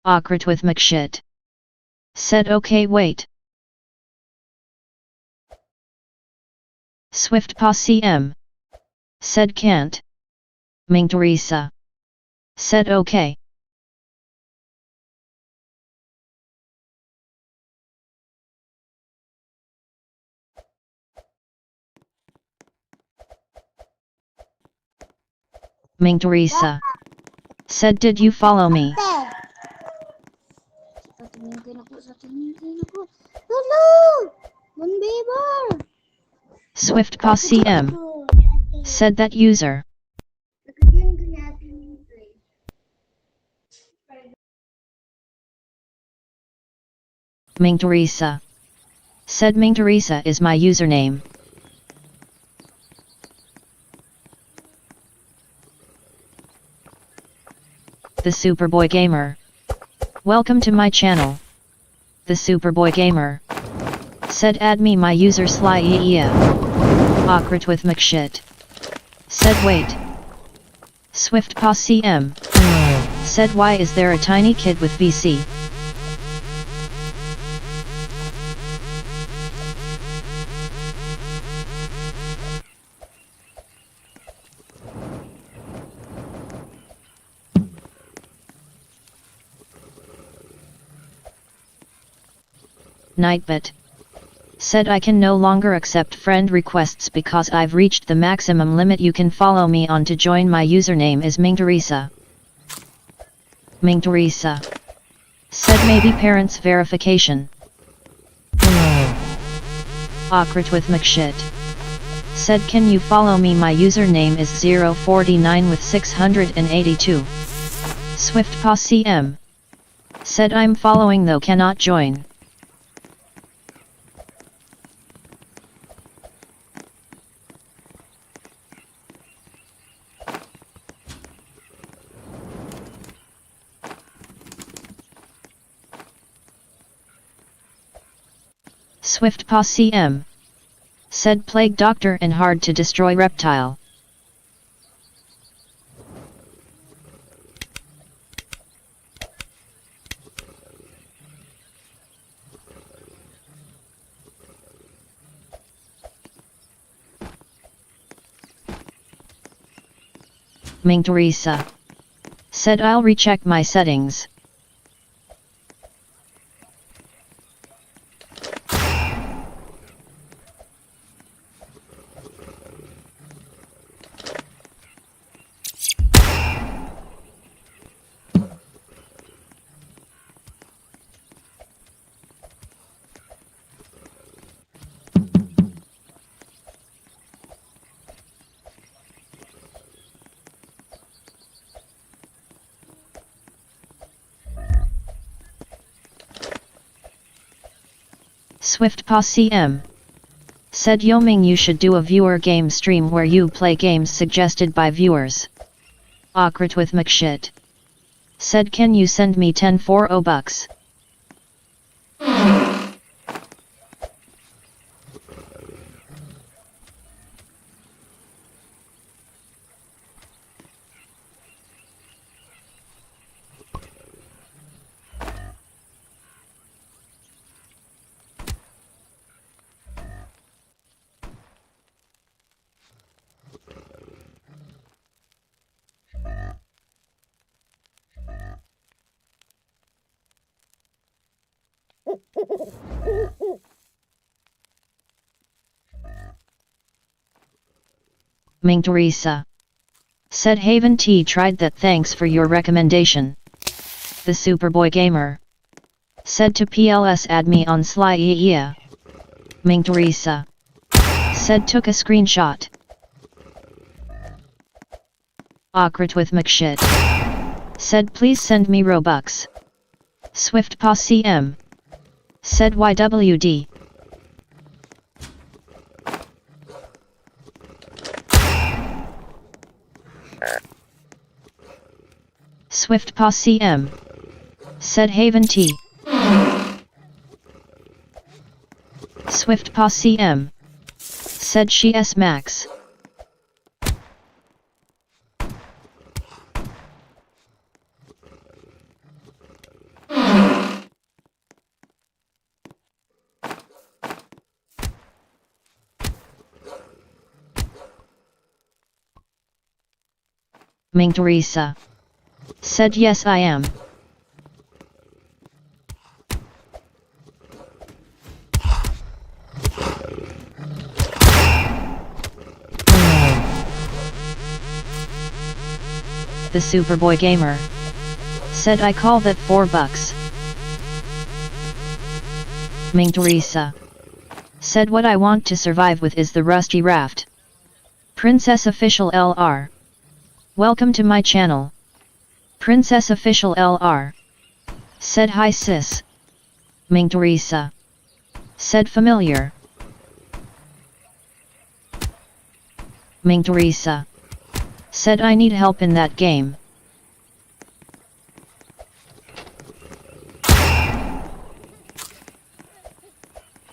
Awkward with McShit. Said okay wait. Swift Posse M. Said can't. Ming Teresa. Said okay. Ming Teresa. Said did you follow me? Swift Posse M. Said that user. Ming Teresa. Said Ming Teresa is my username. The Superboy Gamer. Welcome to my channel. The Superboy Gamer. Said add me my user sly yeah. Awkward with McShit. Said wait. Swift Posse M. Said why is there a tiny kid with BC? Nightbit. Said I can no longer accept friend requests because I've reached the maximum limit you can follow me on to join my username is Ming Teresa. Ming Teresa. Said maybe parents verification. Awkward with McShit. Said can you follow me my username is 049 with 682. Swift Posse M. Said I'm following though cannot join. Swift Posse M. Said plague doctor and hard to destroy reptile. Ming Teresa. Said I'll recheck my settings. Swift Posse M. Said Yo Ming you should do a viewer game stream where you play games suggested by viewers. Awkward with McShit. Said can you send me 10 for $0? Ming Teresa. Said Haven T tried that thanks for your recommendation. The Superboy Gamer. Said to PLS add me on Sly yeah. Ming Teresa. Said took a screenshot. Awkward with McShit. Said please send me Robux. Swift Posse M. Said YWD. Swift Posse M. Said Haven T. Swift Posse M. Said she S Max. Ming Teresa. Said yes I am. The Superboy Gamer. Said I call that $4. Ming Teresa. Said what I want to survive with is the rusty raft. Princess Official LR. Welcome to my channel. Princess Official LR. Said hi sis. Ming Teresa. Said familiar. Ming Teresa. Said I need help in that game.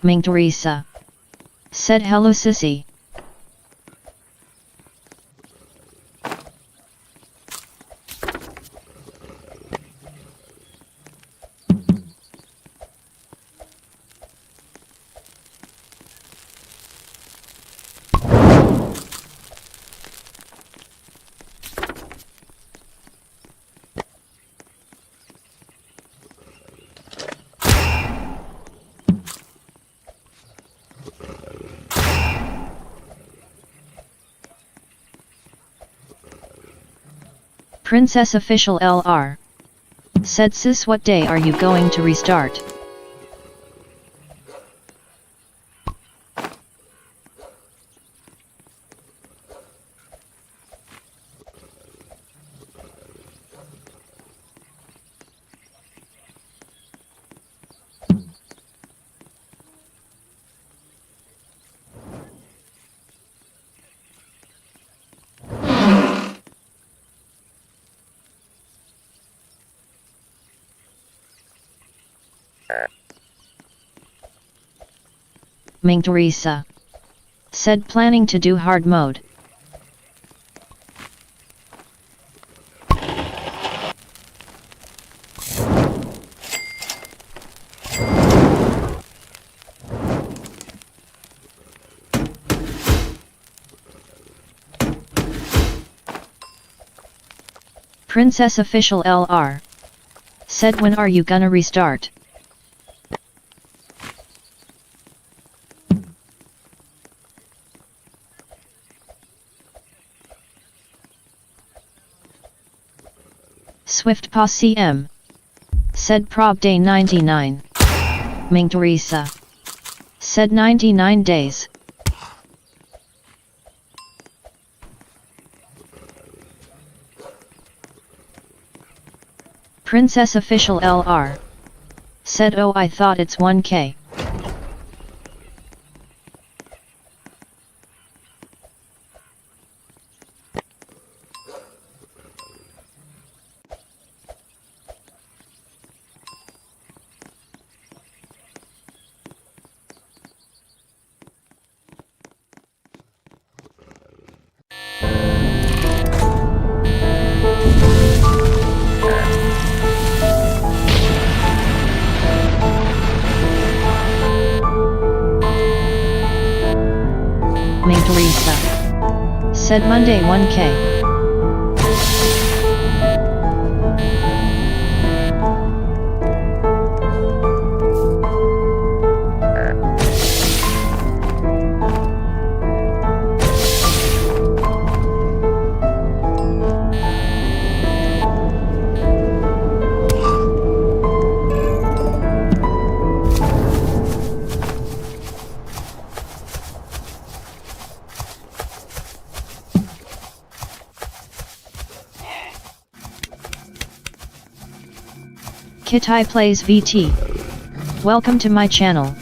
Ming Teresa. Said hello sissy. Princess Official LR. Said sis what day are you going to restart? Ming Teresa. Said planning to do hard mode. Princess Official LR. Said when are you gonna restart? Swift Posse M. Said prob day 99. Ming Teresa. Said 99 days. Princess Official LR. Said oh I thought it's 1K. Ming Teresa. Said Monday 1K. Kitai Plays VT. Welcome to my channel.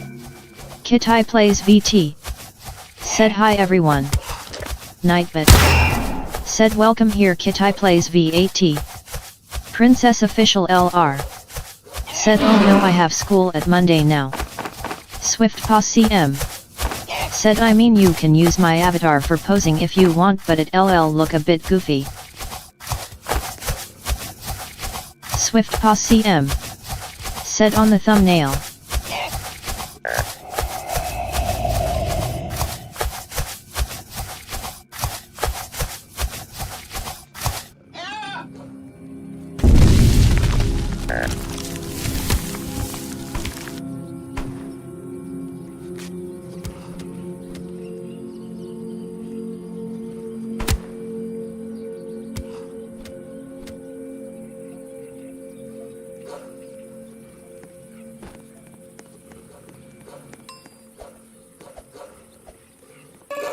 Kitai Plays VT. Said hi everyone. Nightbit. Said welcome here Kitai Plays VAT. Princess Official LR. Said oh no I have school at Monday now. Swift Posse M. Said I mean you can use my avatar for posing if you want but it LL look a bit goofy. Swift Posse M. Said on the thumbnail.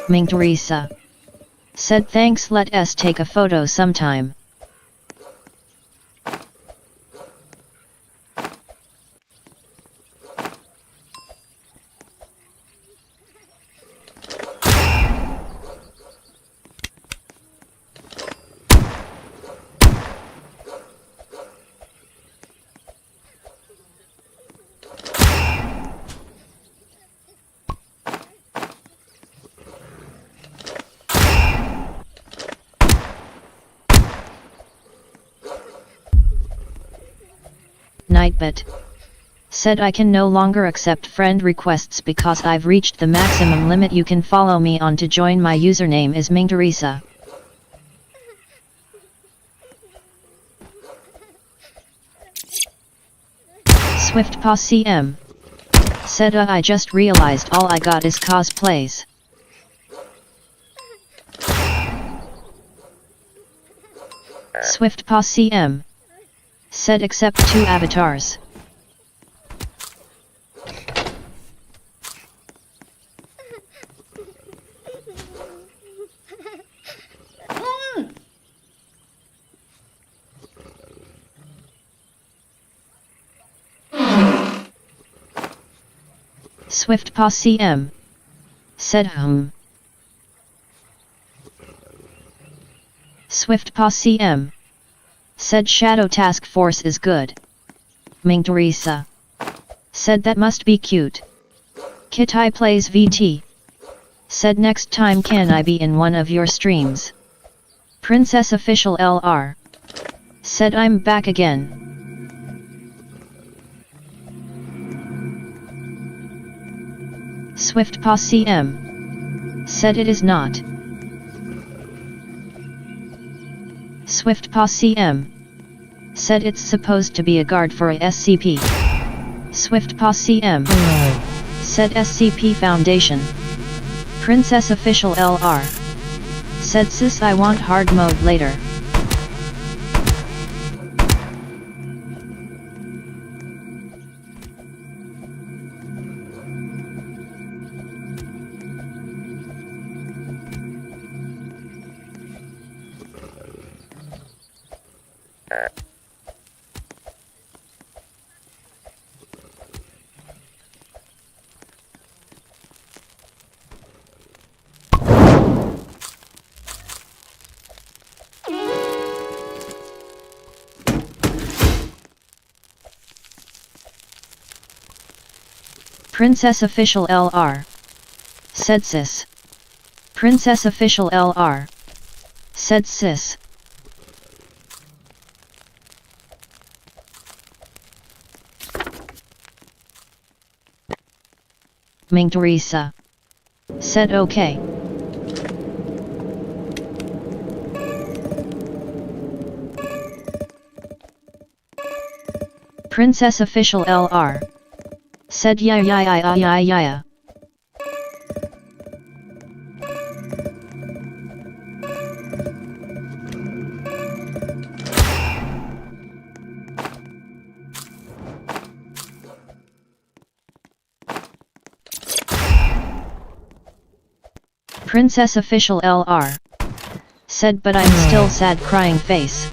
Ming Teresa said thanks, let us take a photo sometime. Nightbit said I can no longer accept friend requests because I've reached the maximum limit you can follow me on. To join, my username is Ming Teresa. Swift Paw CM said I just realized all I got is cosplays. Swift Paw CM said except 2 avatars. Swift Paw CM said Swift Paw CM said Shadow Task Force is good. Ming Teresa said that must be cute. Kitai plays VT said next time can I be in one of your streams. Princess Official LR said I'm back again. Swift Paw CM said it is not. Swift Paw CM said it's supposed to be a guard for a SCP. Swift Paw CM said SCP Foundation. Princess Official LR said sis I want hard mode later. Princess Official LR said sis. Princess Official LR said sis. Ming Teresa said okay. Princess Official LR said yeah. Princess Official LR said but I'm still sad crying face.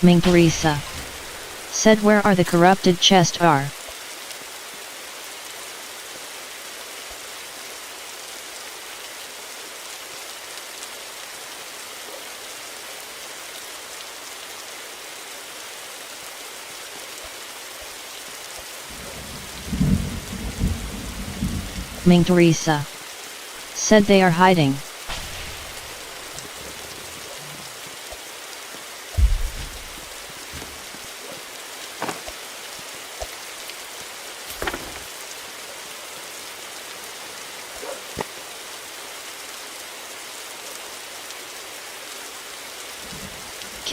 Ming Teresa. Said where are the corrupted chest are. Ming Teresa. Said they are hiding.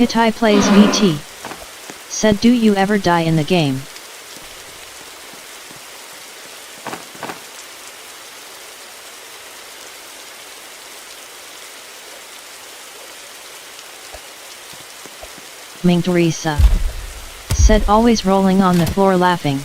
Kitai plays VT. Said do you ever die in the game? Ming Teresa. Said always rolling on the floor laughing.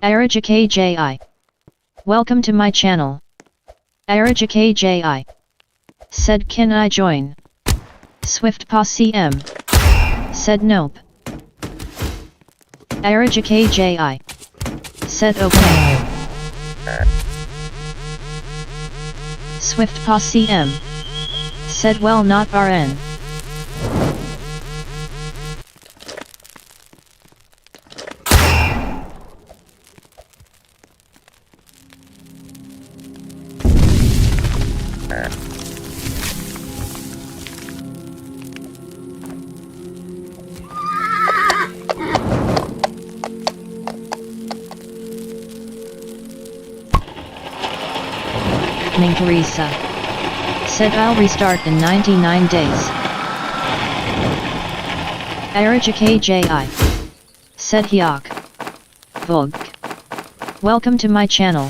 AirajKJI. Welcome to my channel. AirajKJI. Said can I join? Swift Posse M. Said nope. AirajKJI. Said okay. Swift Posse M. Said well not RN. Ming Teresa. Said I'll restart in 99 days. AirajKJI. Said Hyok. Vog. Welcome to my channel.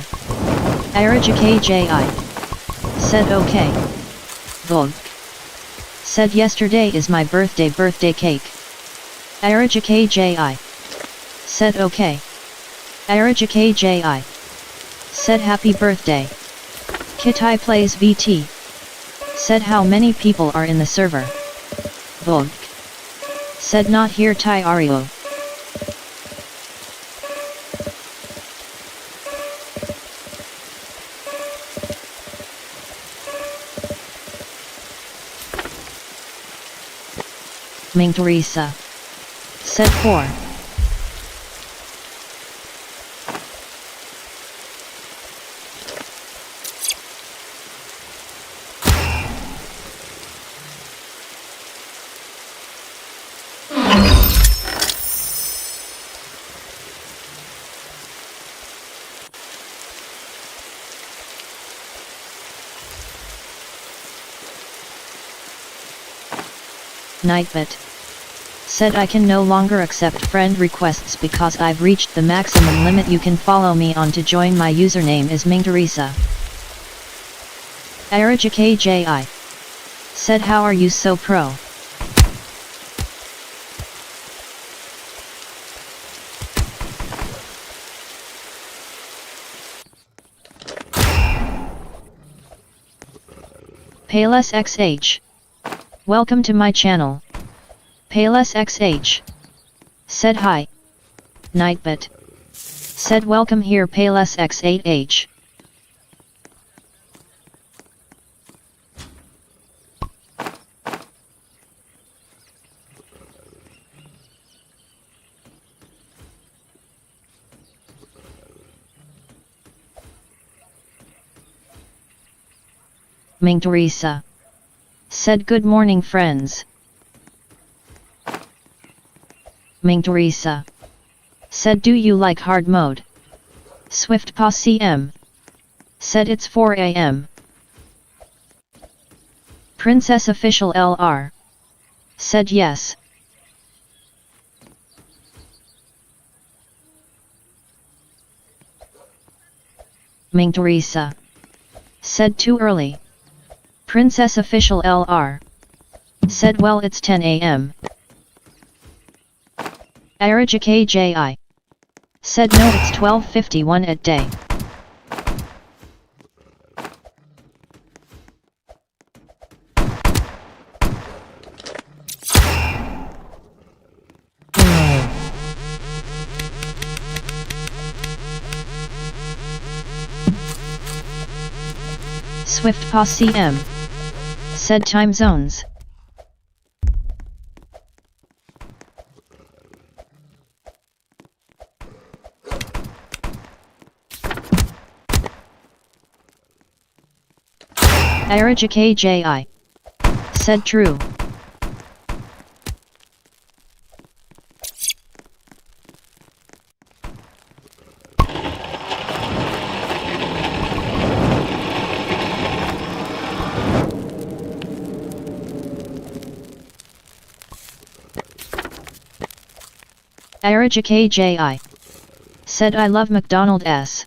AirajKJI. Said okay. Vog. Said yesterday is my birthday cake. AirajKJI. Said okay. AirajKJI. Said happy birthday. Kitai plays VT. Said how many people are in the server? Vog. Said not here Tai Ario. Ming Teresa. Said 4. Nightbot. Said I can no longer accept friend requests because I've reached the maximum limit. You can follow me on to join. My username is Mingteresa. ArajKJI. Said how are you so pro? PalesXH. Welcome to my channel. PalesXH. Said hi. Nightbot. Said welcome here PalesX8H. Mingteresa. Said good morning friends. Mingteresa. Said do you like hard mode? Swift Pa CM. Said it's 4 AM. Princess Official LR. Said yes. Mingteresa. Said too early. Princess Official LR. Said well it's 10 AM. ArajKJI. Said no it's 12:51 at day. Swift Pa CM. Said time zones. ArajKJI. Said true. ArajKJI. Said I love McDonald's.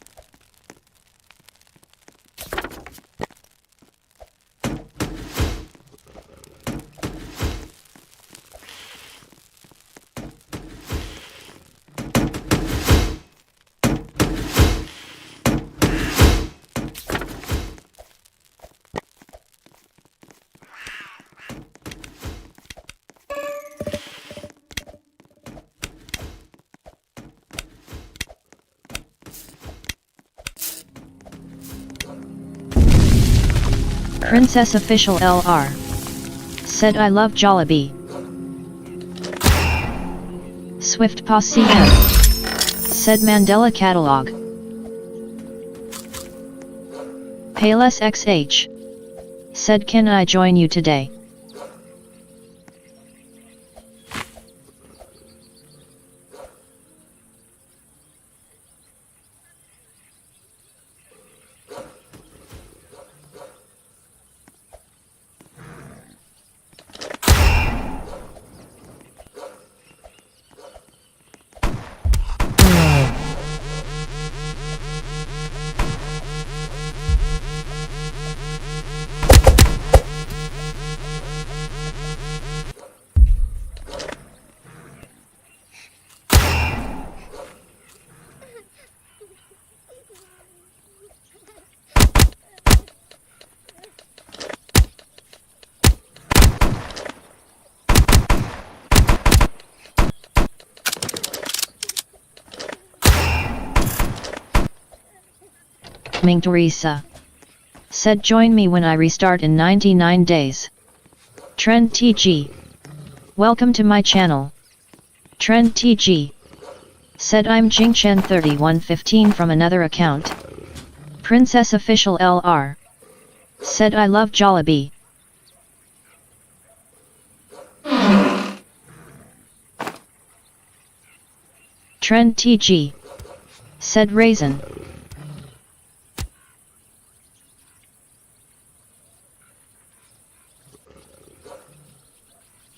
Princess Official LR. Said I love Jollibee. Swift Pa CM. Said Mandela Catalog. PalesXH. Said can I join you today? Mingteresa. Said join me when I restart in 99 days. Trend TG. Welcome to my channel. Trend TG. Said I'm Jingchen3115 from another account. Princess Official LR. Said I love Jollibee. Trend TG. Said Raisin.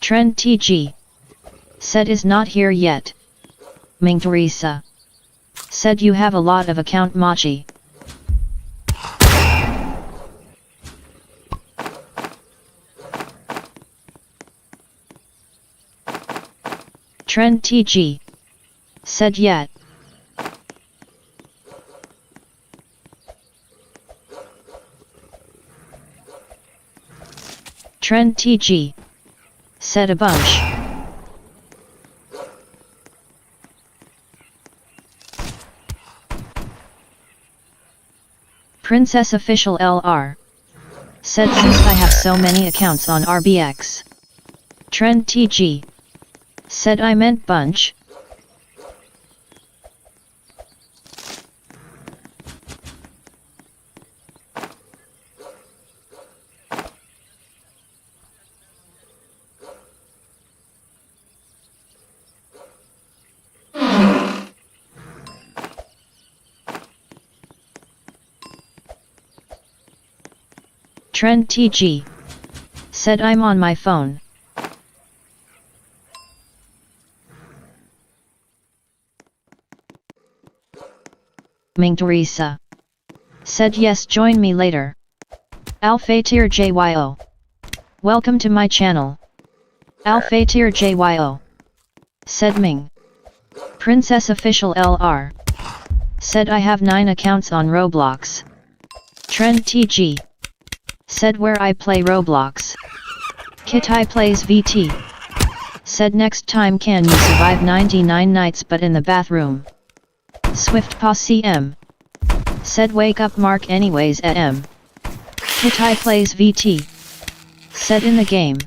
Trend TG. Said is not here yet. Ming Teresa. Said you have a lot of account Machi. Trend TG. Said yet. Trend TG. Said a bunch. Princess Official LR. Said since I have so many accounts on RBX. Trend TG. Said I meant bunch. Trend TG. Said I'm on my phone. Ming Teresa. Said yes, join me later. Alfatir JYO. Welcome to my channel. Alfatir JYO. Said Ming. Princess Official LR. Said I have 9 accounts on Roblox. Trend TG. Said where I play Roblox. Kitai plays VT. Said next time can you survive 99 nights but in the bathroom. Swift Posse M. Said wake up Mark anyways at M. Kitai plays VT. Said in the game.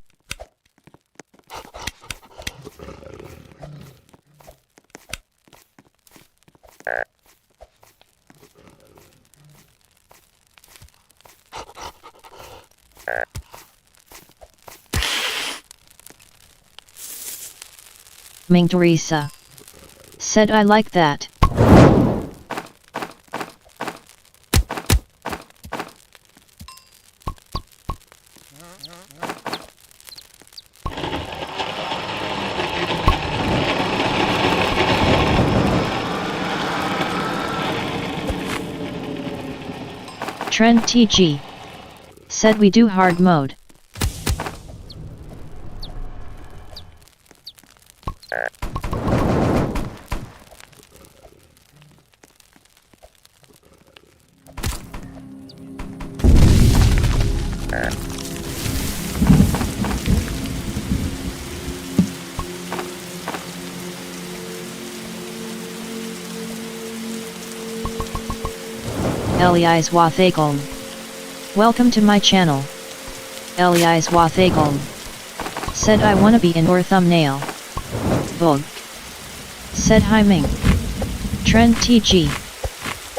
Ming Teresa. Said I like that. Trend TG. Said we do hard mode. Elias Wathagelm. Welcome to my channel. Elias Wathagelm. Said I wanna be in your thumbnail. Vogue. Said hi Ming. Trend TG.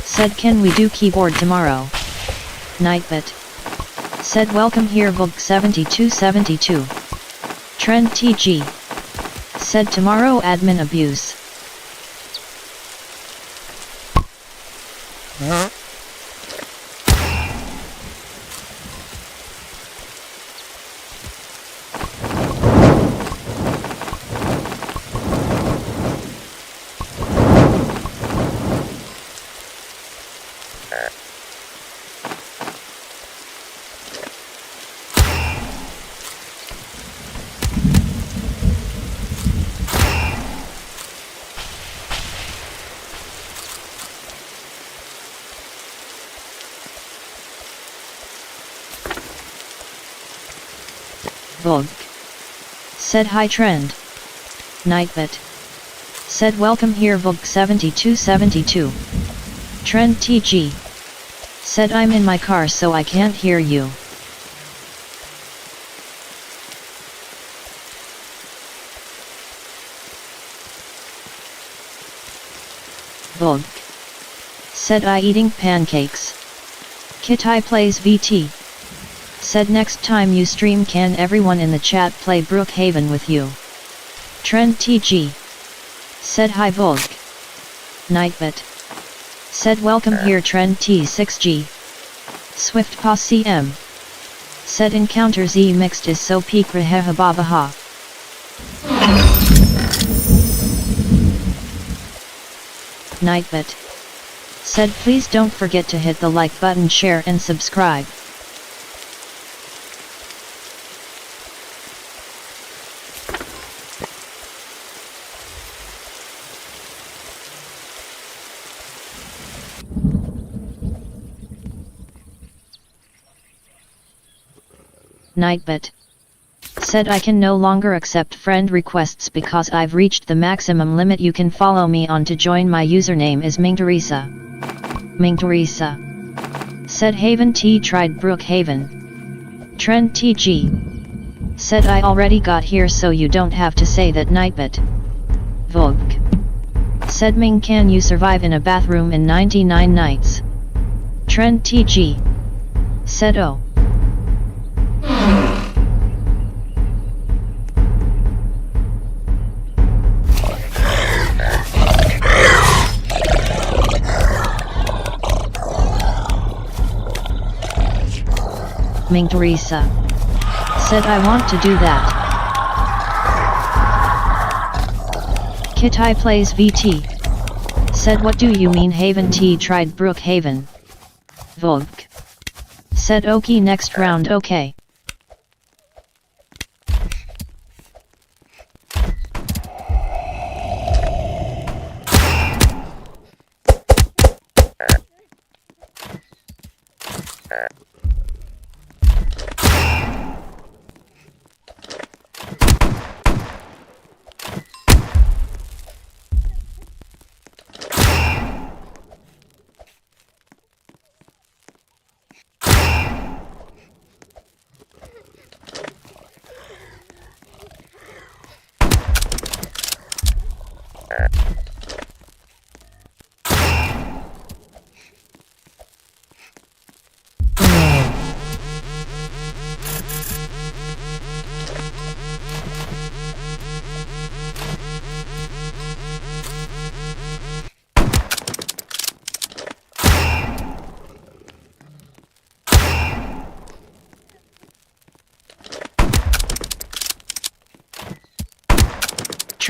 Said can we do keyboard tomorrow? Nightbit. Said welcome here Vogue 7272. Trend TG. Said tomorrow admin abuse. Vogue. Said hi Trend. Nightbit. Said welcome here Vogue 7272. Trend TG. Said I'm in my car so I can't hear you. Vogue. Said I eating pancakes. Kitai plays VT. Said next time you stream can everyone in the chat play Brookhaven with you. Trend TG. Said hi Vogue. Nightbit. Said welcome here Trend T6G. Swift Posse M. Said encounter Z mixed is so peak reheha babaha. Nightbit. Said please don't forget to hit the like button, share and subscribe. Nightbit. Said I can no longer accept friend requests because I've reached the maximum limit you can follow me on. To join my username is Mingteresa. Mingteresa. Said Haven T tried Brookhaven. Trend TG. Said I already got here so you don't have to say that. Nightbit. Vogue. Said Ming, can you survive in a bathroom in 99 nights? Trend TG. Said oh. Ming Teresa. Said I want to do that. Kitai plays VT. Said what do you mean Haven T tried Brookhaven? Vogue. Said okay, next round okay.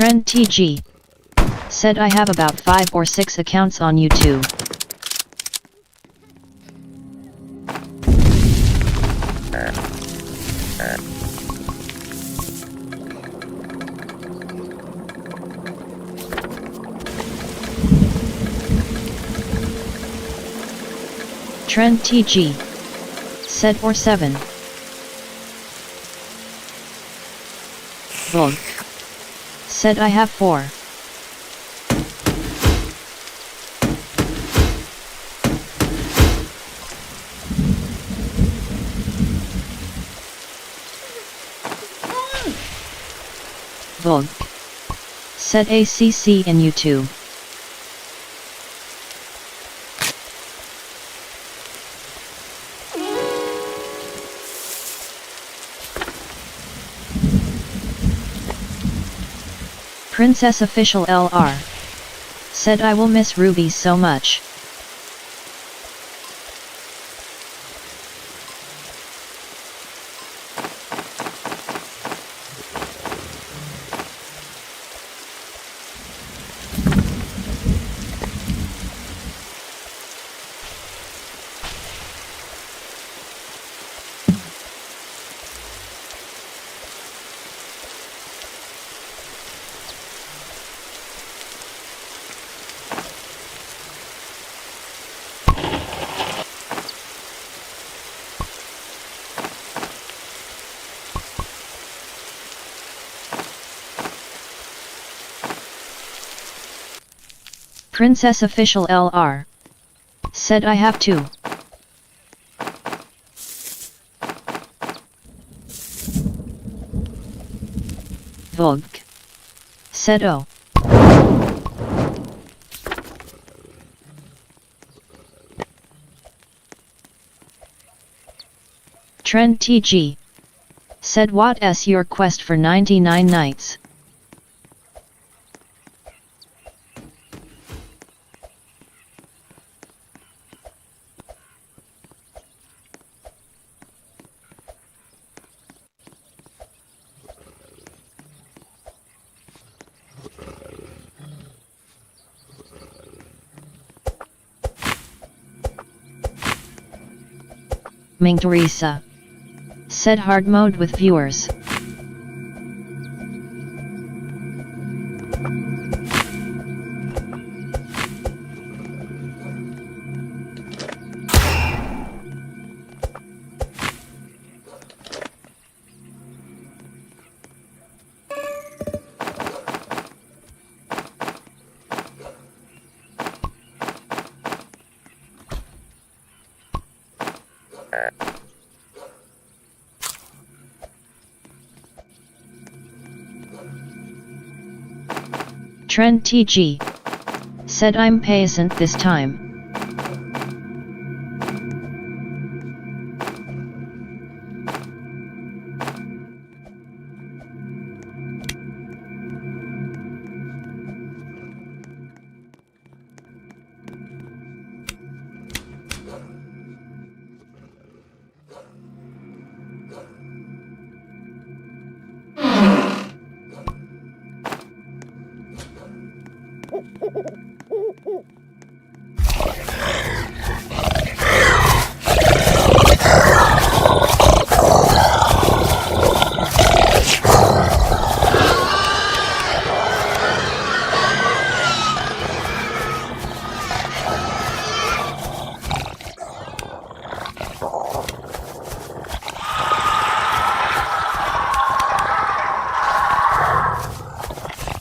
Trend TG. Said I have about 5 or 6 accounts on YouTube. Trend TG. Said or 7. Vogue. Said I have 4. Vogue. Said ACC in YouTube. Princess Official LR. Said I will miss Ruby so much. Princess Official LR. Said I have 2. Vogue. Said oh. Trend TG. Said what's your quest for 99 nights? Ming Teresa. Said hard mode with viewers. Trend TG. Said I'm patient this time.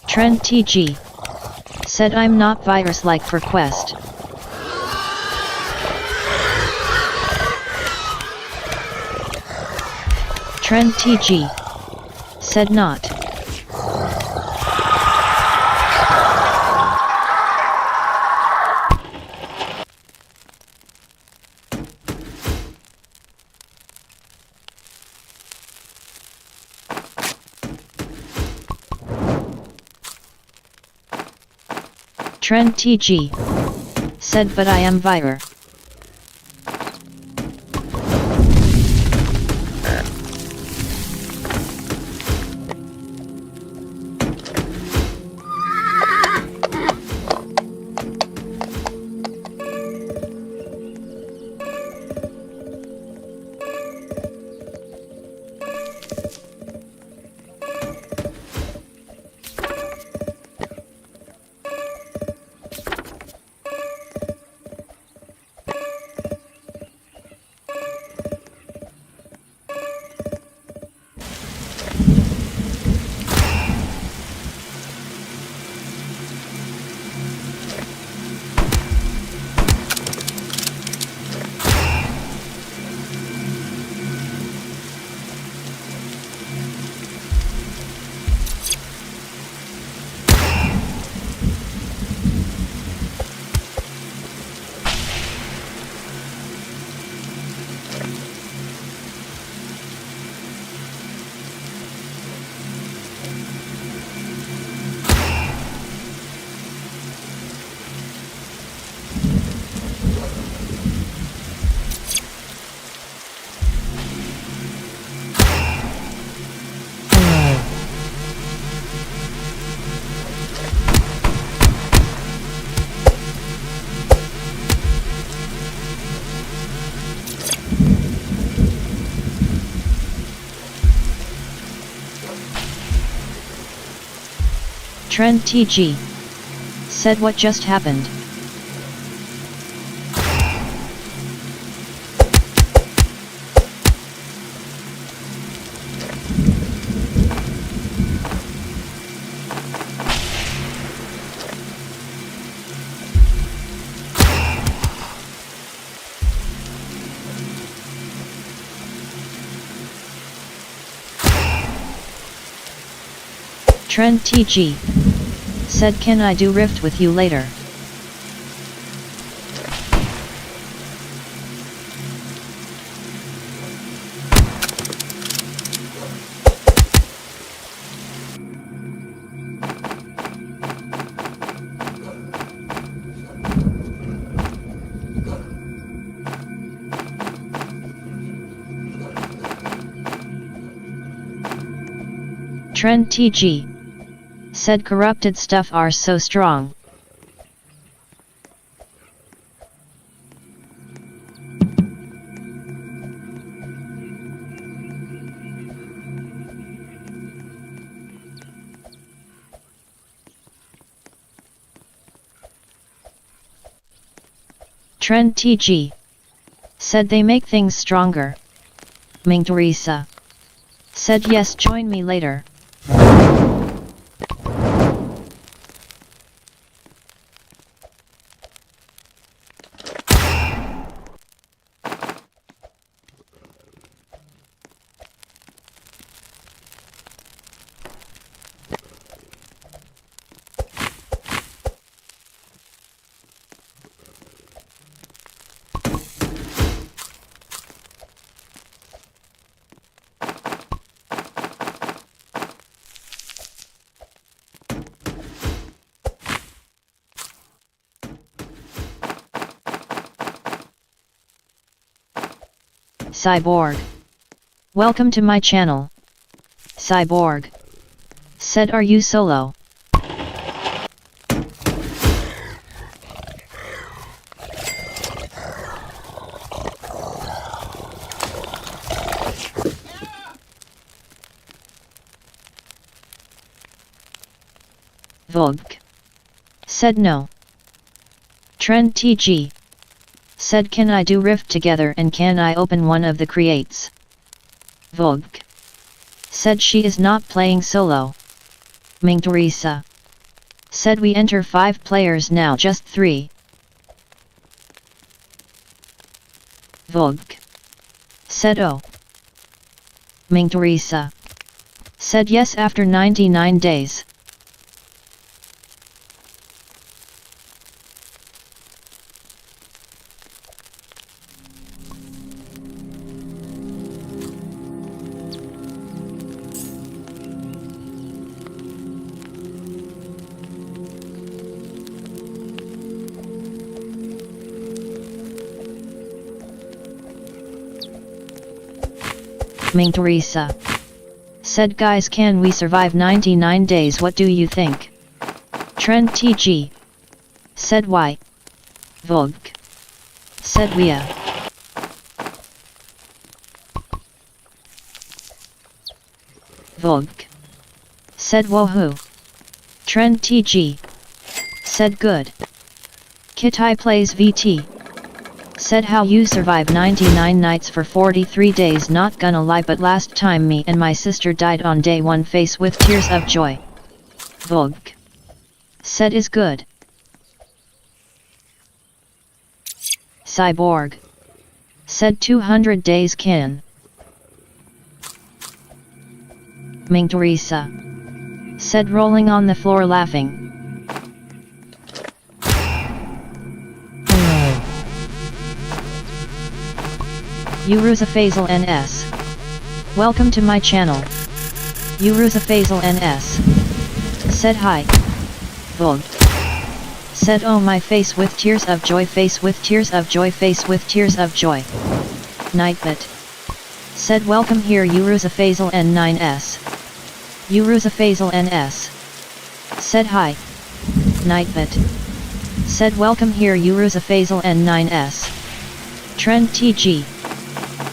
Trend TG. Said I'm not virus like for Quest. Trend TG. Said not. Trend TG. Said but I am Vir. Trend TG. Said what just happened. Trend TG. Said can I do Rift with you later? Trend TG. Said corrupted stuff are so strong. Trend TG. Said they make things stronger. Ming Teresa. Said yes, join me later. Cyborg. Welcome to my channel. Cyborg. Said are you solo? Vogue. Said no. Trend TG. Said can I do Rift together and can I open one of the creates? Vogue. Said she is not playing solo. Ming Teresa. Said we enter 5 players now just 3. Vogue. Said oh. Ming Teresa. Said yes after 99 days. Ming Teresa. Said guys can we survive 99 days, what do you think? Trend TG. Said why? Vogue. Said we Vogue. Said woohoo. Trend TG. Said good. Kitai plays VT. Said how you survive 99 nights for 43 days, not gonna lie but last time me and my sister died on day 1 face with tears of joy. Vogue. Said is good. Cyborg. Said 200 days can. Ming Teresa. Said rolling on the floor laughing. Uruzafazal NS. Welcome to my channel. Uruzafazal NS. Said hi. Vogue. Said oh my face with tears of joy, face with tears of joy, face with tears of joy. Nightbit. Said welcome here Uruzafazal N9S. Uruzafazal NS. Said hi. Nightbit. Said welcome here Uruzafazal N9S. Trend TG.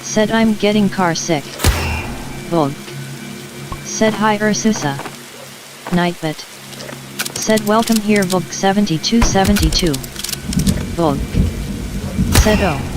Said I'm getting car sick. Vogue. Said hi Ursusa. Nightbit. Said welcome here Vogue 7272. Vogue. Said oh.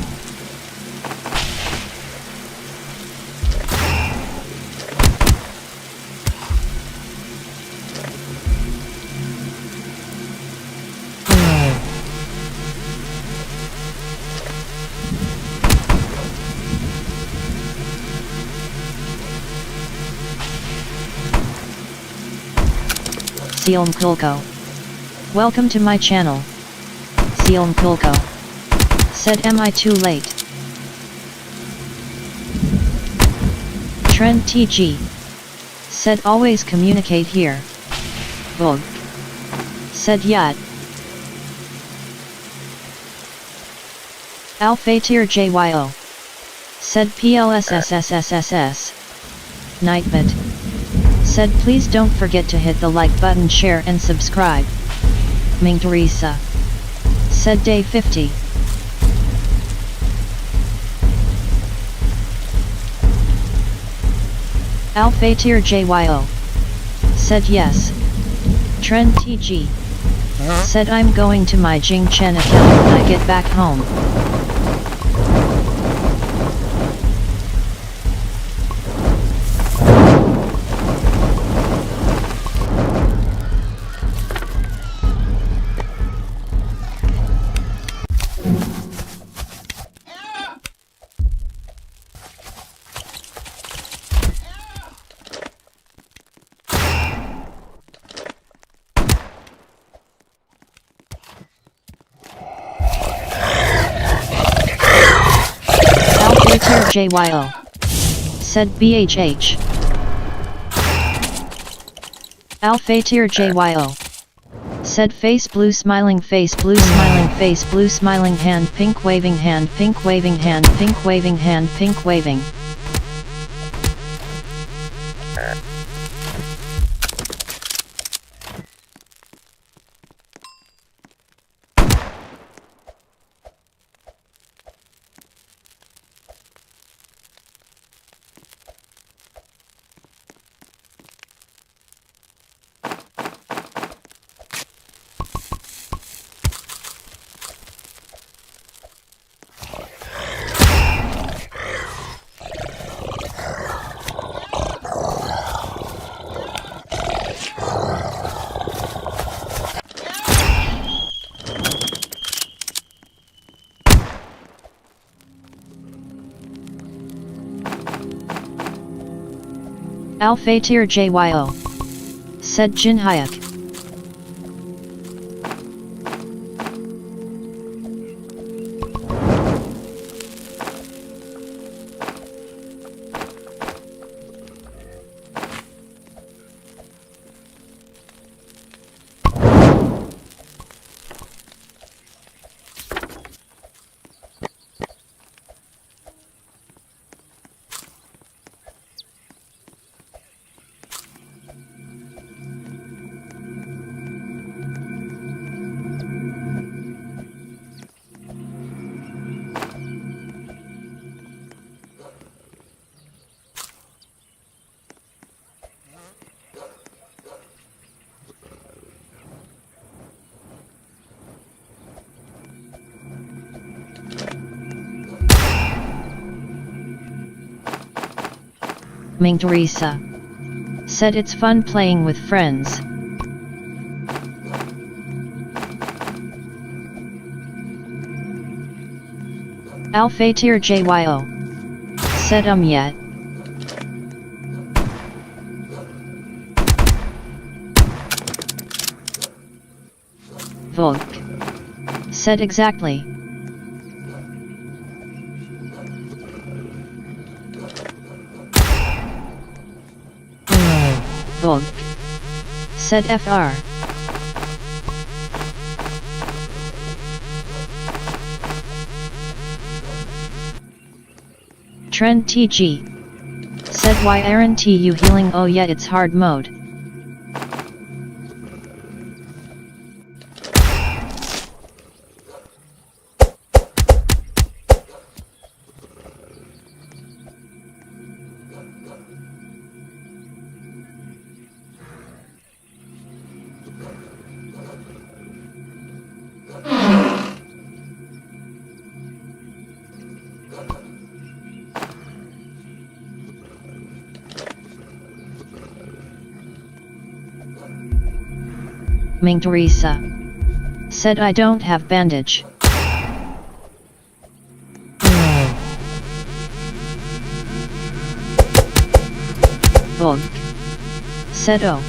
Seom Kulko. Welcome to my channel. Seom Kulko. Said am I too late? Trend TG. Said always communicate here. Vogue. Said yat. Alphatir JYO. Said PLSSSSSS. Nightbit. Said please don't forget to hit the like button, share and subscribe. Ming Teresa. Said day 50. Alphatir JYO. Said yes. Trend TG. Said I'm going to my Jing Chen account when I get back home. JYO. Said BHH. Alphatir JYO. Said face blue smiling face blue smiling face blue smiling hand pink waving hand pink waving hand pink waving hand pink waving. Alphatir JYO. Said Jin Hayek. Ming Teresa. Said it's fun playing with friends. Alphatir JYO. Said yet. Volk. Said exactly. Volk. Said FR. Trend TG. Said why aren't you healing? Oh yeah, it's hard mode. Ming Teresa. Said I don't have bandage. Volk. Said oh.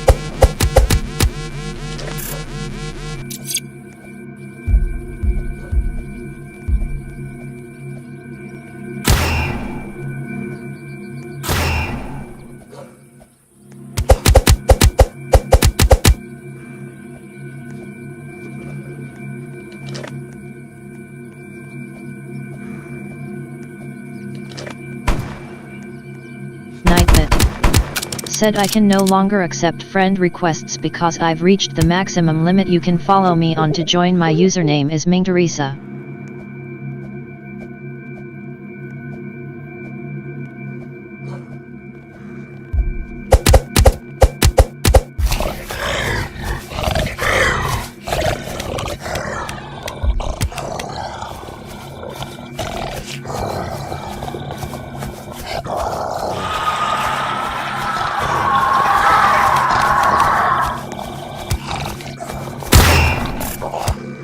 Said I can no longer accept friend requests because I've reached the maximum limit you can follow me on to join. My username is Ming Teresa.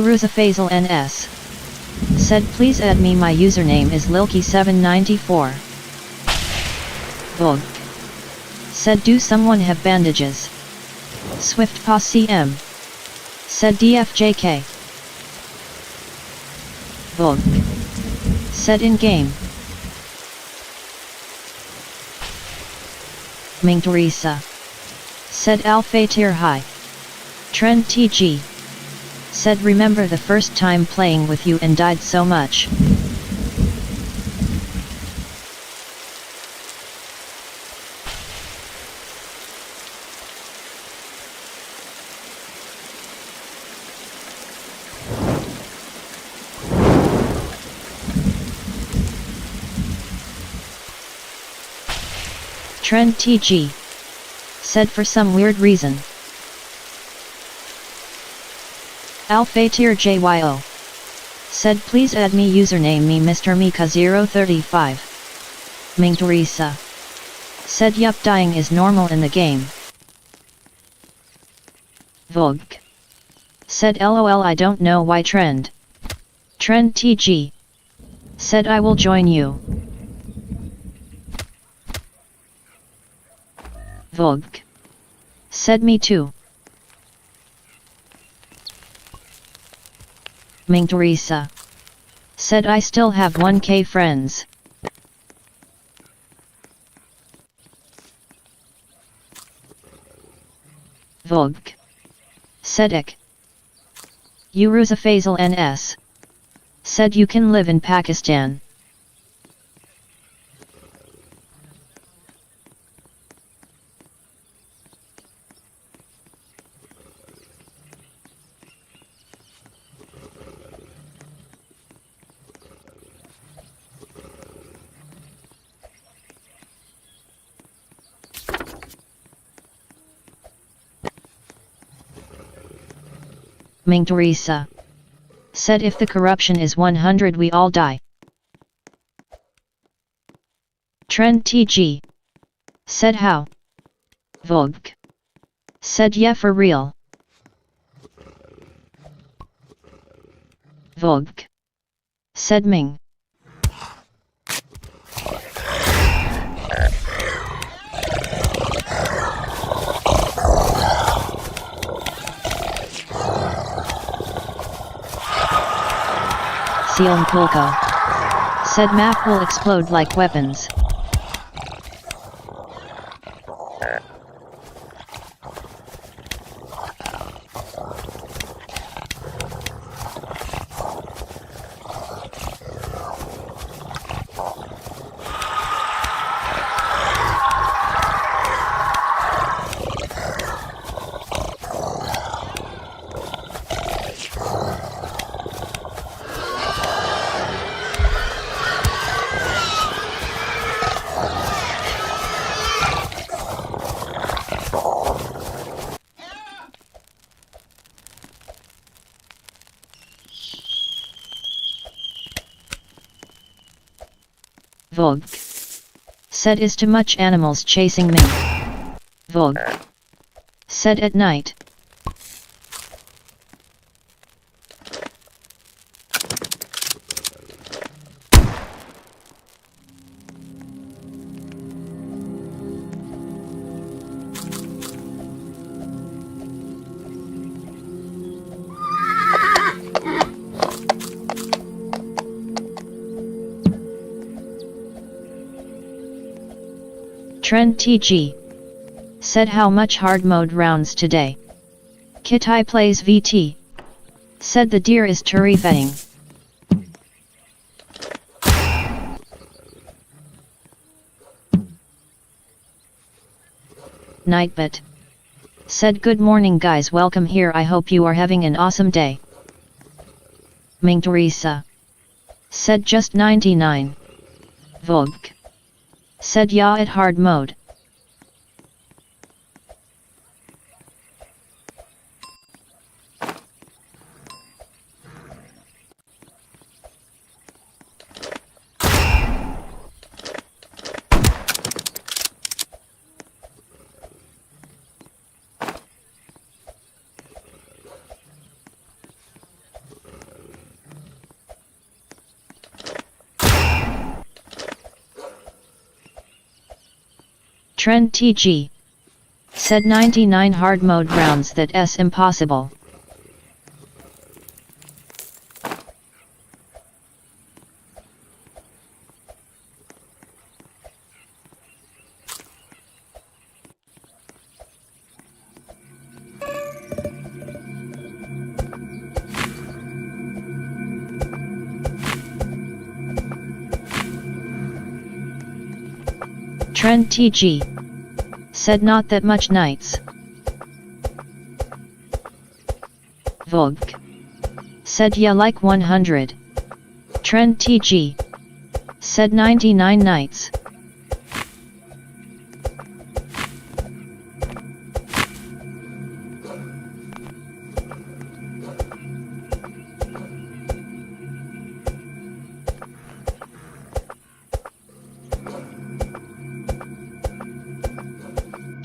Uruza Faisal NS. Said please add me, my username is Lilky794. Vog. Said do someone have bandages? Swift Pa CM. Said DFJK. Vog. Said in game. Ming Teresa. Said Alpha Tier High. Trend TG. Said remember the first time playing with you and died so much. Trend TG. Said for some weird reason. Alpha Tier JYO. Said please add me, username me Mr. Mika 035. Ming Teresa. Said yup, dying is normal in the game. Vog. Said lol, I don't know why Trend. Trend TG. Said I will join you. Vog. Said me too. Ming Teresa. Said I still have 1k friends. Vog. Said ik. Uruza Faisal NS. Said you can live in Pakistan. Ming Teresa. Said if the corruption is 100 we all die. Trend TG. Said how? Vog. Said yeah, for real. Vog. Said Ming. Sion Polka. Said map will explode like weapons. Vogue. Said is too much animals chasing me. Vogue. Said at night. Trend TG. Said how much hard mode rounds today. Kitai plays VT. Said the deer is terrifying. Nightbit. Said good morning guys, welcome here, I hope you are having an awesome day. Ming Teresa. Said just 99. Vogue. Said yeah at hard mode. Trend TG. Said 99 hard mode rounds, that's impossible. Trend TG. Said not that much nights. Vogue. Said yeah like 100. Trend TG. Said 99 nights.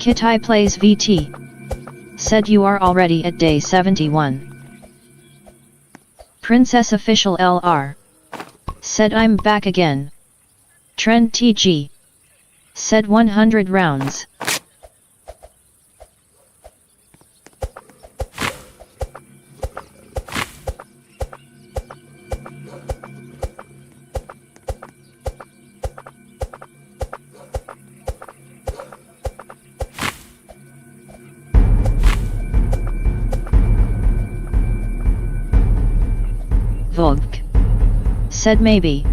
Kitai plays VT. Said you are already at day 71. Princess Official LR. Said I'm back again. Trend TG. Said 100 rounds. Vogue. Said maybe.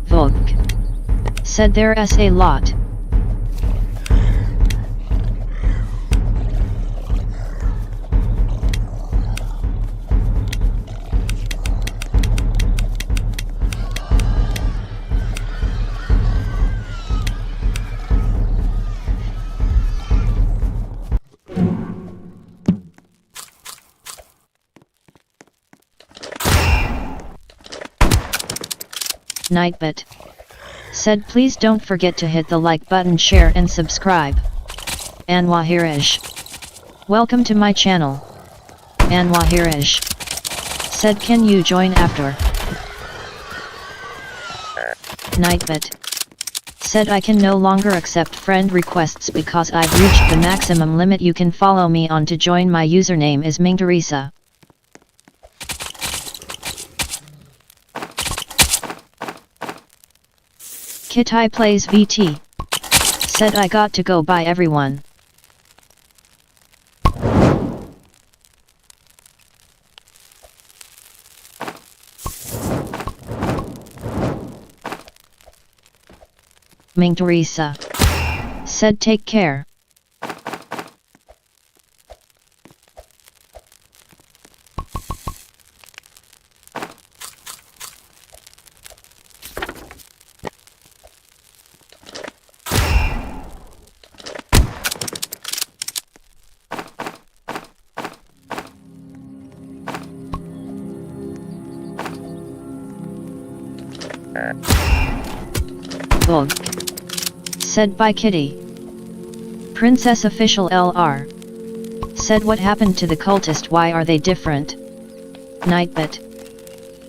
Vogue. Said there's a lot. Nightbit. Said please don't forget to hit the like button, share and subscribe. Anwa Hiraj. Welcome to my channel. Anwa Hiraj. Said can you join after? Nightbit. Said I can no longer accept friend requests because I've reached the maximum limit. You can follow me on to join. My username is Ming Teresa. Kitai plays VT. Said I got to go, bye everyone. Ming Teresa. Said take care. Ugh. Said by Kitty. Princess Official LR. Said what happened to the cultist, why are they different? Nightbit.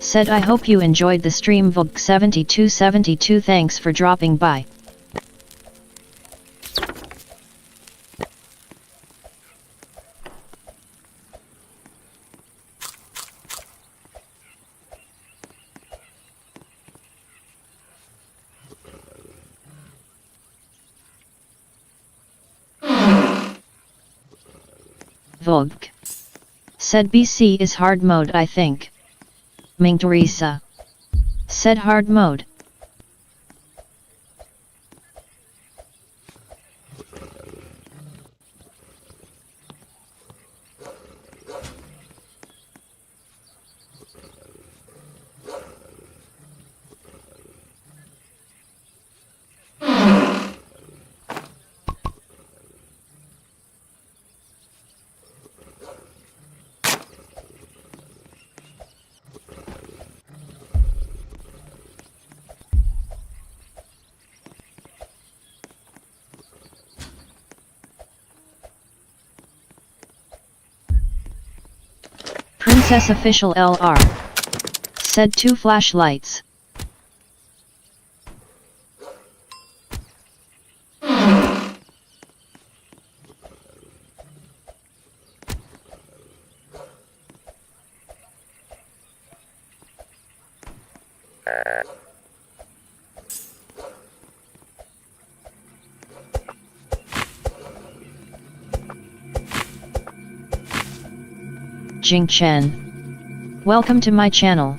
Said I hope you enjoyed the stream Vog7272 thanks for dropping by. Vog. Said BC is hard mode I think. Ming Teresa. Said hard mode. Princess Official LR. Said 2 flashlights. Jing Chen. Welcome to my channel.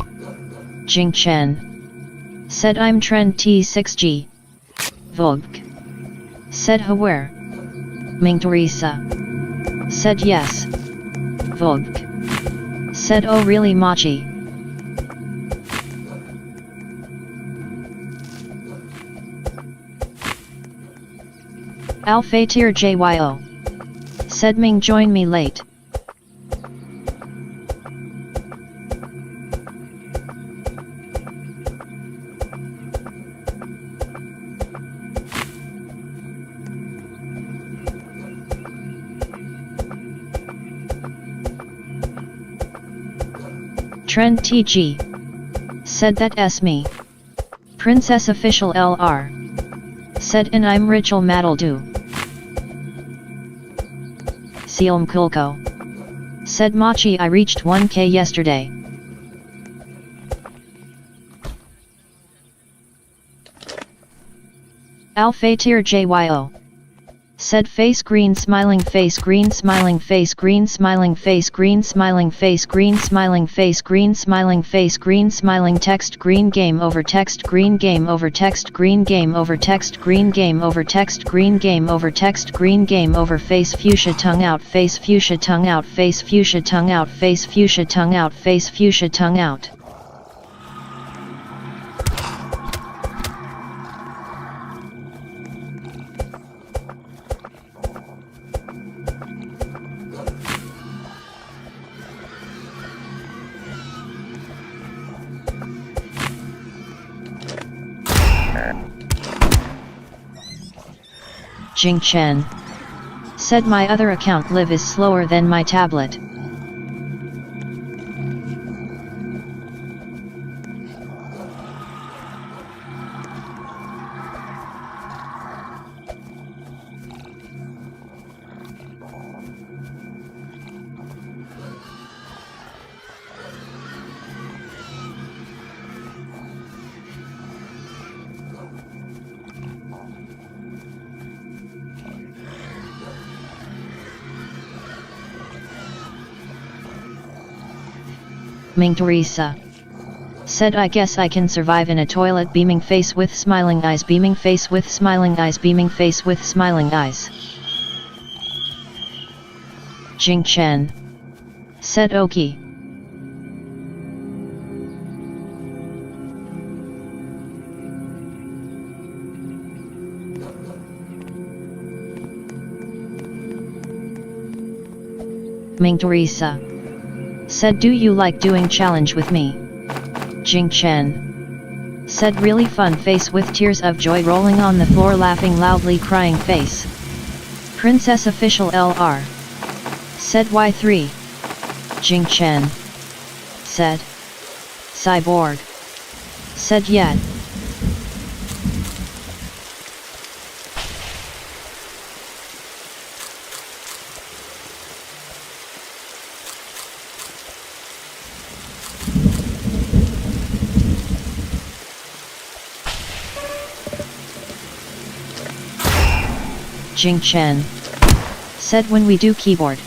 Jing Chen. Said I'm Trend T6G. Vogue. Said where? Ming Teresa. Said yes. Vogue. Said oh really Machi. Alphatir JYO. Said Ming join me late. Trend TG. Said that S me. Princess Official LR. Said and I'm Rachel Maddle-do. Sealm Kulko. Said Machi I reached 1k yesterday. Alphatir JYO. Said face green smiling face green smiling face green smiling face green smiling face green smiling face green smiling face green smiling text green game over text green game over text green game over text green game over text green game over text green game over face fuchsia tongue out face fuchsia tongue out face fuchsia tongue out face fuchsia tongue out face fuchsia tongue out. Jing Chen. Said my other account live is slower than my tablet. Ming Teresa. Said I guess I can survive in a toilet beaming face with smiling eyes beaming face with smiling eyes beaming face with smiling eyes. Jing Chen. Said Oki. Ming Teresa. Said do you like doing challenge with me? Jing Chen. Said really fun face with tears of joy rolling on the floor laughing loudly crying face. Princess official LR. Said Y3. Jing Chen. Said. Cyborg. Said yet. Jing Chen. Said when we do keyboard.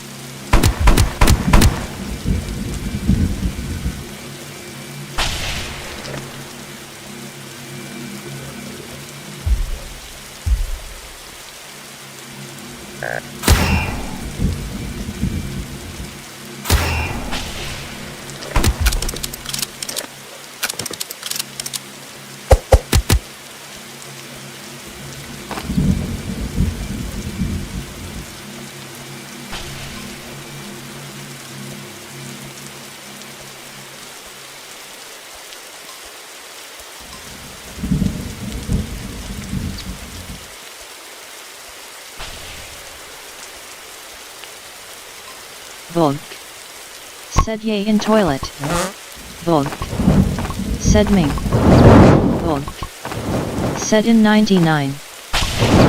Volk. Said yay in toilet. Volk. Said Ming. Volk. Said in 99.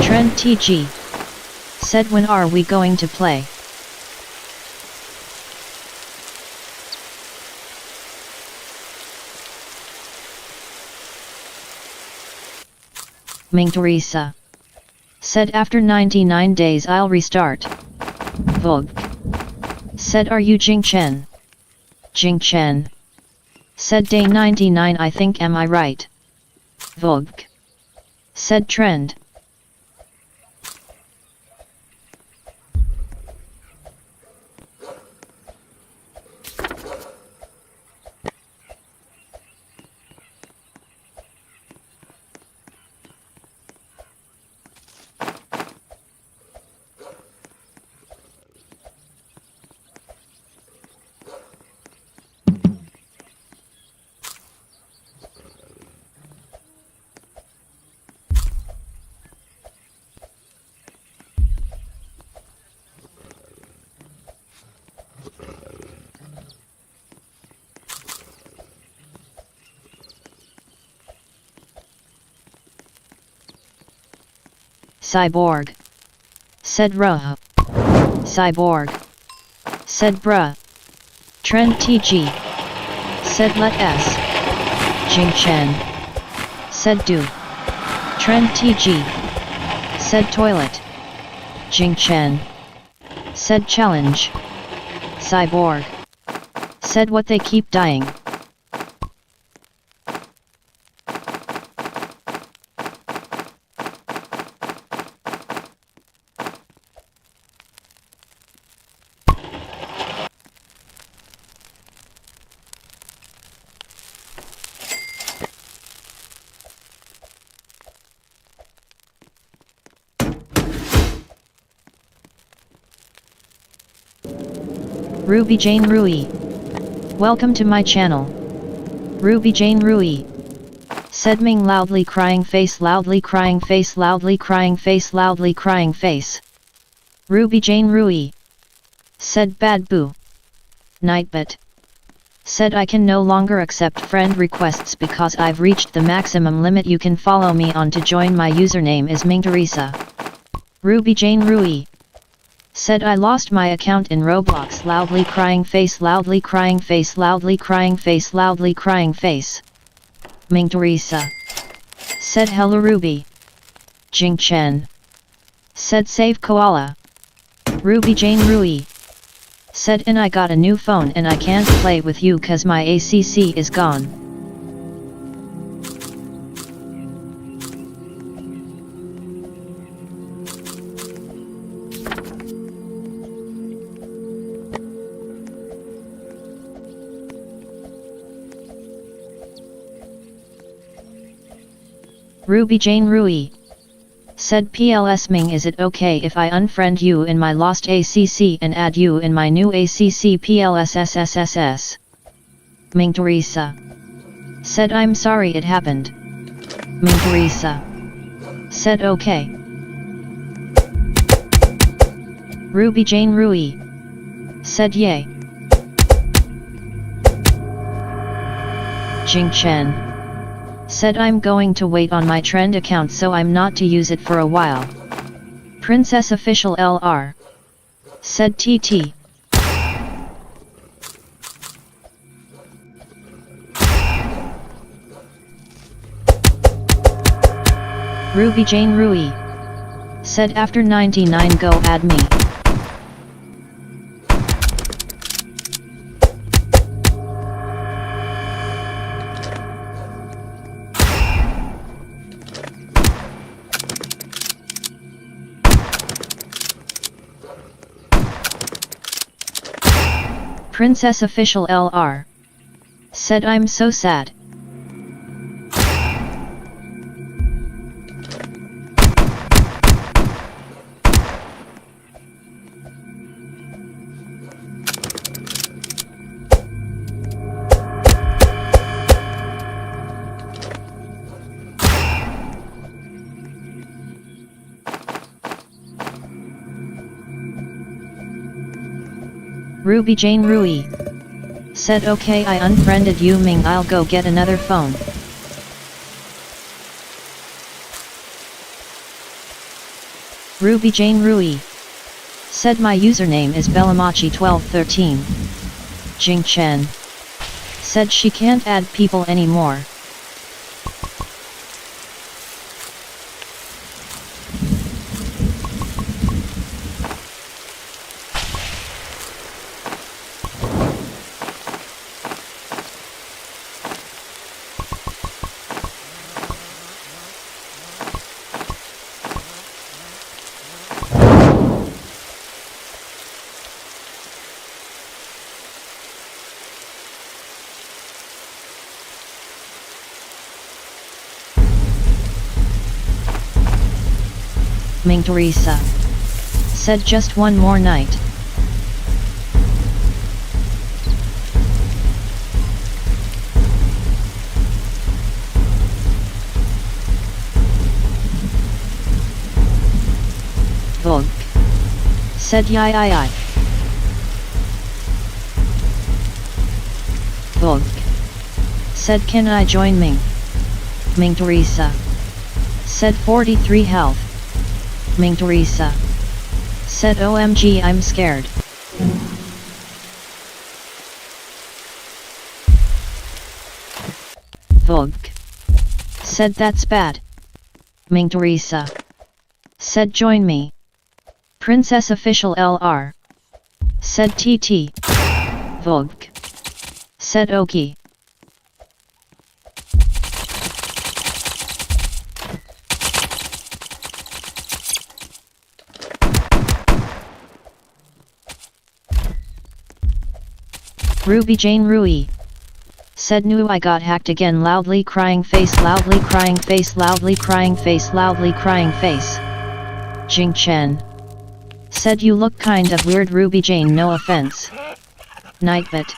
Trend TG. Said when are we going to play? Ming Teresa. Said after 99 days I'll restart. Volk. Said are you Jing Chen? Jing Chen. Said day 99 I think am I right? Volk. Said trend. Cyborg. Said ruh. Cyborg. Said bruh. Trend TG. Said let S. Jing Chen. Said do. Trend TG. Said toilet. Jing Chen. Said challenge. Cyborg. Said what they keep dying. Ruby Jane Rui. Welcome to my channel. Ruby Jane Rui. Said Ming loudly crying face loudly crying face loudly crying face loudly crying face. Ruby Jane Rui. Said bad boo. Nightbit. Said I can no longer accept friend requests because I've reached the maximum limit. You can follow me on to join. My username is Ming Teresa. Ruby Jane Rui. Said I lost my account in Roblox loudly crying face loudly crying face loudly crying face loudly crying face. Ming Teresa. Said hello Ruby. Jing Chen. Said save koala. Ruby Jane Rui. Said and I got a new phone and I can't play with you cause my ACC is gone. Ruby Jane Rui. Said PLS Ming, is it okay if I unfriend you in my lost ACC and add you in my new ACC PLSSSSS? Ming Teresa. Said I'm sorry it happened. Ming Teresa. Said okay. Ruby Jane Rui. Said yay. Jing Chen. Said I'm going to wait on my trend account so I'm not to use it for a while. Princess Official LR. Said TT. Ruby Jane Rui. Said after 99 go add me. Princess Official LR. Said I'm so sad. Ruby Jane Rui. Said okay, I unfriended you Ming, I'll go get another phone. Ruby Jane Rui. Said my username is Bellamachi1213. Jing Chen. Said she can't add people anymore. Ming Teresa. Said just one more night. Vogue. Said yi. Vogue. Said can I join Ming? Ming Teresa. Said 43 health. Ming Teresa. Said OMG I'm scared. Vogue. Said that's bad. Ming Teresa. Said join me. Princess Official LR. Said TT. Vogue. Said okay. Ruby Jane Rui. Said no I got hacked again loudly crying face loudly crying face loudly crying face loudly crying face. Jing Chen. Said you look kind of weird Ruby Jane no offense. Nightbit.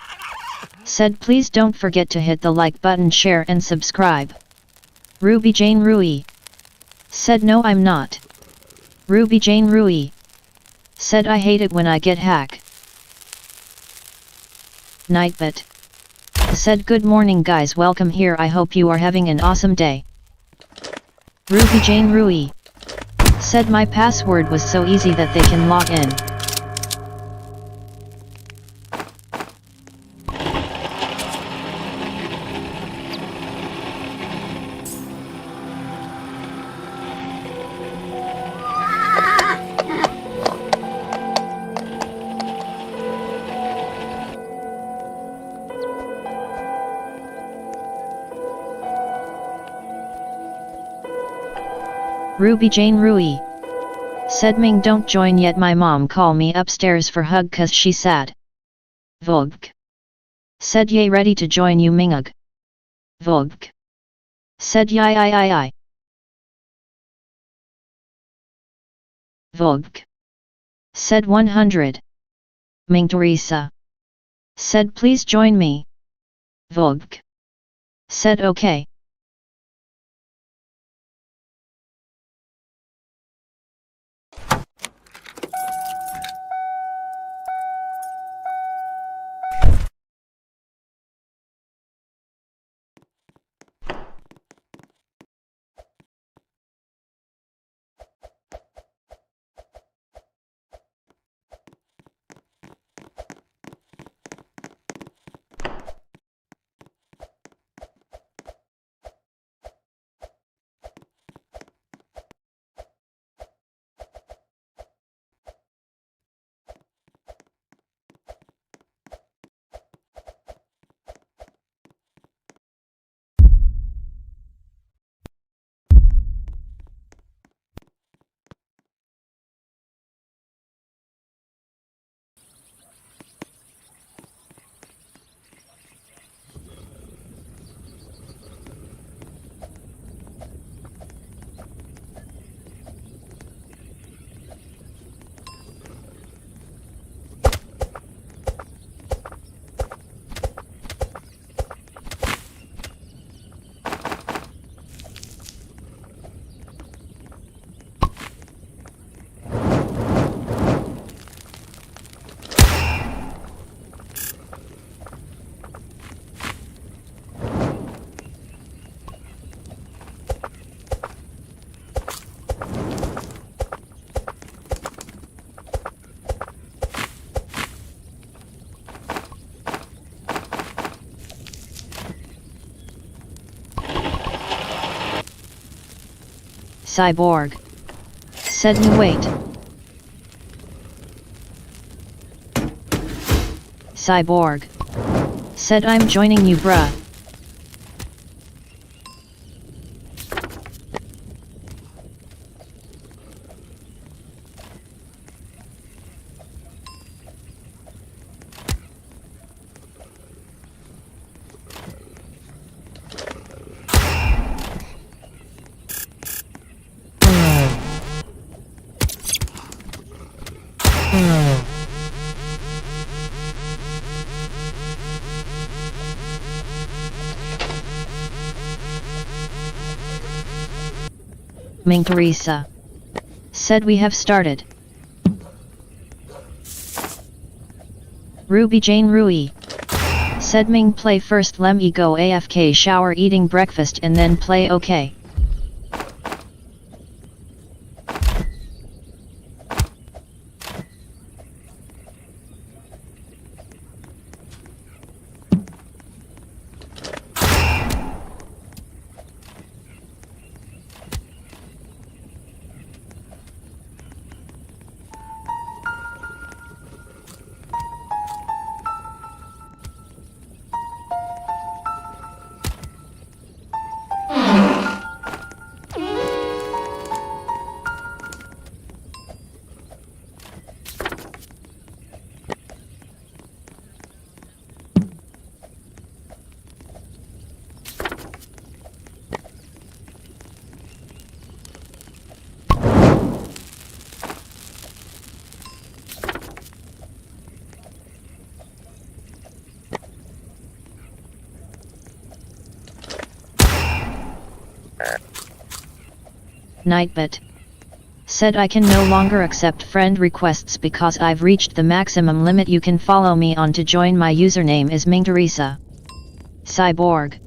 Said please don't forget to hit the like button share and subscribe. Ruby Jane Rui. Said no I'm not. Ruby Jane Rui. Said I hate it when I get hacked. Nightbit. Said good morning guys welcome here I hope you are having an awesome day. Ruby Jane Rui. Said my password was so easy that they can log in. Ruby Jane Rui. Said Ming don't join yet my mom call me upstairs for hug cause she sad. Vogue. Said yay ready to join you Mingug. Vogue. Said yi. Vogue. Said 100. Ming Teresa. Said please join me. Vogue. Said okay. Cyborg. Said no wait. Cyborg. Said I'm joining you bruh. Ming Teresa. Said we have started. Ruby Jane Rui. Said Ming play first lem e go AFK shower eating breakfast and then play okay. Nightbit. Said I can no longer accept friend requests because I've reached the maximum limit you can follow me on to join. My username is Ming Teresa. Cyborg.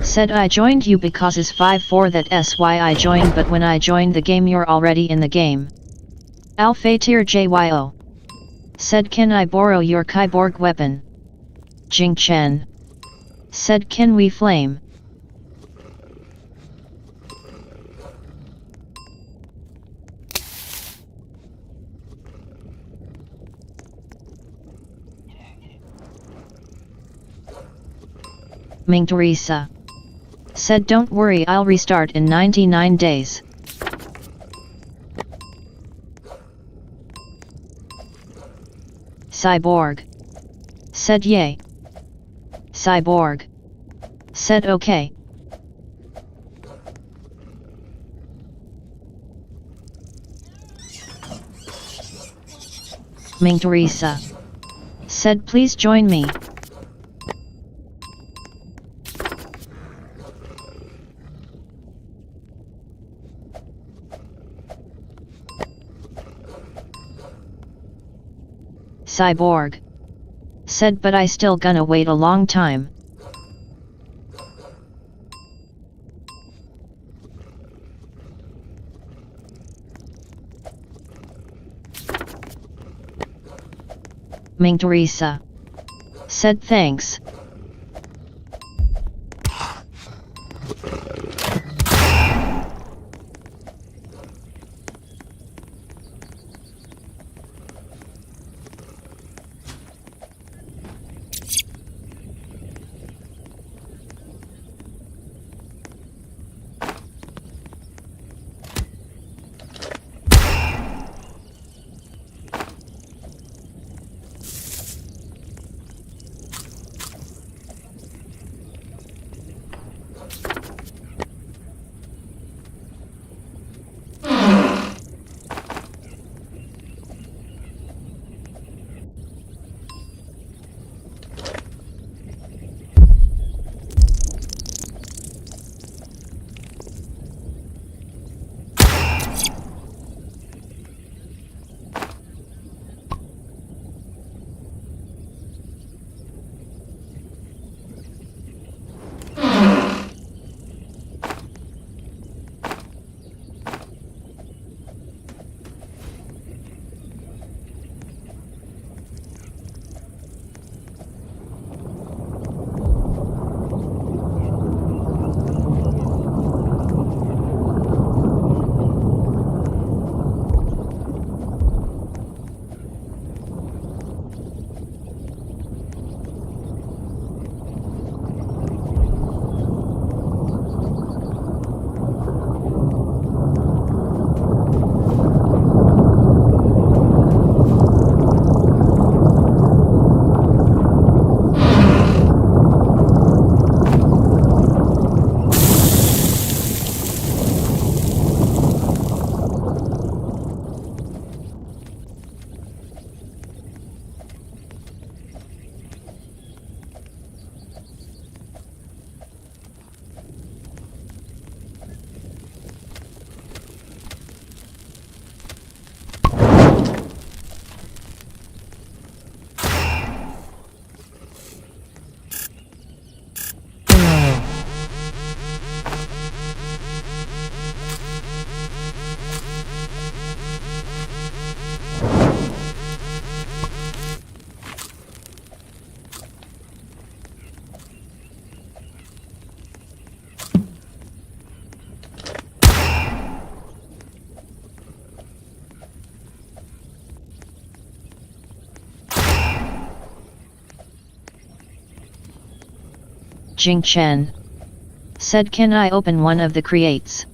Said I joined you because is 5-4 that's why I joined, but when I joined the game you're already in the game. Alphatir JYO. Said can I borrow your kyborg weapon? Jing Chen. Said can we flame? Ming Teresa. Said don't worry I'll restart in 99 days. Cyborg. Said yay. Cyborg. Said okay. Ming Teresa. Said please join me. Cyborg. Said but I still gonna wait a long time. Ming Teresa. Said thanks. Jing Chen said, can I open one of the crates?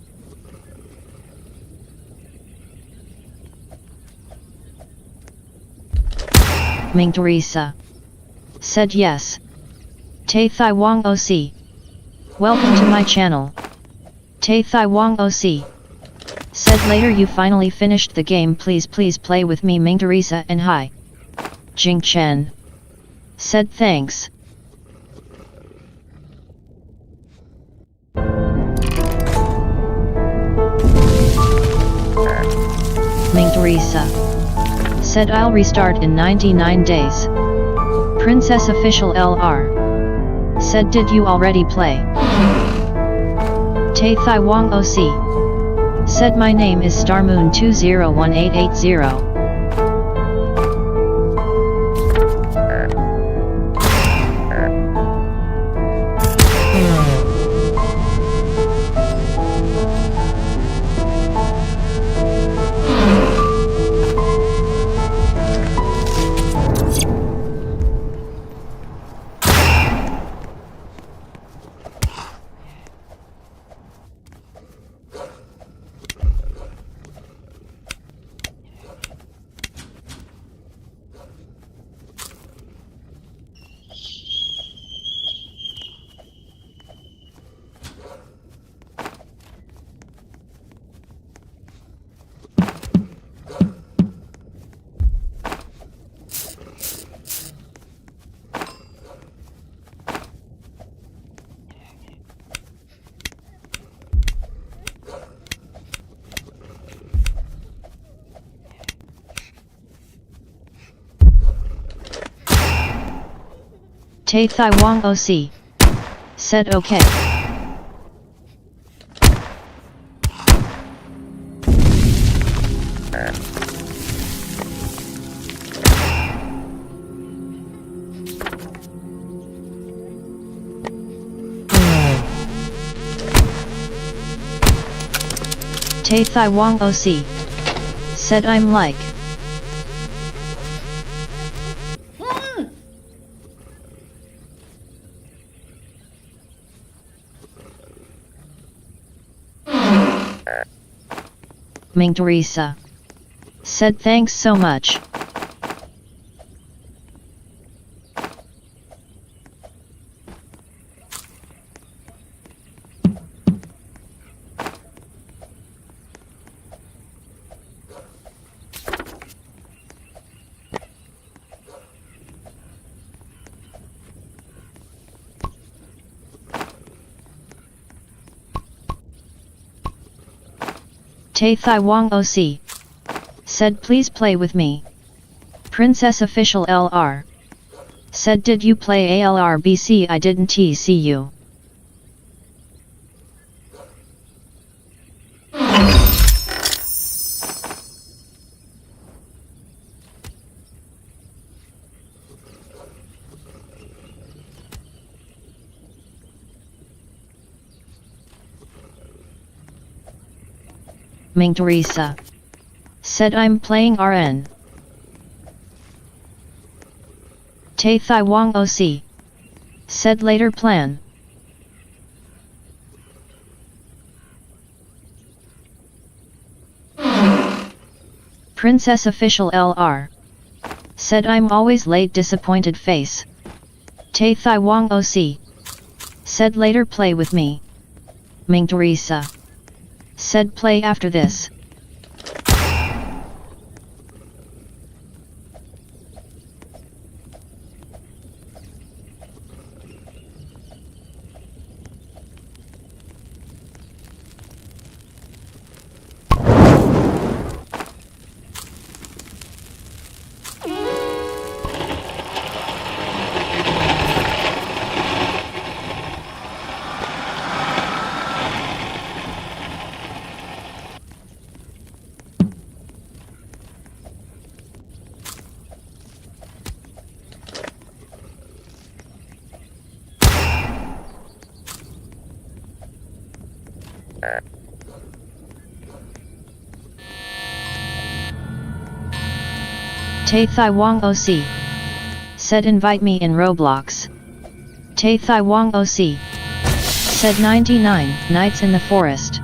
Ming Teresa said yes. Tai Thai Wong OC. Welcome to my channel. Tai Thai Wong OC said later, you finally finished the game, please play with me. Ming Teresa and hi. Jing Chen said thanks. Ming Teresa said, I'll restart in 99 days. Princess Official LR said, did you already play? Tai Thai Wong OC said, my name is StarMoon201880. Tai Thai Wong OC said okay. Tai Thai Wong OC said, I'm like. Ming Teresa said, thanks so much. Tai Thai Wong OC said, please play with me. Princess Official LR said, did you play ALRBC? I didn't see you. Ming Teresa said, I'm playing RN. Tai Thai Wong OC said, later plan. Princess Official LR said, I'm always late, disappointed face. Tai Thai Wong OC said, later play with me. Ming Teresa said, play after this. Tai Thai Wong OC said, invite me in Roblox. Te Thai Wong OC. Said 99 Nights in the Forest.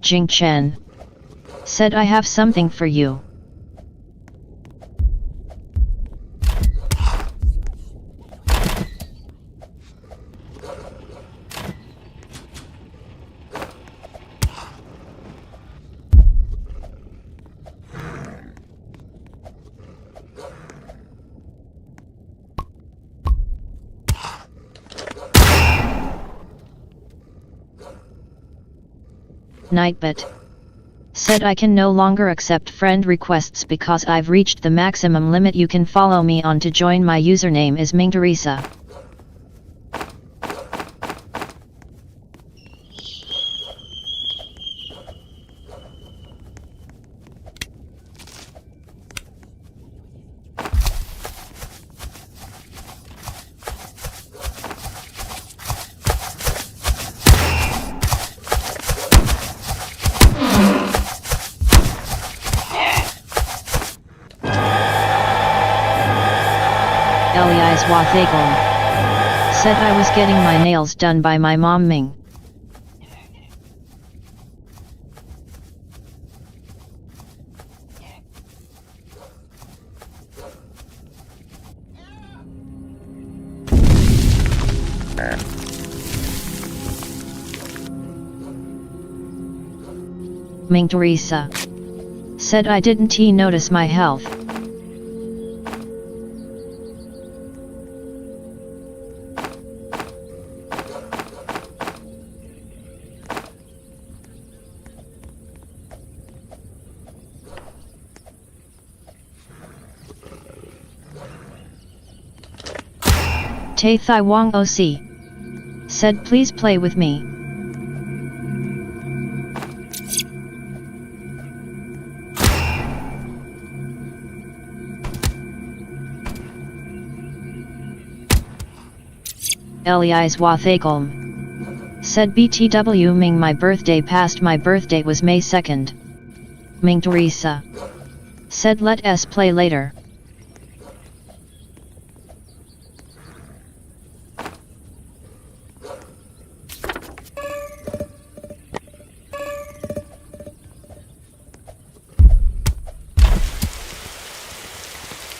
Jing Chen. Said I have something for you. Nightbot. Said I can no longer accept friend requests because I've reached the maximum limit. You can follow me on to join. My username is Ming Teresa. Elias Wathagel. Said I was getting my nails done by my mom Ming. Ming Teresa. Said I didn't notice my health. Te Thai Wong OC. Said please play with me. Elias Wathagel. Said BTW Ming, my birthday passed. My birthday was May 2nd. Ming Teresa. Said let us play later.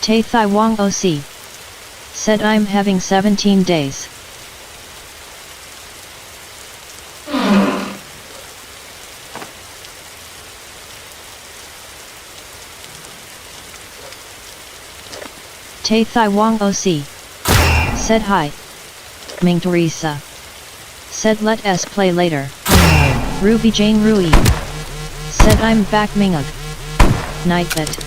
Te Thai Wong OC. Said I'm having 17 days. Te Thai Wong OC. Said hi. Ming Teresa. Said let us play later. Ruby Jane Rui. Said I'm back Mingug. Nightbot.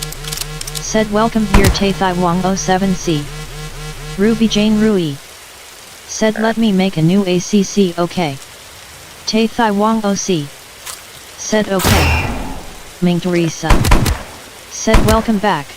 Said welcome here Te Thai Wong 07C. Ruby Jane Rui. Said let me make a new ACC. Okay. Te Thai Wong OC. Said okay. Ming Teresa. Said welcome back.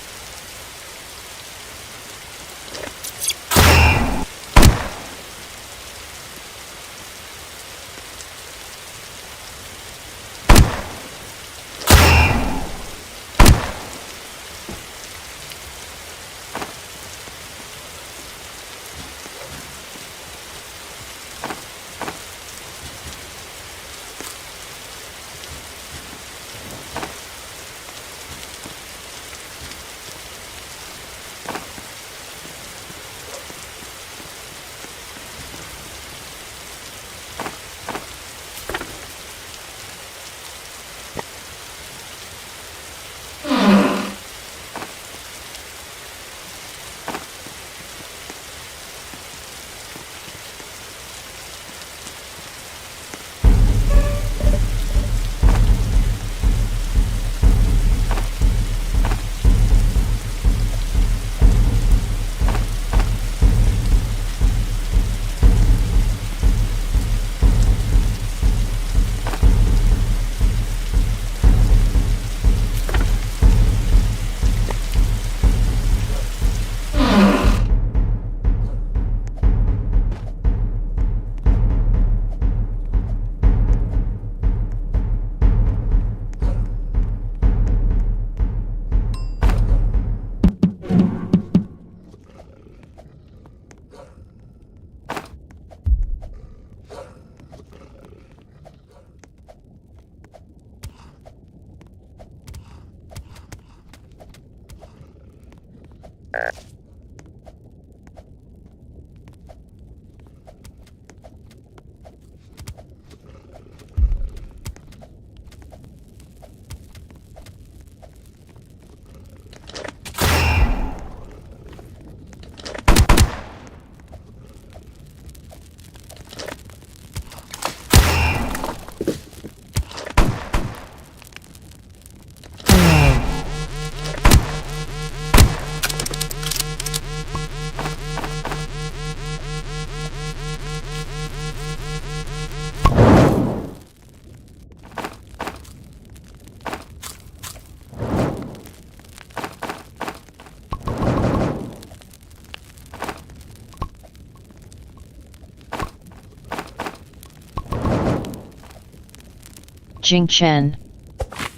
Jing Chen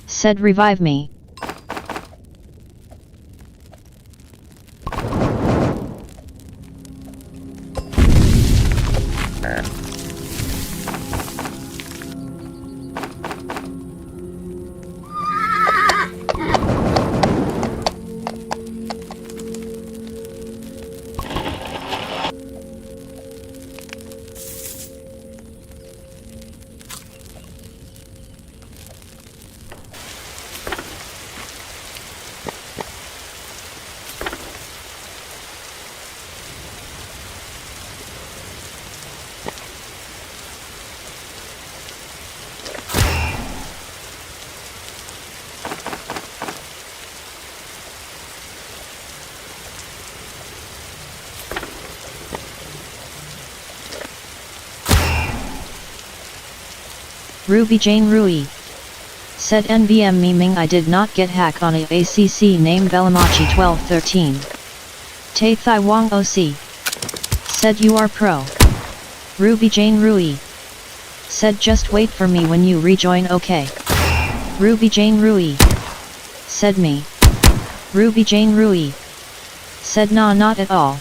said revive me. Ruby Jane Rui said NVM memeing I did not get hack on a ACC name Velamachi 1213. Tay Thai Wong OC said you are pro. Ruby Jane Rui said just wait for me when you rejoin, okay. Ruby Jane Rui said me. Ruby Jane Rui said nah, not at all.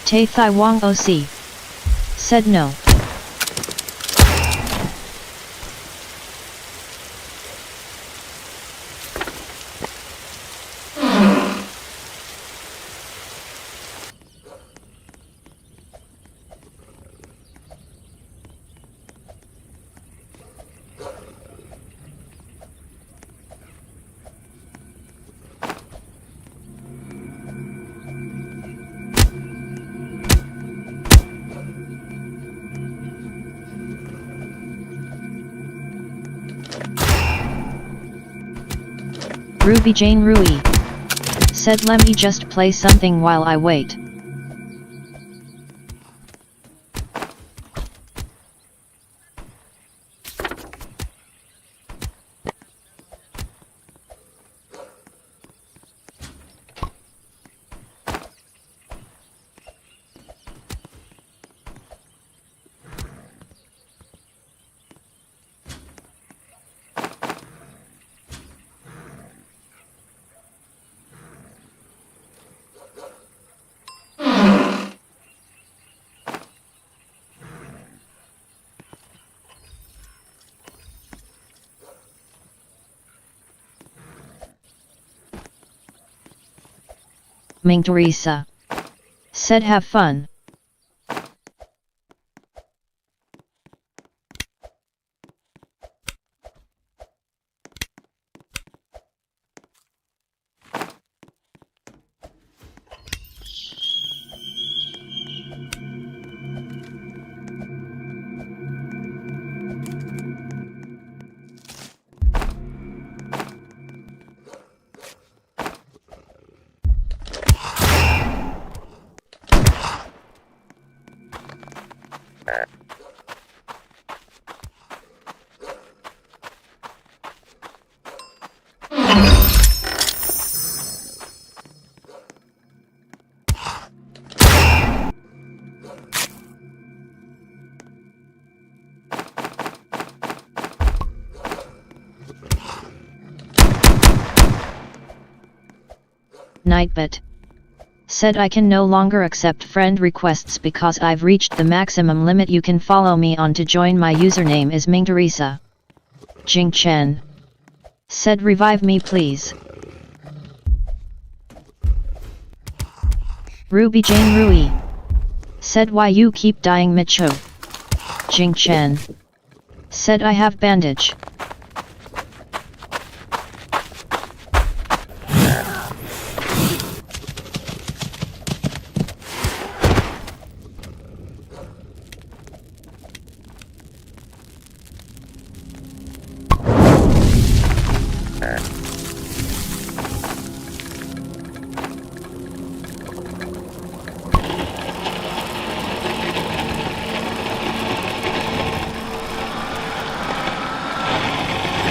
Tay Thai Wong OC said no. Ruby Jane Rui said let me just play something while I wait. Ming Teresa said have fun. Nightbot. Said I can no longer accept friend requests because I've reached the maximum limit. You can follow me on to join. My username is Ming Teresa. Jing Chen. Said revive me please. Ruby Jane Rui. Said why you keep dying Micho. Jing Chen. Said I have bandage.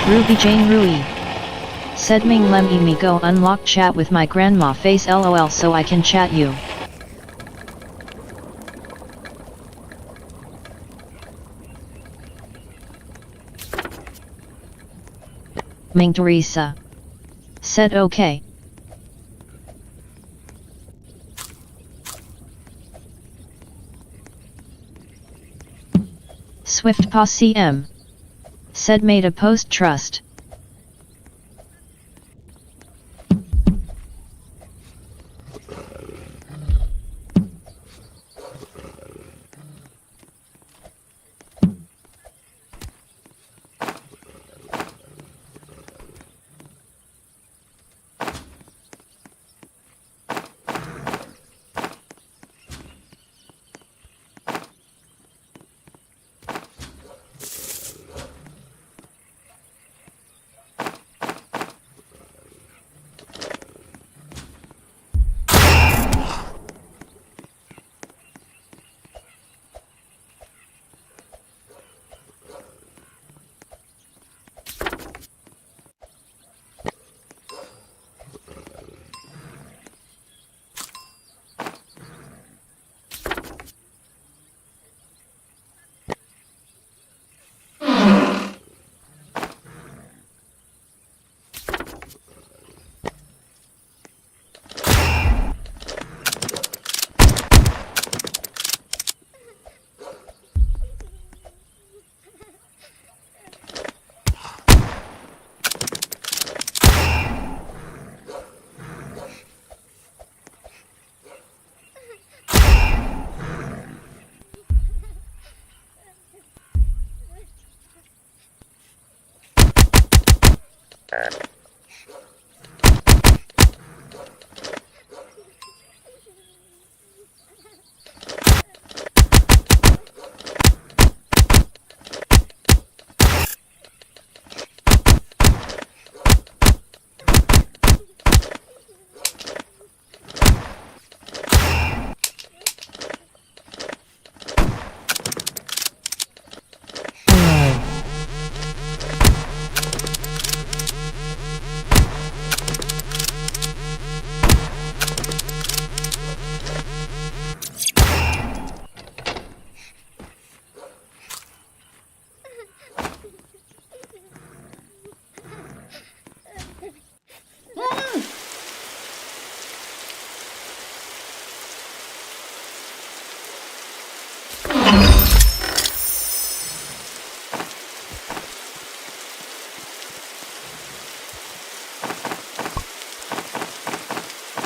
Ruby Jane Rui. Said Ming Lem me go unlock chat with my grandma face lol so I can chat you. Ming Teresa. Said okay. Swift Pa CM. Said made a post trust.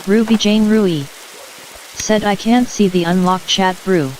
Ruby Jane Rui. Said I can't see the unlock chat brew.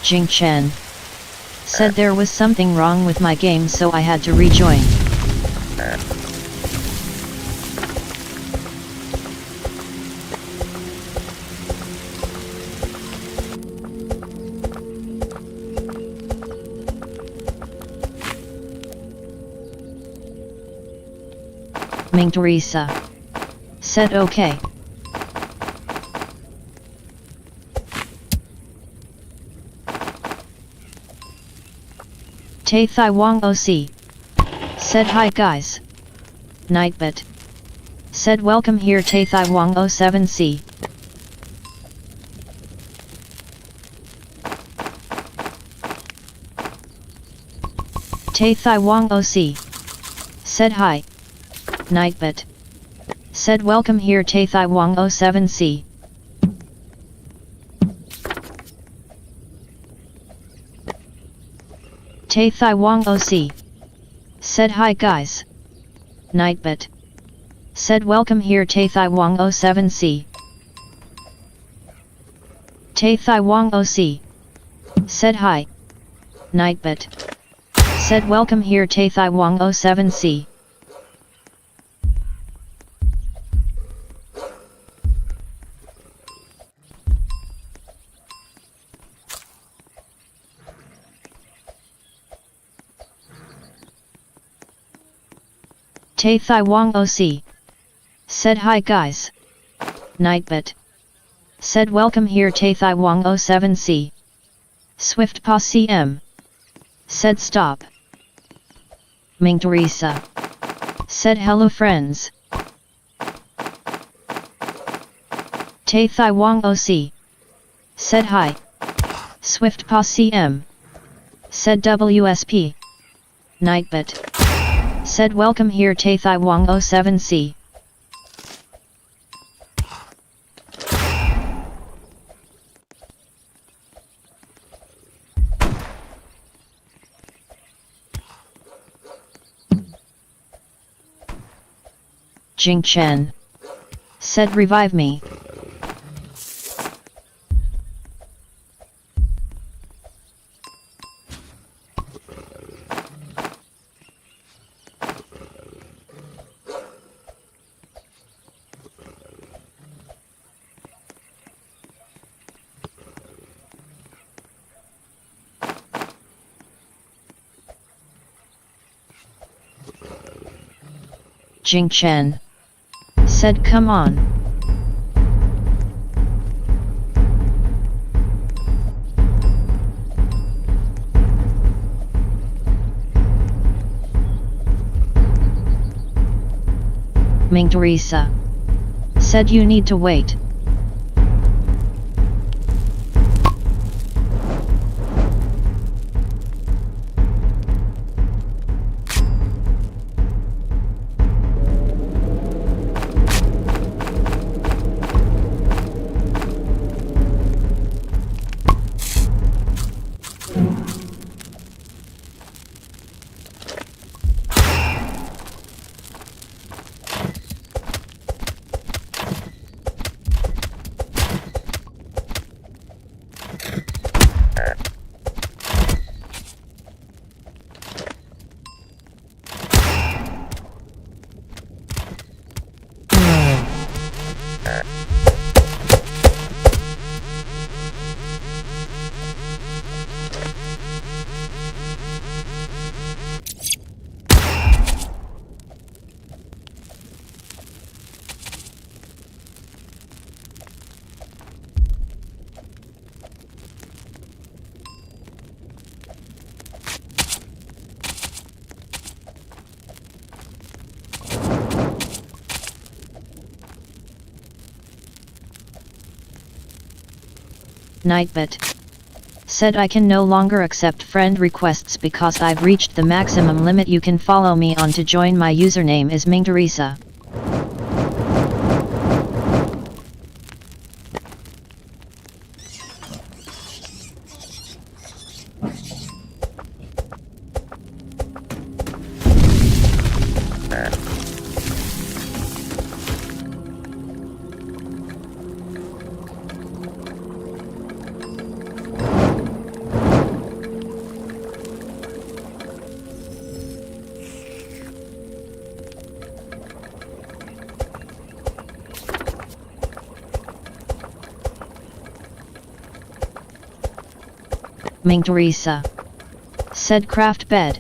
Jing Chen said there was something wrong with my game, so I had to rejoin. Ming Teresa said okay. Tai Thai Wong OC said hi guys. Nightbit said welcome here Tai Thai Wong 07C. Tai Thai Wong OC said hi. Nightbit said welcome here Tai Thai Wong 07C. Tai Thai Wong OC said hi guys. Nightbit said welcome here Tai Thai Wong 07C. Tai Thai Wong OC said hi. Nightbit said welcome here Tai Thai Wong 07C. Tai Thai Wong OC said hi guys. Nightbit said welcome here Tai Thai Wong 07C. Swift Pa CM said stop. Ming Teresa said hello friends. Tai Thai Wong OC said hi. Swift Pa CM said WSP. Nightbit said welcome here Tai Thai Wong 07C. Jing Chen said revive me. Jing Chen said come on. Ming Teresa said you need to wait. Nightbit said I can no longer accept friend requests because I've reached the maximum limit. You can follow me on to join. My username is Ming Teresa. Ming Teresa. Said craft bed.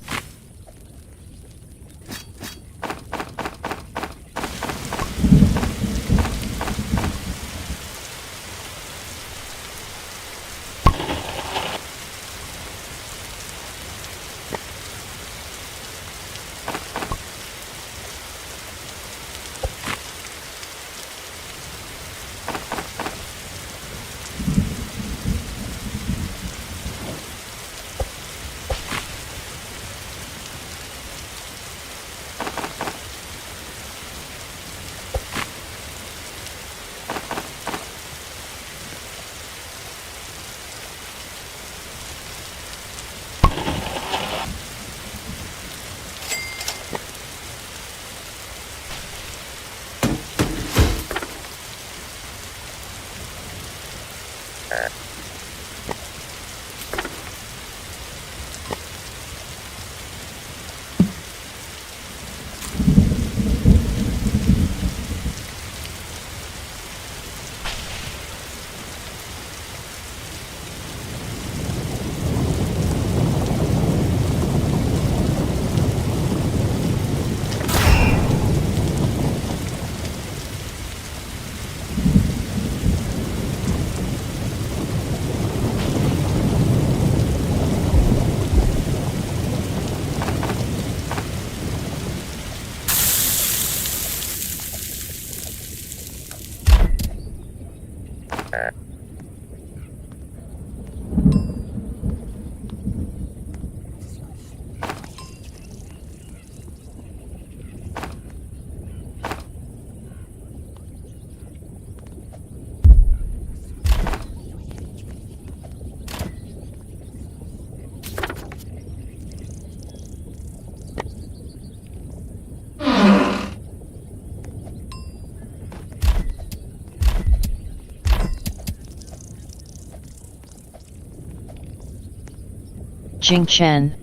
Jing Chen.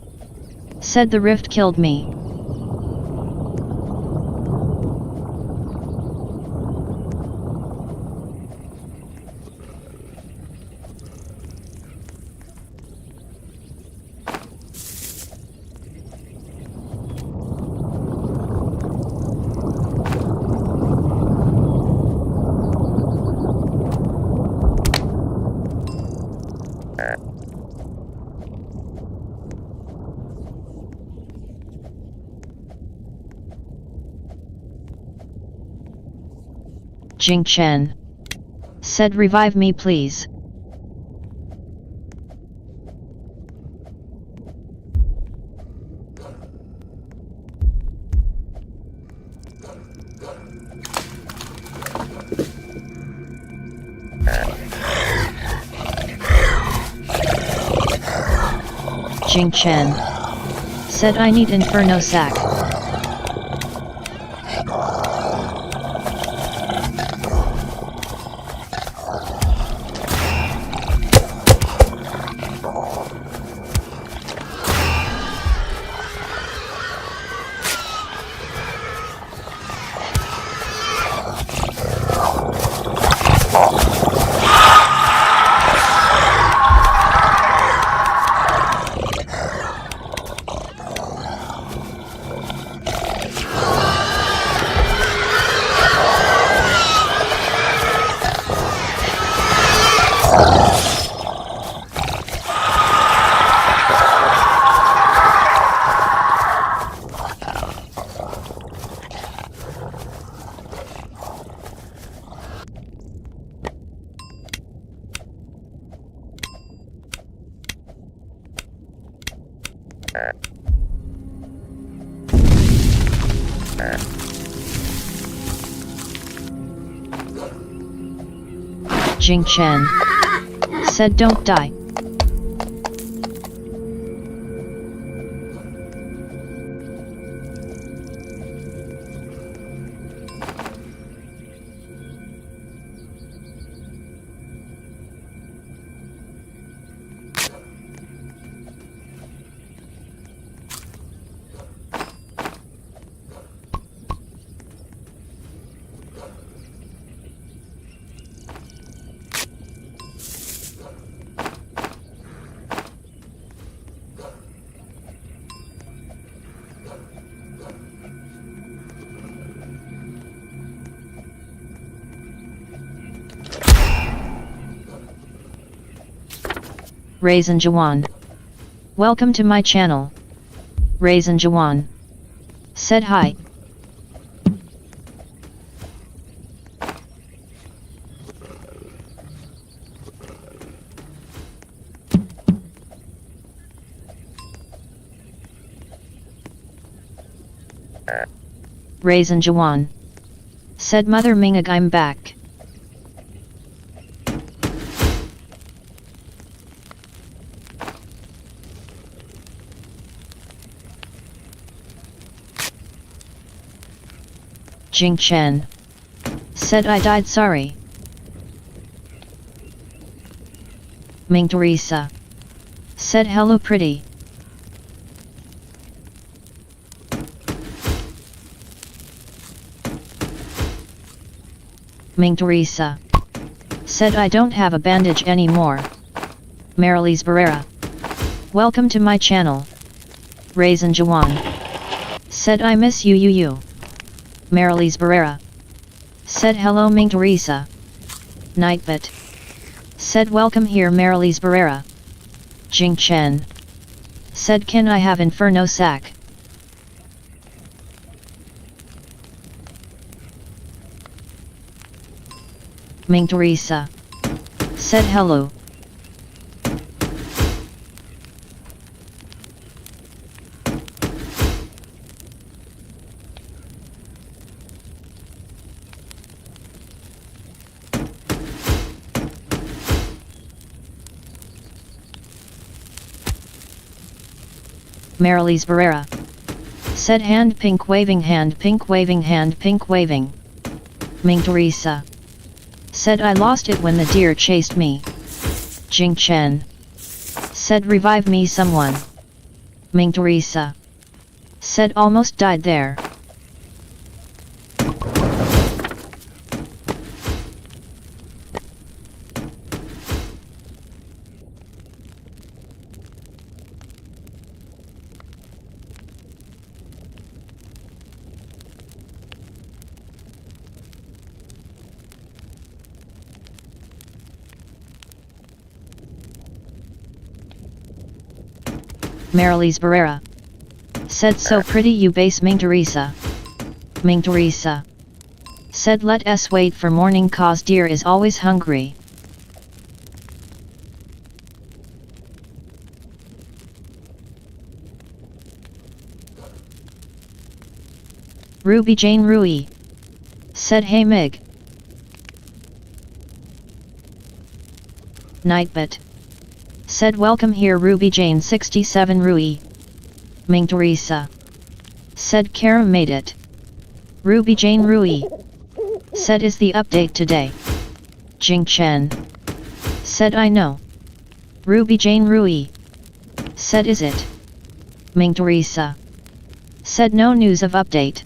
Said the rift killed me. Jing Chen. Said revive me please. Jing Chen. Said I need Inferno sack. Jing Chen. Said don't die. Raisin Jawan. Welcome to my channel. Raisin Jawan. Said hi. Raisin Jawan. Said Mother Mingag, I'm back. Jing Chen. Said I died, sorry. Ming Teresa. Said hello pretty. Ming Teresa. Said I don't have a bandage anymore. Marilis Barrera. Welcome to my channel. Raisin Jawan. Said I miss you. Marilis Barrera. Said hello Ming Teresa. Nightbit. Said welcome here Marilis Barrera. Jing Chen. Said can I have Inferno Sack? Ming Teresa. Said hello. Marilis Barrera. Said hand pink waving, hand pink waving, hand pink waving. Ming Teresa. Said I lost it when the deer chased me. Jing Chen. Said revive me someone. Ming Teresa. Said almost died there. Marilis Barrera. Said so pretty you base Ming Teresa. Ming Teresa. Said let us wait for morning cause deer is always hungry. Ruby Jane Rui. Said hey Mig. Nightbit. Said welcome here Ruby Jane 67 Rui. Ming Teresa. Said Kara made it. Ruby Jane Rui. Said is the update today. Jing Chen. Said I know. Ruby Jane Rui. Said is it? Ming Teresa. Said no news of update.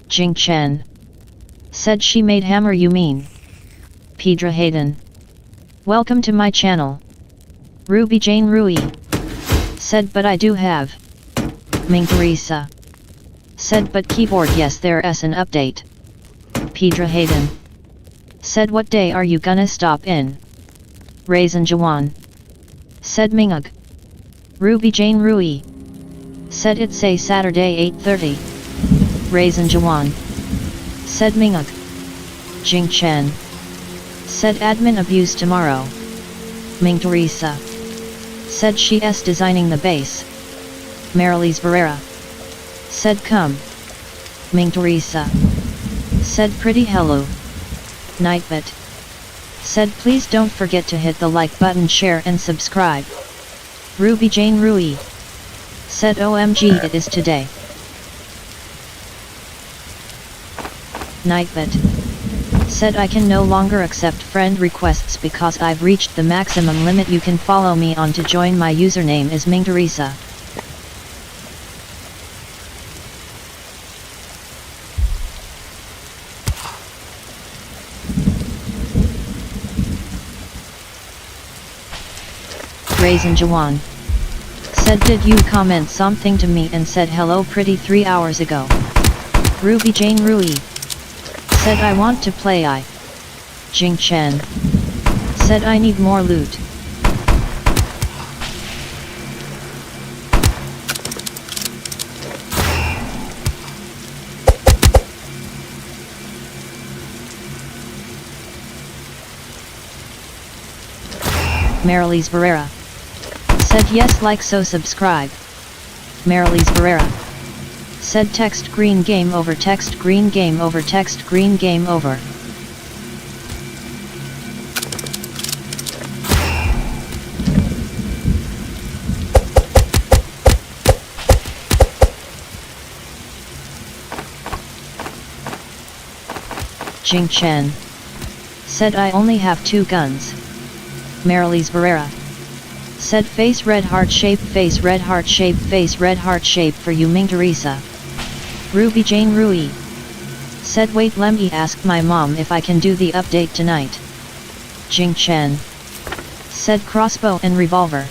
Jing Chen. Said she made hammer you mean. Pedra Hayden. Welcome to my channel. Ruby Jane Rui. Said but I do have. Ming Teresa. Said but keyboard yes there's an update. Pedra Hayden. Said what day are you gonna stop in? Raisin Jawan. Said Mingug. Ruby Jane Rui. Said it say Saturday 8:30. Raisin Jawan. Said Mingug. Jing Chen. Said admin abuse tomorrow. Ming Teresa. Said she's designing the base. Marilis Barrera. Said come. Ming Teresa. Said pretty hello. Nightbit. Said please don't forget to hit the like button, share and subscribe. Ruby Jane Rui. Said OMG it is today. Nightbit. Said I can no longer accept friend requests because I've reached the maximum limit. You can follow me on to join. My username is Ming Teresa. Raisin Jawan. Said did you comment something to me and said hello pretty 3 hours ago. Ruby Jane Rui. Said I want to play I. Jing Chen. Said I need more loot. Marilis Barrera. Said yes, like, so subscribe. Marilis Barrera. Said text green game over, text green game over, text green game over. Jing Chen. Said I only have 2 guns. Marilis Barrera. Said face red heart shape, face red heart shape, face red heart shape for you, Ming Teresa. Ruby Jane Rui. Said wait, let me ask my mom if I can do the update tonight. Jing Chen. Said crossbow and revolver.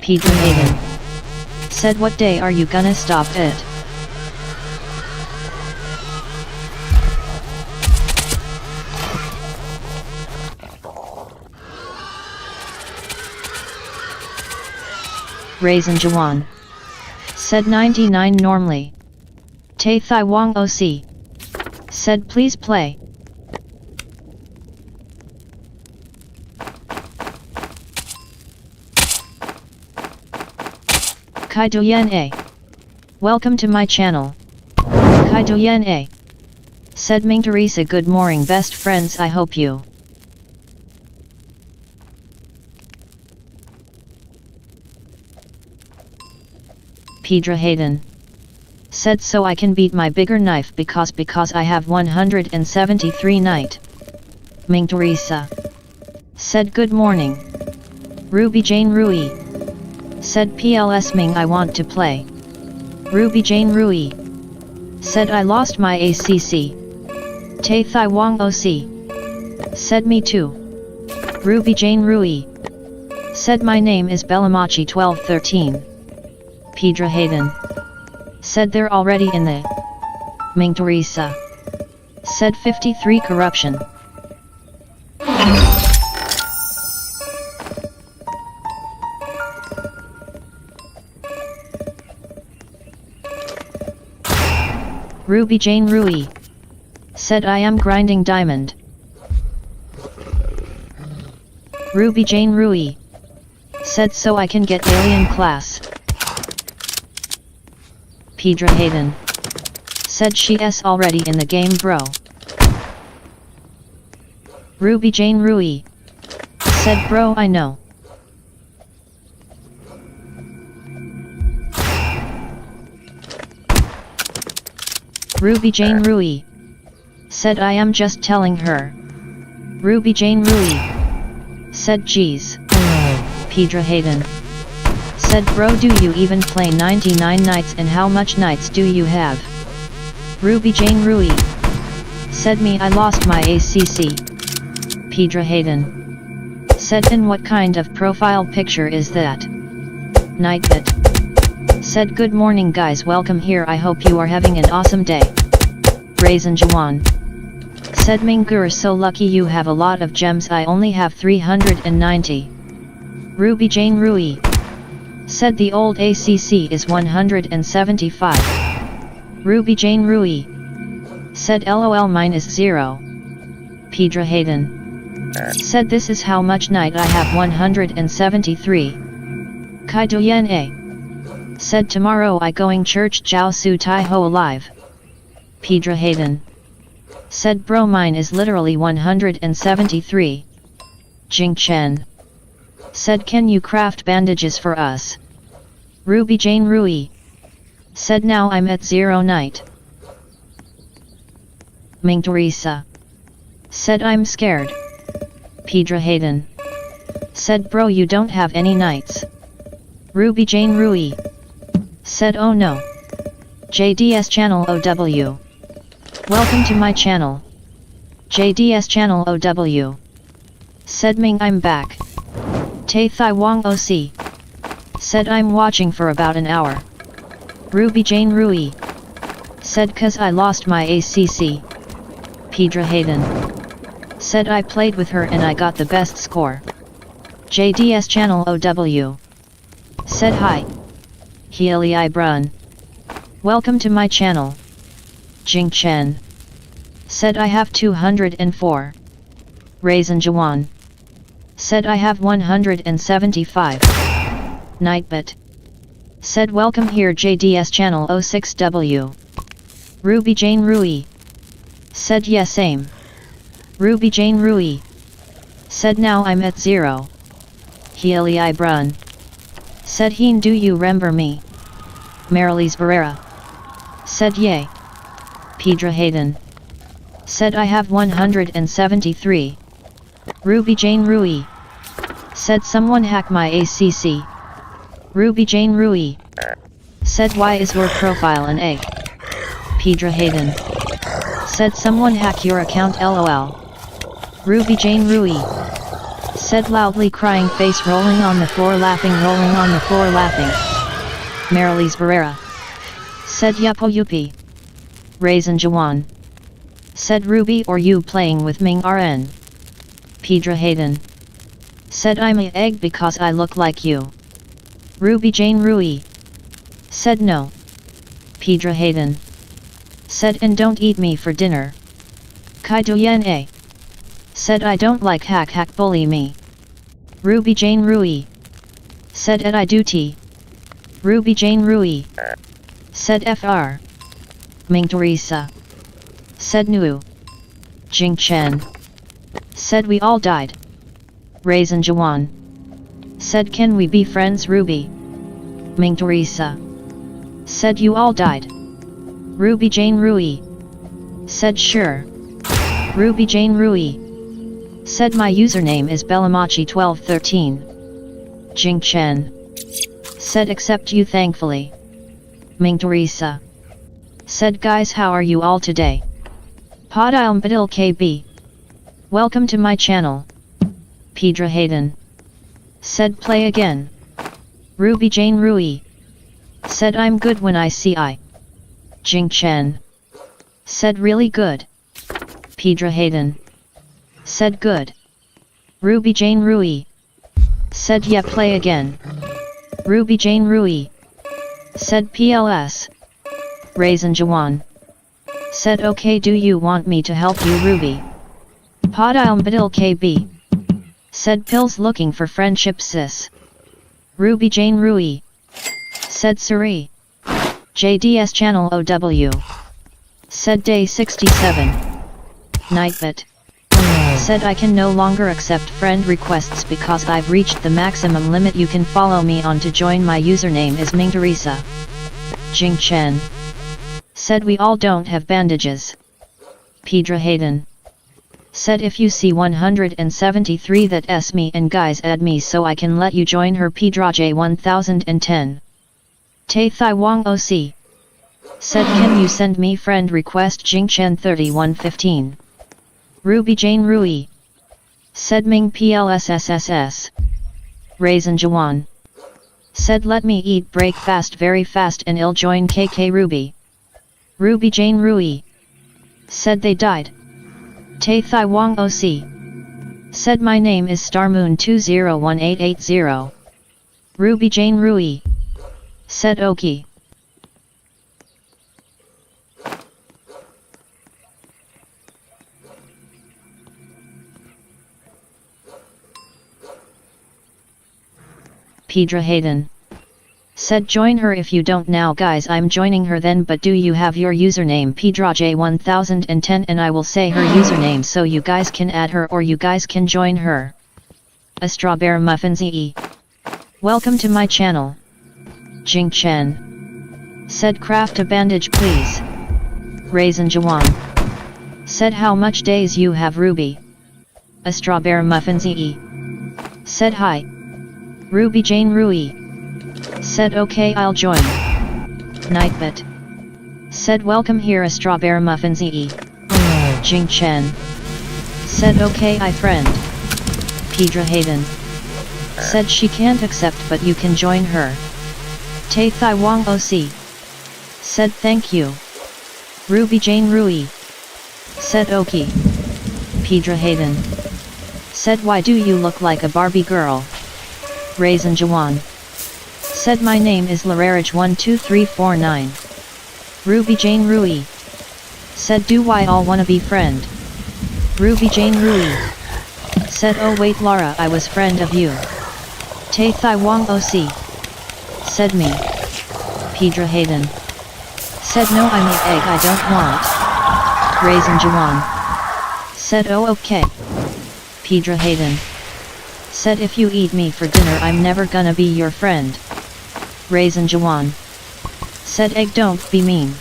Peter Hayden. Said what day are you gonna stop it? Raisin Jawan. Said 99 normally. Tay Thai Wong OC. Said please play. Kai Doyen A. Welcome to my channel. Kai Doyen A. Said Ming Teresa, good morning best friends, I hope you. Pedra Hayden. Said so I can beat my bigger knife because I have 173 knight. Ming Teresa. Said good morning. Ruby Jane Rui. Said PLS Ming I want to play. Ruby Jane Rui. Said I lost my ACC. Tay Thai Wong OC. Said me too. Ruby Jane Rui. Said my name is Bellamachi 1213. Pedra Hayden. Said they're already in the. Ming Teresa. Said 53 corruption. Ruby Jane Rui. Said I am grinding diamond. Ruby Jane Rui. Said so I can get alien class. Pedra Hayden. Said she's already in the game bro. Ruby Jane Rui. Said bro I know. Ruby Jane Rui. Said I am just telling her. Ruby Jane Rui. Said geez. Pedra Hayden. Said bro do you even play 99 nights and how much nights do you have? Ruby Jane Rui. Said me I lost my ACC. Pedra Hayden. Said and what kind of profile picture is that? Nightbit. Said good morning guys, welcome here, I hope you are having an awesome day. Raisin Jawan. Said Mingur, so lucky you have a lot of gems, I only have 390. Ruby Jane Rui. Said the old ACC is 175. Ruby Jane Rui. Said lol, mine is 0. Pedra Hayden. Said this is how much night I have, 173. Kai Duyen A. Said tomorrow I going church, Jiao Su Tai Ho alive. Pedra Hayden. Said bro, mine is literally 173. Jing Chen. Said can you craft bandages for us? Ruby Jane Rui. Said now I'm at 0 night. Ming Teresa. Said I'm scared. Pedra Hayden. Said bro, you don't have any nights. Ruby Jane Rui. Said oh no. JDS channel OW. Welcome to my channel. JDS channel OW. Said Ming I'm back. Tay Thai Wong OC. Said I'm watching for about an hour. Ruby Jane Rui. Said cause I lost my ACC. Pedra Hayden. Said I played with her and I got the best score. JDS channel OW. Said hi. Healy I Brun. Welcome to my channel. Jing Chen. Said I have 204. Raisin Jawan. Said I have 175. Nightbit. Said welcome here JDS channel 06W. Ruby Jane Rui. Said yes same. Ruby Jane Rui. Said now I'm at 0. Healy I Brun. Said heen do you remember me? Marilis Barrera. Said yay. Pedra Hayden. Said I have 173. Ruby Jane Rui. Said someone hack my ACC. Ruby Jane Rui. Said why is your profile an egg? Pedra Hayden. Said someone hack your account lol. Ruby Jane Rui. Said loudly crying face rolling on the floor laughing rolling on the floor laughing. Marilis Barrera. Said yupo yuppie. Raisin Jawan. Said Ruby or you playing with Ming RN. Pedra Hayden. Said I'm a egg because I look like you. Ruby Jane Rui. Said no. Pedra Hayden. Said and don't eat me for dinner. Kai Duyen A. Said I don't like hack bully me. Ruby Jane Rui. Said I do tea. Ruby Jane Rui. Said FR. Ming Teresa. Said nu. Jing Chen. Said we all died. Raisin Jawan. Said can we be friends Ruby? Ming Teresa. Said you all died. Ruby Jane Rui. Said sure. Ruby Jane Rui. Said my username is Bellamachi1213. Jing Chen. Said accept you thankfully. Ming Teresa. Said guys how are you all today? Podilm Badil KB. Welcome to my channel. Pedra Hayden. Said play again. Ruby Jane Rui. Said I'm good when I see I. Jing Chen. Said really good. Pedra Hayden. Said good. Ruby Jane Rui. Said yeah play again. Ruby Jane Rui. Said PLS. Raisin Jawan. Said okay do you want me to help you Ruby? Podilm Badil KB. Said pills looking for friendship sis. Ruby Jane Rui. Said Suri. JDS channel OW. Said day 67. Nightbit. Said I can no longer accept friend requests because I've reached the maximum limit you can follow me on to join my username is Ming Teresa. Jing Chen. Said we all don't have bandages. Pedra Hayden. Said if you see 173 that s me and guys add me so I can let you join her Pedra J 1010. Tay Thai Wong OC. Said can you send me friend request Jingchen 3115. Ruby Jane Rui. Said Ming PLSSSS. Raisin Jawan. Said let me eat break fast very fast and I'll join KK Ruby. Ruby Jane Rui. Said they died. Tay Thai Wong OC. Said my name is Starmoon 201880. Ruby Jane Rui. Said Oki. Pedra Hayden. Said join her if you don't now guys I'm joining her then but do you have your username PedraJ1010 and I will say her username so you guys can add her or you guys can join her. A Strawberry Muffins EE. Welcome to my channel. Jing Chen. Said craft a bandage please. Raisin Jawan. Said how much days you have Ruby. A Strawberry Muffins EE. Said hi. Ruby Jane Rui. Said okay I'll join. Nightbit. Said welcome here a Strawberry Muffins EE. Jing Chen. Said okay I friend. Pedra Hayden. Said she can't accept but you can join her. Tay Thai Wong OC. Said thank you. Ruby Jane Rui. Said okay. Pedra Hayden. Said why do you look like a Barbie girl? Raisin Jawan. Said my name is Lararage12349. Ruby Jane Rui. Said do why all wanna be friend? Ruby Jane Rui. Said oh wait Lara I was friend of you. Tay Thai Wong OC. Said me. Pedra Hayden. Said no I'm the egg I don't want. Raisin Jawan. Said oh okay. Pedra Hayden. Said if you eat me for dinner I'm never gonna be your friend. Raisin Jawan. Said egg don't be mean.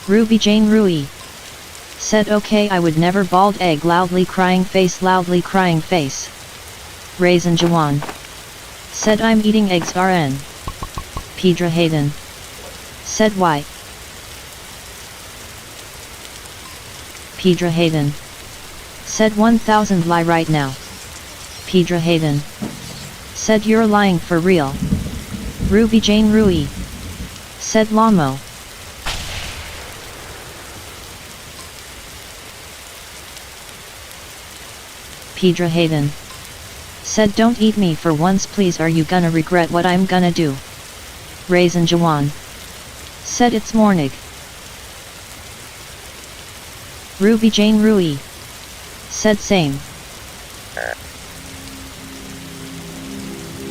Ruby Jane Rui. Said okay I would never bald egg loudly crying face. Raisin Jawan. Said I'm eating eggs RN. Pedra Hayden. Said why? Pedra Hayden. Said 1000 lie right now. Pedra Hayden. Said you're lying for real. Ruby Jane Rui. Said Lamo. Pedra Hayden. Said don't eat me for once please or you gonna regret what I'm gonna do. Raisin Jawan. Said it's morning. Ruby Jane Rui. Said same.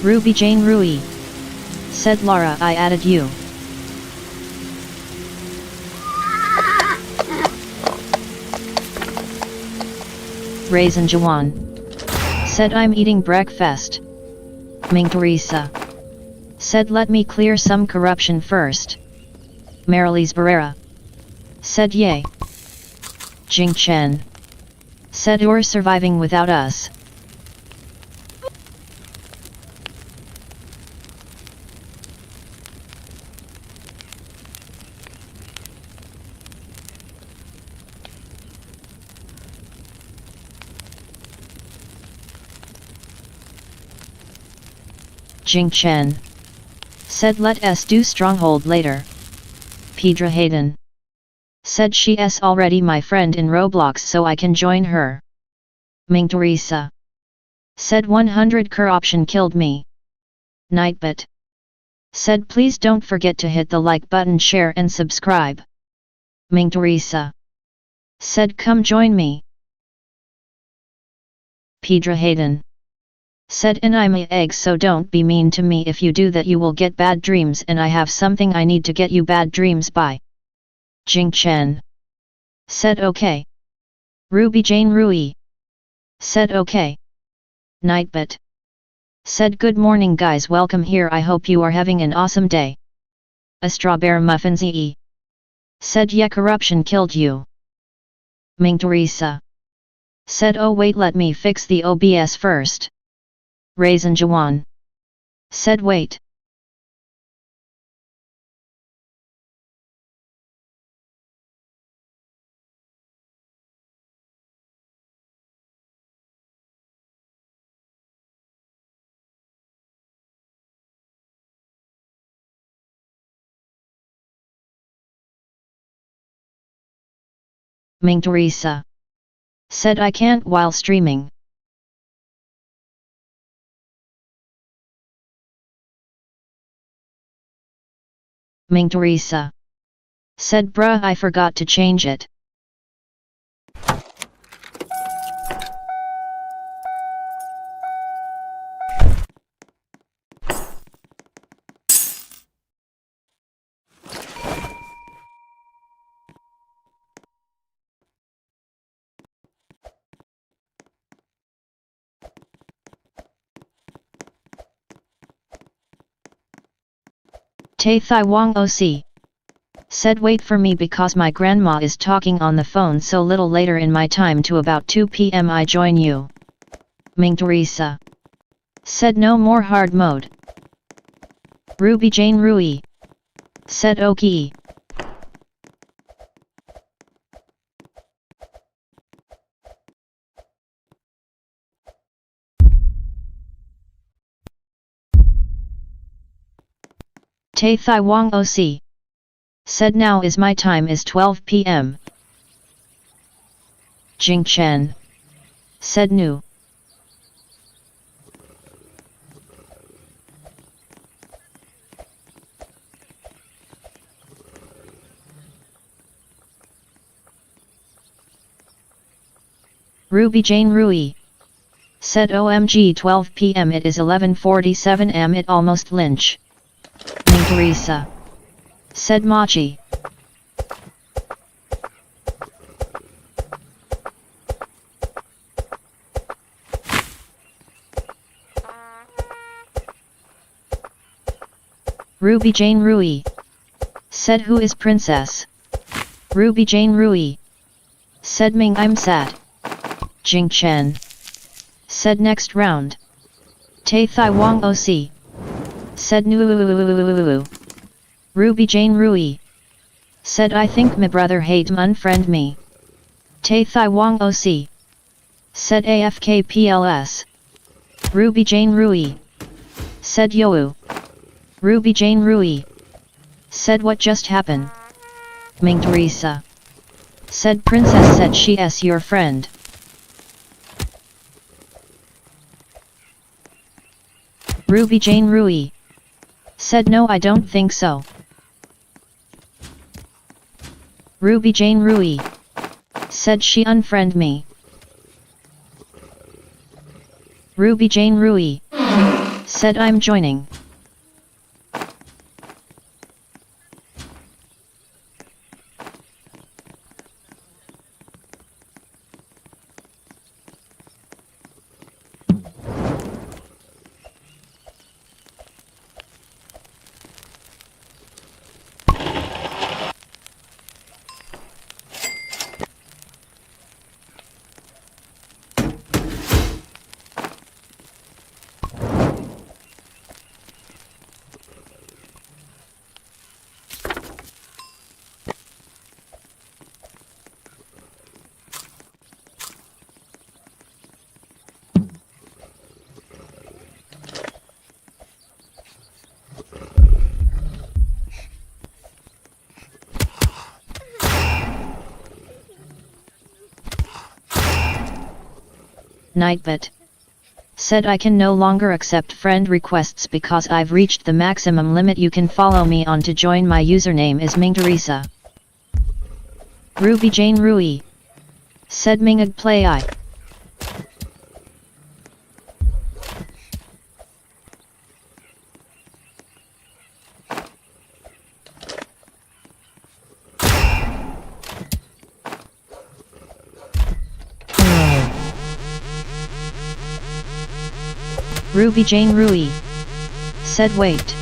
Ruby Jane Rui. Said Lara I added you. Raisin Jawan. Said I'm eating breakfast. Ming Teresa. Said let me clear some corruption first. Marilise Barrera. Said yay. Jing Chen. Said you're surviving without us. Jing Chen. Said let us do stronghold later. Pedra Hayden. Said she's already my friend in Roblox so I can join her. Ming Teresa. Said 100 corruption killed me. Nightbit. Said please don't forget to hit the like button, share and subscribe. Ming Teresa. Said come join me. Pedra Hayden. Said and I'm a egg so don't be mean to me, if you do that you will get bad dreams and I have something I need to get you bad dreams by. Jing Chen. Said okay. Ruby Jane Rui. Said okay. Nightbit. Said good morning guys, welcome here, I hope you are having an awesome day. A Strawberry Muffins EE. Said yeah corruption killed you. Ming Teresa. Said oh wait let me fix the OBS first. Raisin Jawan. Said wait. Ming Teresa. Said I can't while streaming. Ming Teresa. Said bruh I forgot to change it. Tay Thai Wong OC. Said wait for me because my grandma is talking on the phone, so little later in my time to about 2 PM I join you. Ming Teresa. Said no more hard mode. Ruby Jane Rui. Said okay. Tay Thai Wong OC. Said now is my time is 12 PM. Jing Chen. Said new. Ruby Jane Rui. Said OMG 12 PM it is 11:47 am it almost lynch. Ming Teresa. Said Machi. Ruby Jane Rui. Said who is princess? Ruby Jane Rui. Said Ming I'm sad. Jing Chen. Said next round. Tay Thai Wong OC. Said nu. Ruby Jane Rui. Said I think my brother hate unfriend me. Tay Thai Wong OC. Said AFKPLS. Ruby Jane Rui. Said Yo. Ruby Jane Rui. Said what just happened? Ming Teresa. Said princess said she's your friend. Ruby Jane Rui. Said no I don't think so. Ruby Jane Rui. Said she unfriend me. Ruby Jane Rui. Said I'm joining. Nightbot. Said I can no longer accept friend requests because I've reached the maximum limit. You can follow me on to join. My username is Ming Teresa. Ruby Jane Rui. Said Mingag play I. Ruby Jane Rui. Said wait.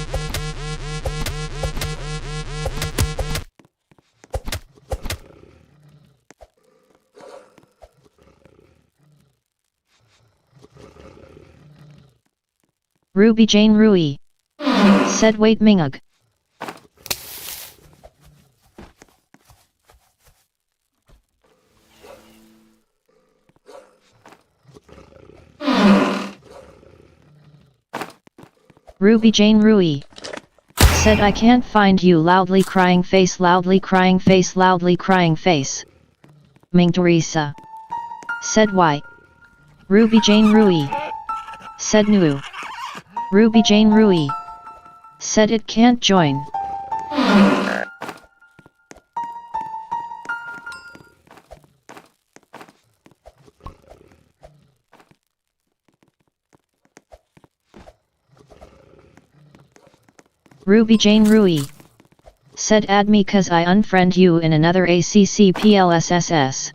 Ruby Jane Rui. Said wait Mingag. Ruby Jane Rui. Said I can't find you. Loudly crying face, loudly crying face, loudly crying face. Ming Teresa. Said why? Ruby Jane Rui. Said no. Ruby Jane Rui. Said it can't join. Ruby Jane Rui. Said add me cause I unfriend you in another ACCPLSSS.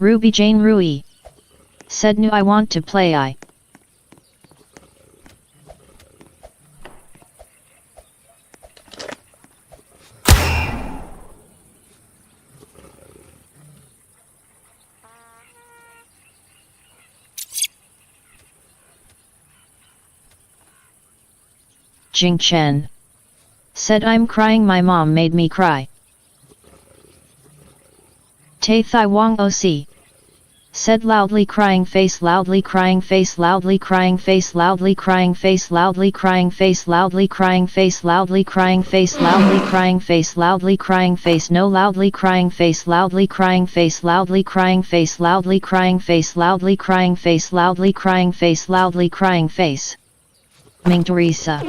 Ruby Jane Rui. Said no I want to play I. Jing Chen. Said I'm crying my mom made me cry. Tay Thai Wong OC. Said loudly crying face loudly crying face loudly crying face loudly crying face loudly crying face loudly crying face loudly crying face loudly crying face loudly crying face no loudly crying face loudly crying face loudly crying face loudly crying face loudly crying face loudly crying face loudly crying face. Ming Teresa.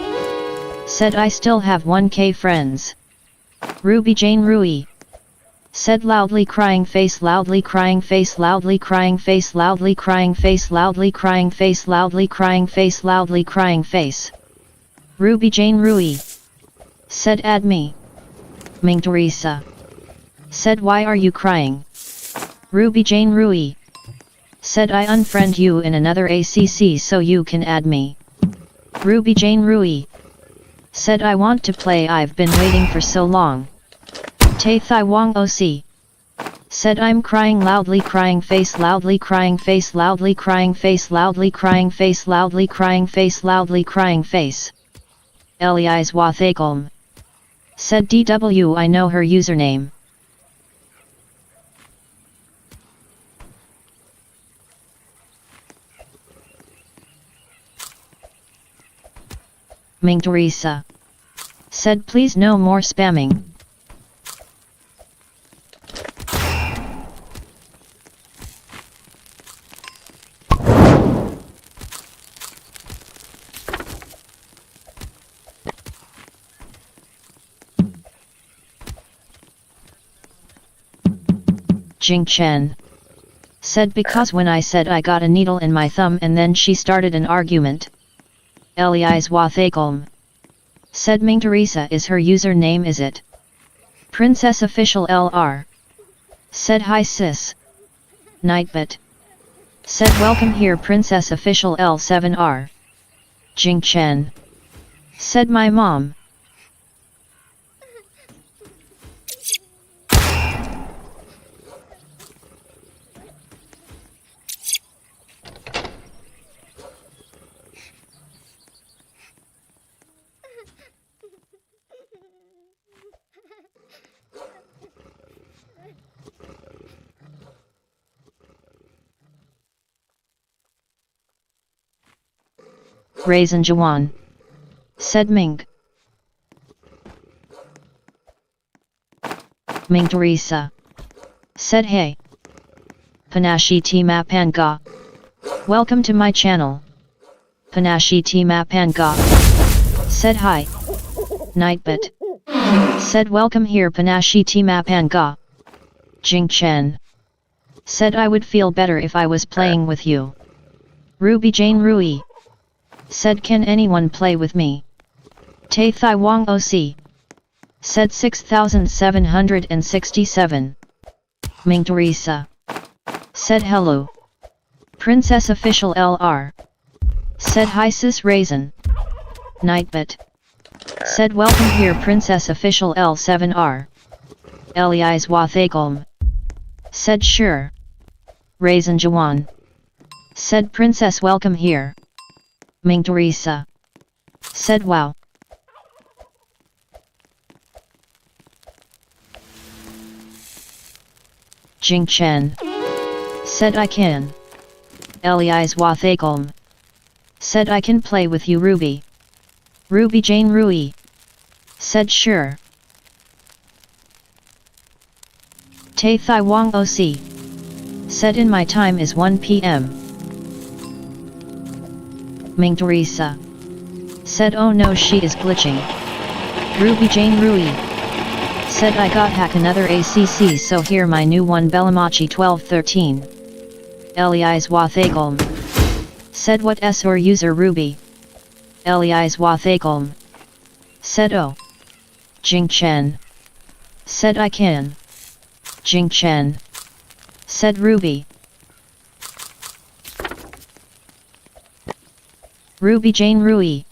Said I still have 1k friends. Ruby Jane Rui. Said loudly crying face loudly crying face loudly crying face loudly crying face loudly crying face loudly crying face loudly crying face. Ruby Jane Rui. Said add me. Ming Teresa. Said why are you crying? Ruby Jane Rui. Said I unfriend you in another ACC so you can add me. Ruby Jane Rui. Said I want to play I've been waiting for so long. Tay Thai Wong OC. Said I'm crying loudly crying face loudly crying face loudly crying face loudly crying face loudly crying face loudly crying face. Elias Wathakolm. Said DW I know her username. Ming Teresa. Said please no more spamming. Jing Chen. Said because when I said I got a needle in my thumb and then she started an argument. Elias Wathakolm. Said Ming Teresa is her username is it? Princess Official LR. Said hi sis. Nightbit. Said welcome here Princess Official L7R. Jing Chen. Said my mom. Raisin Jawan. Said Ming. Ming Teresa. Said hey. Panashi T Mapanga. Welcome to my channel. Panashi T Mapanga. Said hi. Nightbit. Said welcome here Panashi T Mapanga. Jing Chen. Said I would feel better if I was playing with you. Ruby Jane Rui. Said can anyone play with me? Tay Thai Wong OC. Said 6767. Ming Teresa. Said hello. Princess Official LR. Said hi sis Raisin. Nightbit. Said welcome here Princess Official L7R. Elias Wathakolm. Said sure. Raisin Jawan. Said Princess welcome here. Ming Teresa. Said wow. Jing Chen. Said I can. Elias Wathakolm. Said I can play with you Ruby. Ruby Jane Rui. Said sure. Tay Thai Wong OC. Said in my time is 1 PM. Ming Teresa. Said oh no she is glitching. Ruby Jane Rui. Said I got hack another ACC so here my new one Bellamachi 1213. Elias Wathakolm. Said what S or user Ruby. Elias Wathakolm. Said oh. Jing Chen. Said I can. Jing Chen. Said Ruby. Ruby Jane Rui.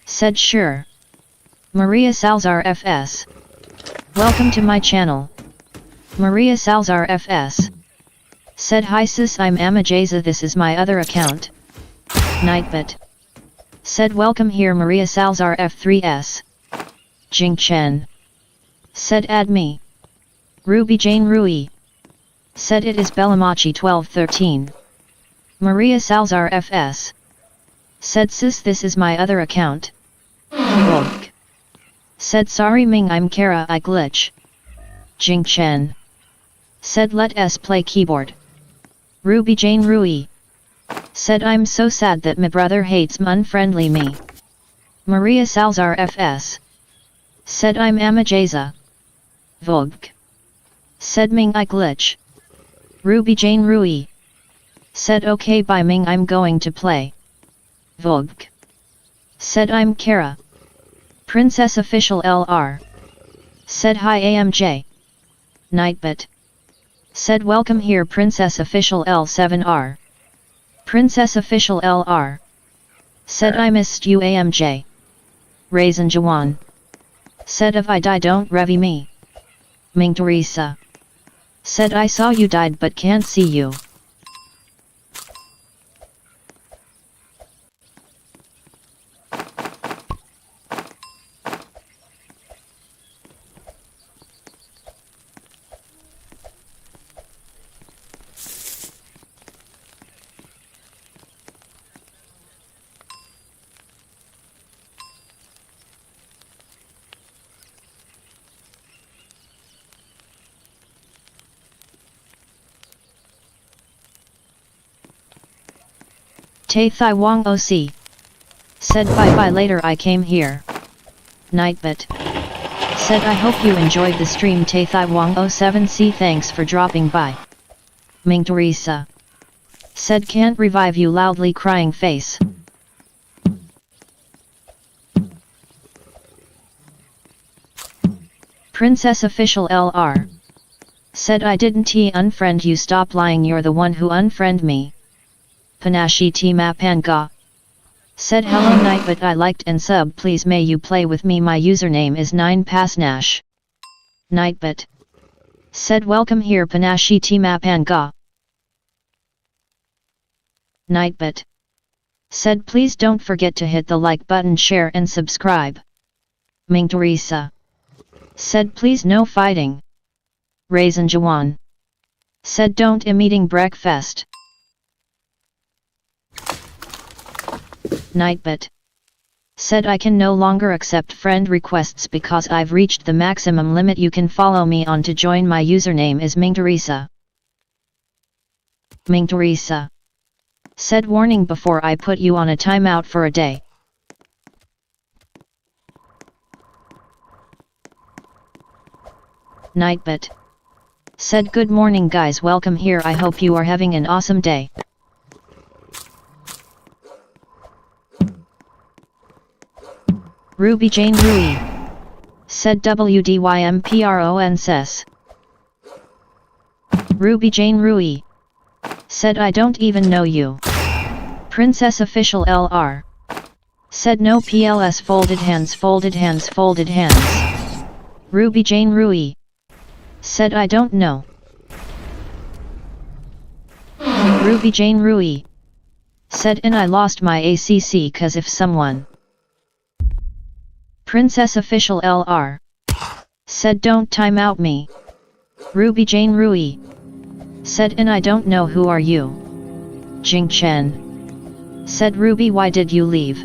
Said sure. Maria Salzar FS. Welcome to my channel. Maria Salzar FS. Said hi sis I'm Amajaza this is my other account. Nightbit. Said welcome here Maria Salzar F3S. Jing Chen. Said add me. Ruby Jane Rui. Said it is Bellamachi 1213. Maria Salzar FS. Said sis this is my other account. Wolk. Said sorry Ming I'm Kara I glitch. Jing Chen. Said let us play keyboard. Ruby Jane Rui. Said I'm so sad that my brother hates unfriendly me. Maria Salzar FS. Said I'm Amajaza. Volk. Said Ming I glitch. Ruby Jane Rui. Said okay bye Ming I'm going to play. Volk. Said I'm Kara. Princess Official LR. Said hi AMJ. Nightbit. Said welcome here Princess Official L7R. Princess Official LR. Said I missed you AMJ. Raisin Jawan. Said if I die don't revy me. Ming Teresa. Said I saw you died but can't see you. Tay Thai Wong OC. Said bye bye later I came here. Nightbit. Said I hope you enjoyed the stream Tay Thai Wong 07C thanks for dropping by. Ming Teresa. Said can't revive you loudly crying face. Princess Official LR. Said I didn't unfriend you stop lying you're the one who unfriend me. Panashi T Mapanga. Said hello night but I liked and sub please may you play with me my username is 9pasnash. Nightbit. Said welcome here Panashi T Mapanga. Nightbit. Said please don't forget to hit the like button share and subscribe. Ming Teresa. Said please no fighting. Raisin Jawan. Said don't eating breakfast. Nightbit. Said I can no longer accept friend requests because I've reached the maximum limit you can follow me on to join my username is Ming Teresa. Ming Teresa. Said warning before I put you on a timeout for a day. Nightbit. Said good morning guys welcome here I hope you are having an awesome day. Ruby Jane Rui. Said WDYMPRONSS. Ruby Jane Rui. Said I don't even know you. Princess Official LR. Said no PLS folded hands folded hands folded hands. Ruby Jane Rui. Said I don't know. Ruby Jane Rui. Said and I lost my ACC cause if someone. Princess Official LR. Said don't time out me. Ruby Jane Rui. Said and I don't know who are you. Jing Chen. Said Ruby why did you leave?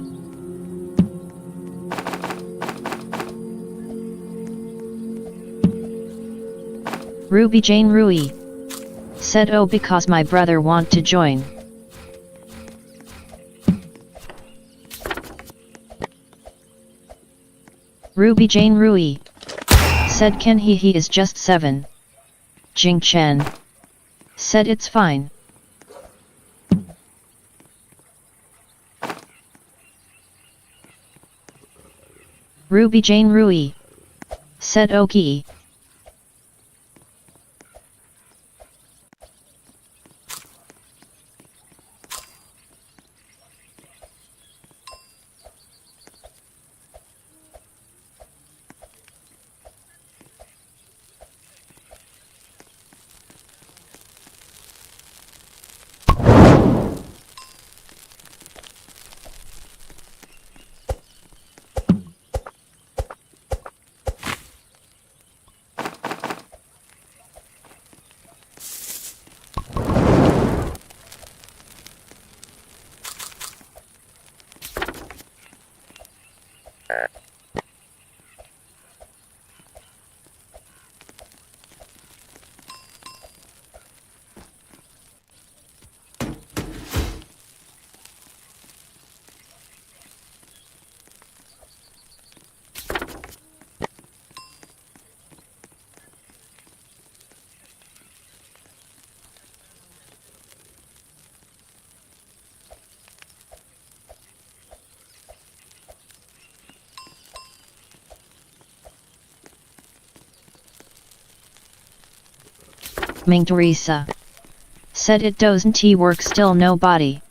Ruby Jane Rui. Said oh because my brother want to join. Ruby Jane Rui. Said can he is just 7. Jing Chen. Said it's fine. Ruby Jane Rui. Said okay. Ming Teresa. Said it doesn't work still no body.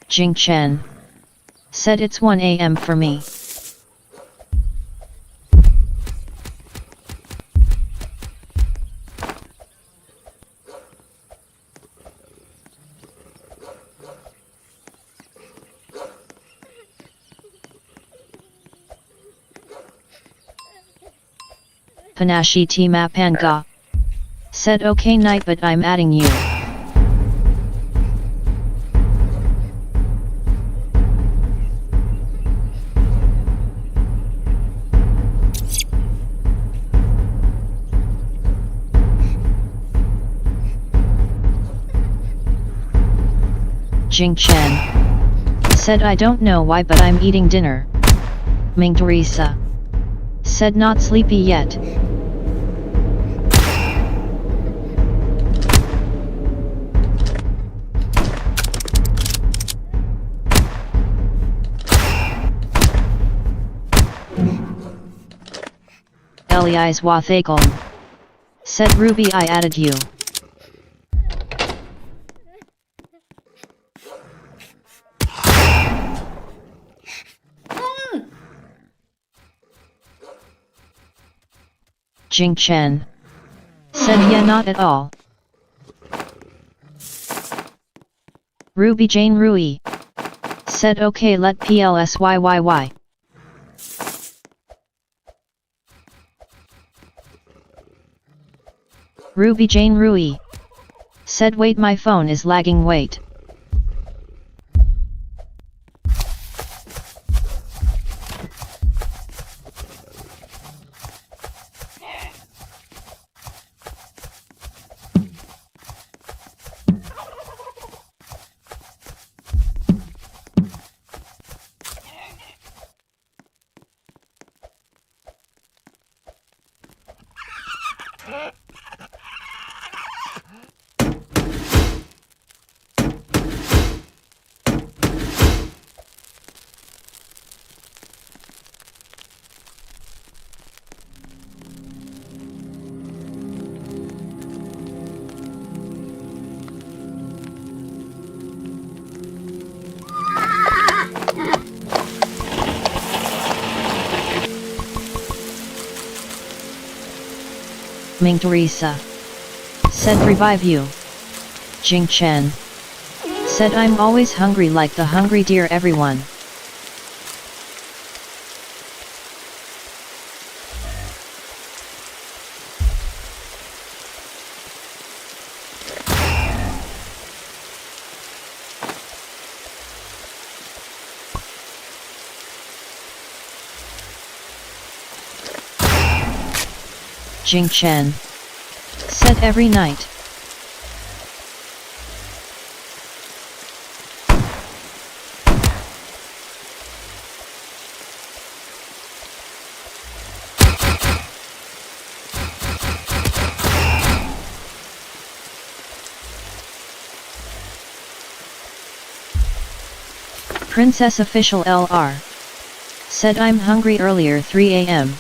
Jing Chen. Said it's 1 AM for me. Panashi Mapanga. Said okay night but I'm adding you. Jing Chen. Said I don't know why but I'm eating dinner. Ming Teresa. Said not sleepy yet. Elias Wathagon. Said Ruby I added you. Jing Chen. Said yeah not at all. Ruby Jane Rui. Said okay let PLSYYY. Ruby Jane Rui. Said wait my phone is lagging wait. Ming Teresa. Said revive you. Jing Chen. Said I'm always hungry like the hungry deer everyone. Jing Chen. Said every night. Princess Official LR. Said I'm hungry earlier 3 AM.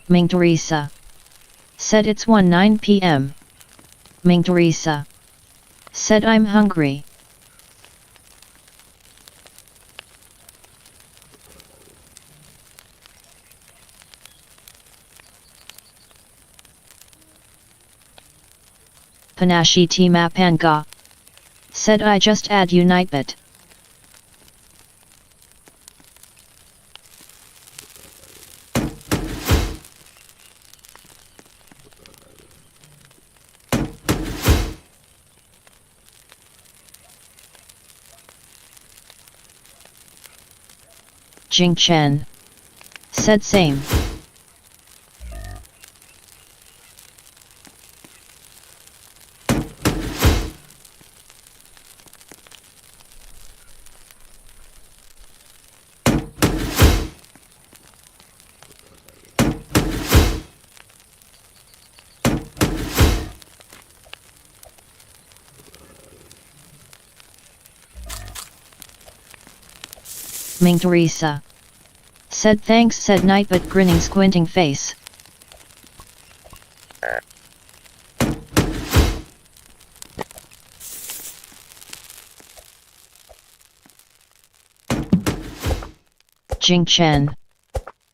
Ming Teresa. Said it's 1:09 PM. Ming Teresa. Said I'm hungry. Panashi Mapanga. Said I just add Unitebit. Jing Chen. Said same. Ming Teresa. Said thanks said Nightbot grinning squinting face. Jing Chen.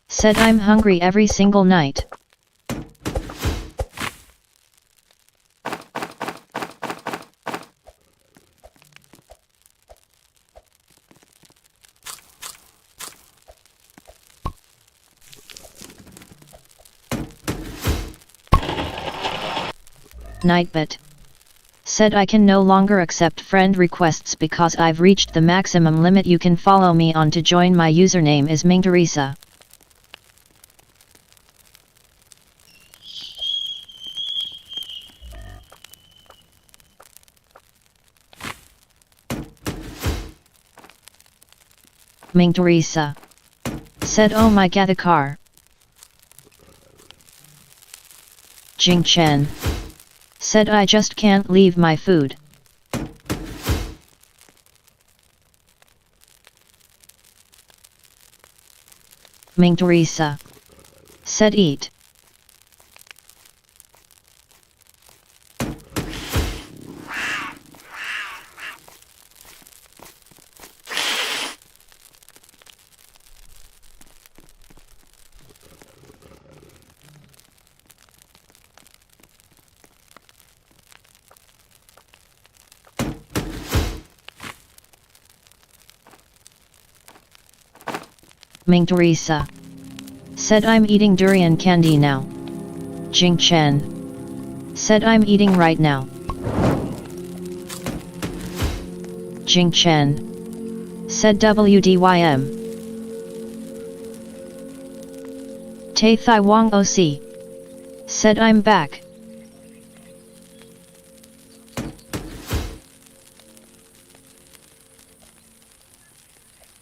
Said I'm hungry every single night. Nightbot. Said I can no longer accept friend requests because I've reached the maximum limit. You can follow me on to join. My username is Ming Teresa. Ming Teresa. Said oh my god the car. Jing Chen. Said I just can't leave my food. Ming Teresa. Said eat. Ming Teresa. Said I'm eating durian candy now. Jing Chen. Said I'm eating right now. Jing Chen. Said WDYM. Tay Thai Wong OC. Said I'm back.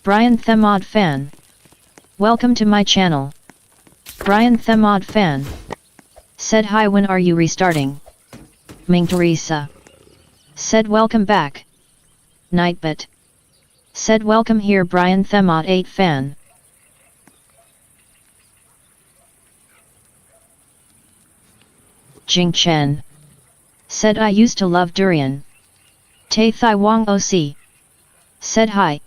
Brian Themod Fan. Welcome to my channel. Brian Themod fan. Said hi, when are you restarting? Ming Teresa. Said welcome back. Nightbit. Said welcome here Brian Themod 8 fan. Jing Chen. Said I used to love durian. Tay Thai Wong OC. Said hi.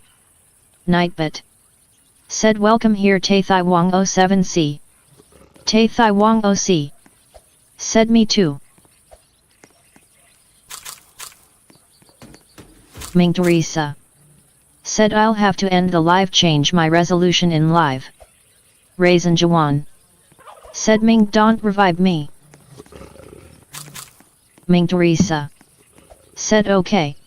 Nightbit. Said welcome here Tay Thai Wong 07C. Tay Thai Wong OC. Said me too. Ming Teresa. Said I'll have to end the live, change my resolution in live. Raisin Jawan. Said Ming don't revive me. Ming Teresa. Said okay.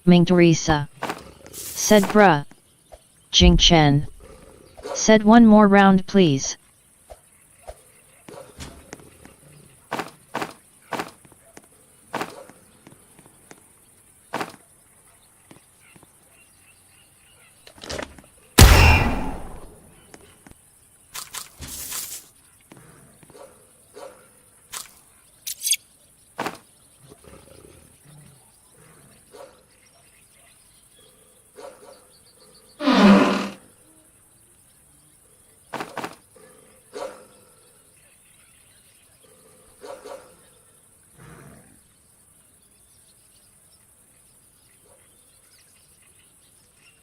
Ming Teresa. Said bruh. Jing Chen. Said one more round please.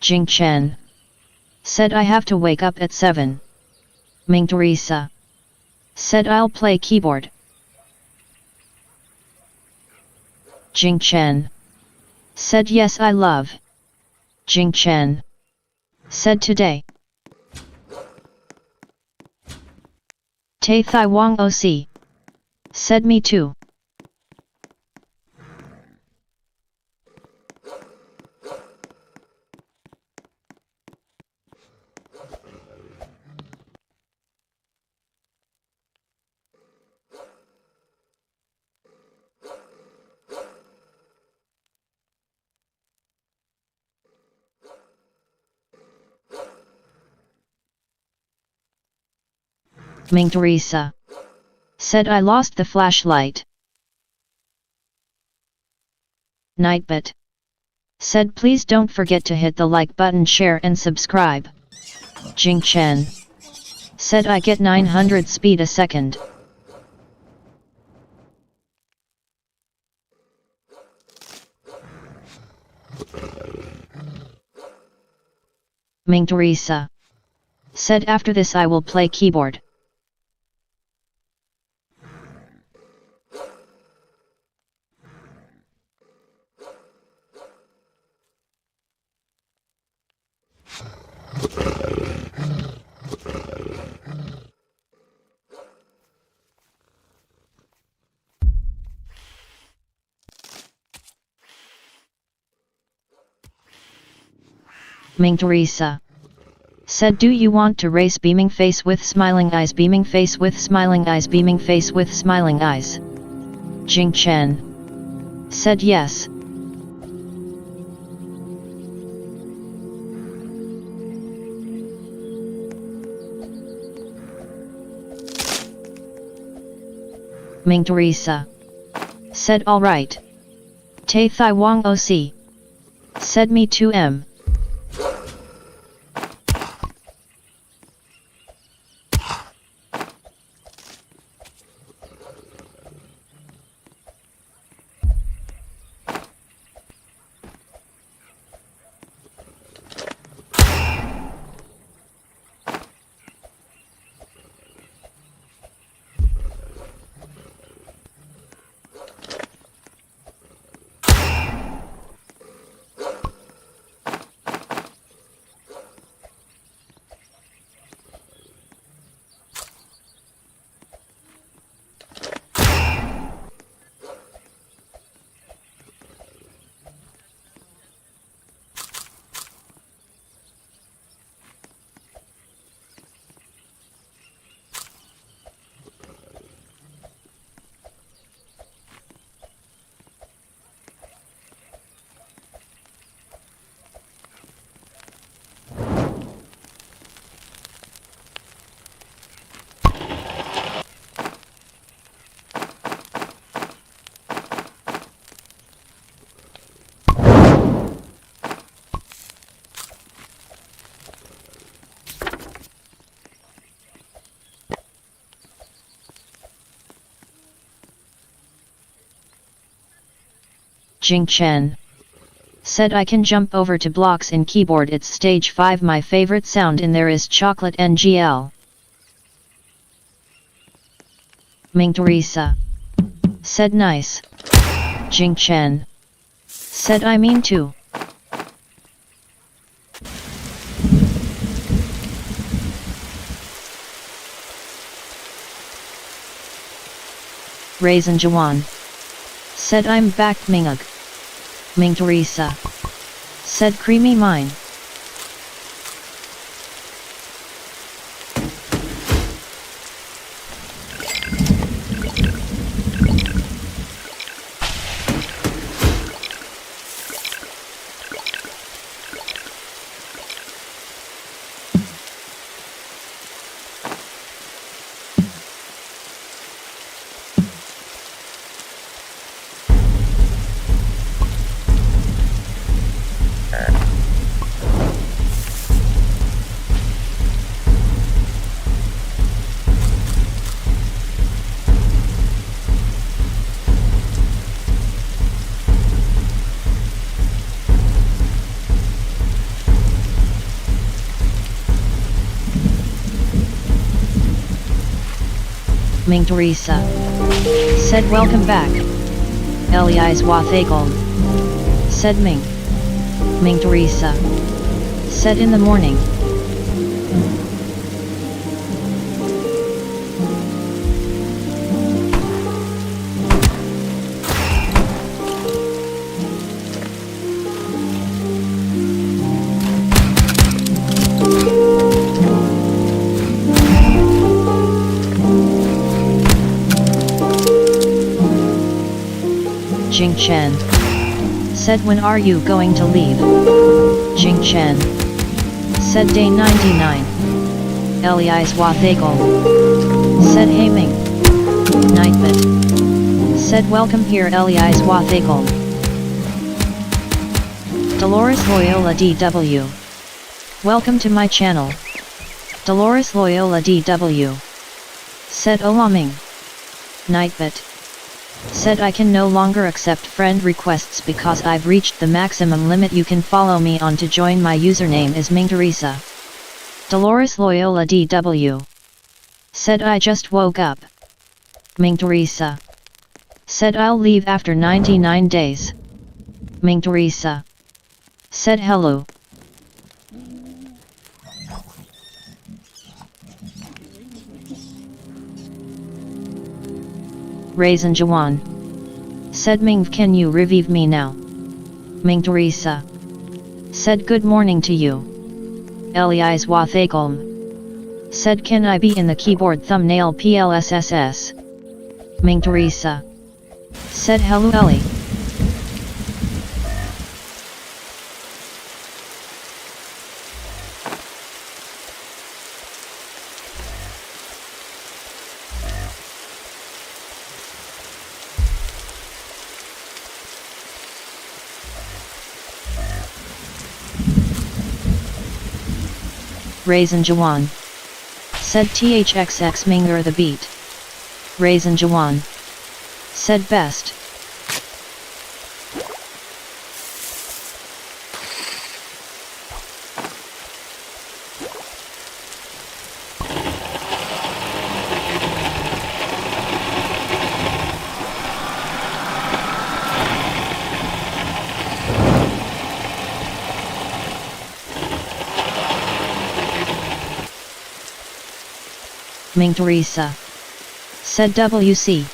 Jing Chen. Said I have to wake up at 7. Ming Teresa. Said I'll play keyboard. Jing Chen. Said yes I love. Jing Chen. Said today. Tay Thai Wong OC. Said me too. Ming Teresa. Said I lost the flashlight. Nightbit. Said please don't forget to hit the like button, share and subscribe. Jing Chen. Said I get 900 speed a second. Ming Teresa. Said after this I will play keyboard. Ming Teresa. Said do you want to race beaming face with smiling eyes, beaming face with smiling eyes, beaming face with smiling eyes. Jing Chen. Said yes. Ming Teresa. Said alright. Tay Thai Wong OC. Said me too M. Jing Chen. Said I can jump over to blocks in keyboard, it's stage 5, my favorite sound in there is chocolate ngl. Ming Teresa. Said nice. Jing Chen. Said I mean too. Raisin Jawan. Said I'm back Mingug. Ming Teresa. Said creamy mine. Ming Teresa. Said welcome back. Elias Wathagol. Said Ming. Ming Teresa. Said in the morning. Jing Chen. Said when are you going to leave? Jing Chen. Said day 99. Elias Wathagol. Said hey Ming. Nightbit. Said welcome here Elias Wathagol. Dolores Loyola DW. Welcome to my channel. Dolores Loyola DW. Said hola Ming. Nightbit. Said I can no longer accept friend requests because I've reached the maximum limit. You can follow me on to join. My username is Ming Teresa. Dolores Loyola DW. Said I just woke up. Ming Teresa. Said I'll leave after 99 days. Ming Teresa. Said hello. Raisin Jawan. Said Ming can you revive me now? Ming Teresa. Said good morning to you. Elias Wathagolm. Said can I be in the keyboard thumbnail PLSSS? Ming Teresa. Said hello Ellie. Raisin Jawan. Said THXX Minger the beat. Raisin Jawan. Said best. Ming Teresa. Said WC.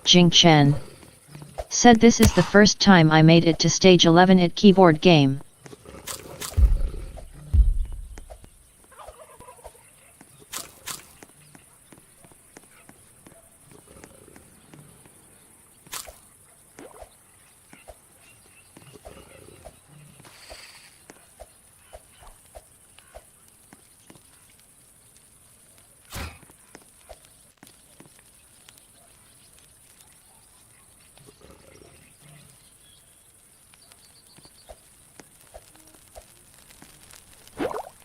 Jing Chen. Said this is the first time I made it to stage 11 at keyboard game.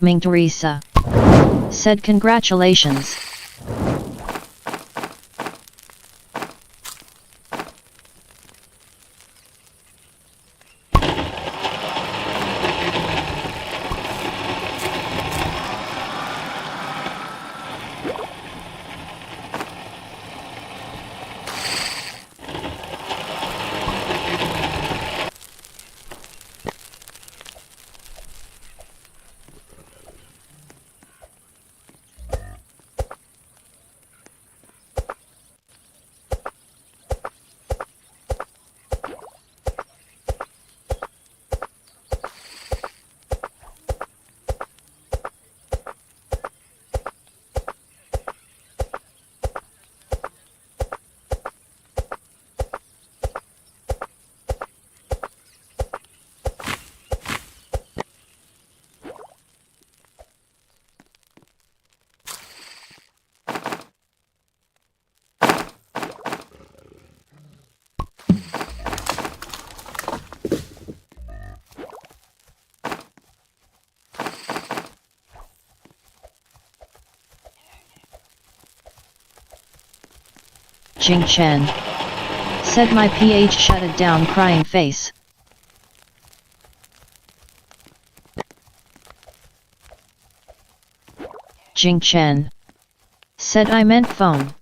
Ming Teresa. Said congratulations. Jing Chen. Said my PH shut it down crying face. Jing Chen. Said I meant phone.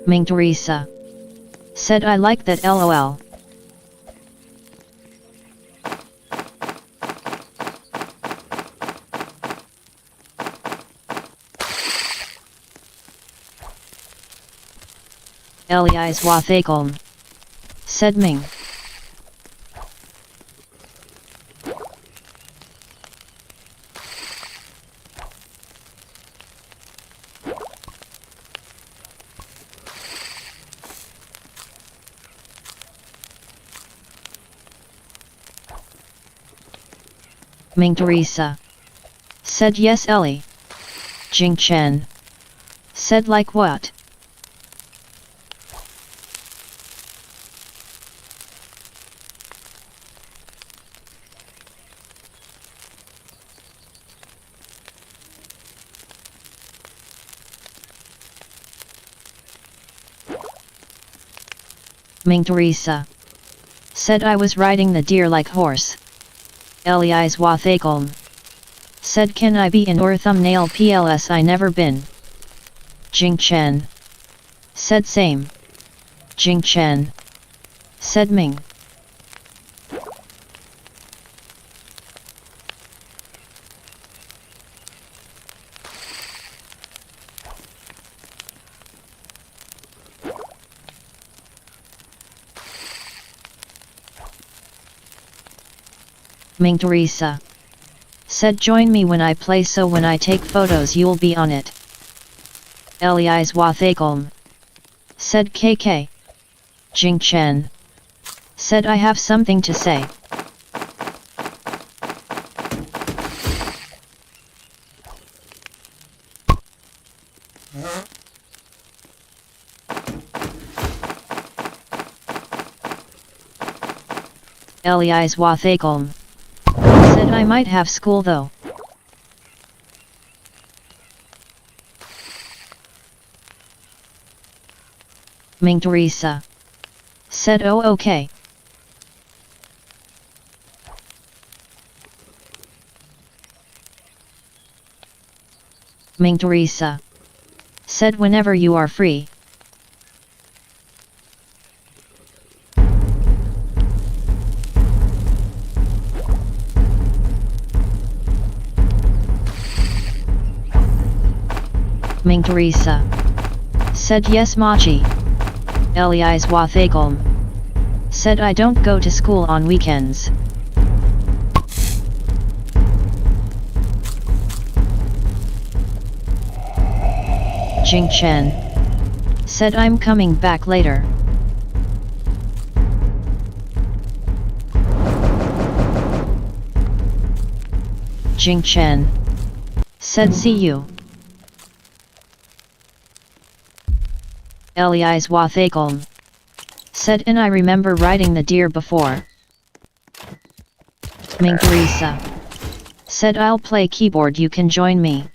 Ming Teresa. Said I like that LOL. Elias Wathakolm. Said Ming. Ming Teresa. Said yes Ellie. Jing Chen. Said like what? Ming Teresa. Said I was riding the deer like horse. Elias Wathakolm. Said can I be in or thumbnail PLS I never been. Jing Chen. Said same. Jing Chen. Said Ming. Ming Teresa. Said join me when I play so when I take photos you'll be on it. Elias Wathakolm. Said KK. Jing Chen. Said I have something to say. Elias Wathakolm. Said I might have school though. Ming Teresa. Said oh okay. Ming Teresa. Said whenever you are free. Ming Teresa. Said yes Machi. Elias Wathakolm. Said I don't go to school on weekends. Jing Chen. Said I'm coming back later. Jing Chen. Said see you. Elias Wathakolm. Said and I remember riding the deer before. Ming Teresa. Said I'll play keyboard you can join me.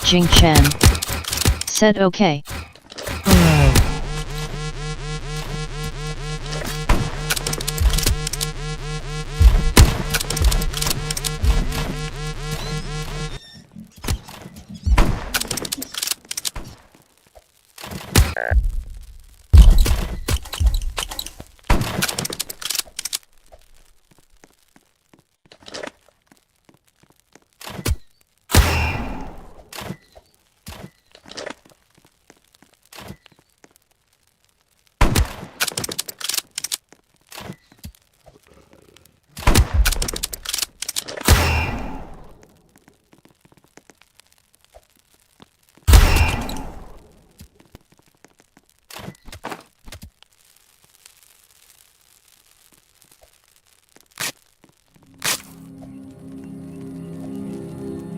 Jing Chen. Said okay.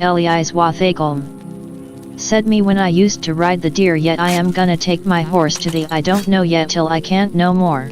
Elias Wathakolm. Said me when I used to ride the deer yet I am gonna take my horse to the I don't know yet till I can't no more.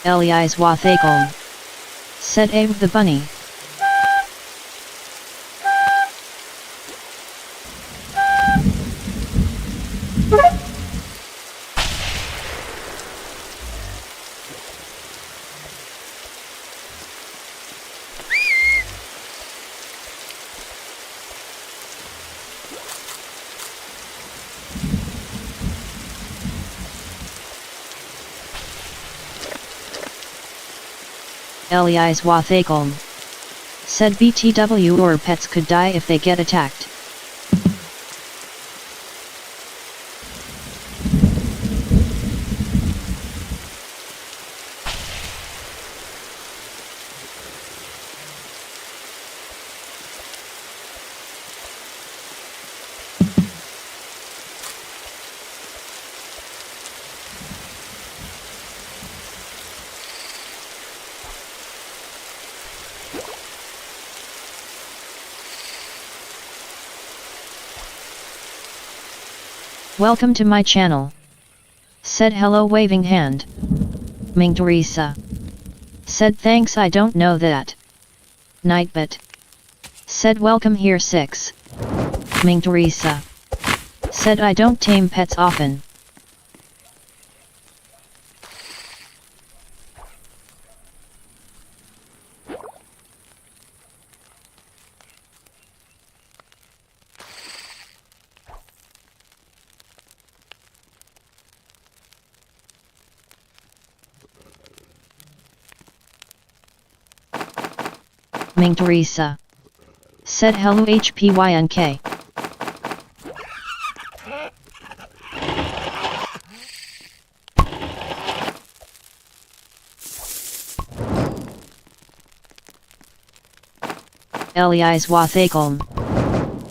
Elias Wathakolm. Said Abe the bunny. Elias Wathakolm. Said BTW or pets could die if they get attacked. Welcome to my channel. Said hello waving hand. Ming Teresa. Said thanks I don't know that. Nightbit. Said welcome here 6. Ming Teresa. Said I don't tame pets often. Ming Teresa. Said hello HPYNK. Elias Wathakelm.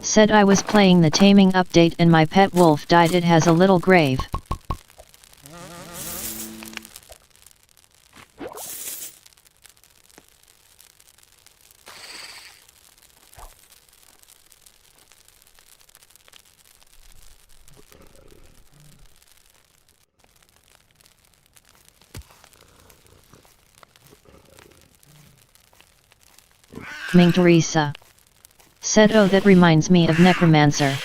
Said I was playing the taming update and my pet wolf died. It has a little grave. Ming Teresa. Said oh that reminds me of Necromancer.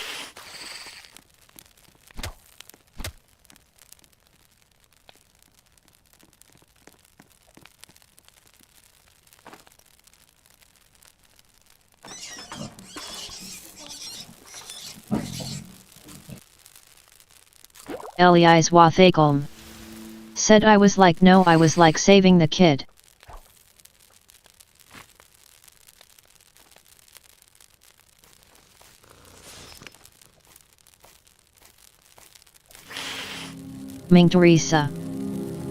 Elias Wathakelm. Said I was like no I was like saving the kid. Ming Teresa.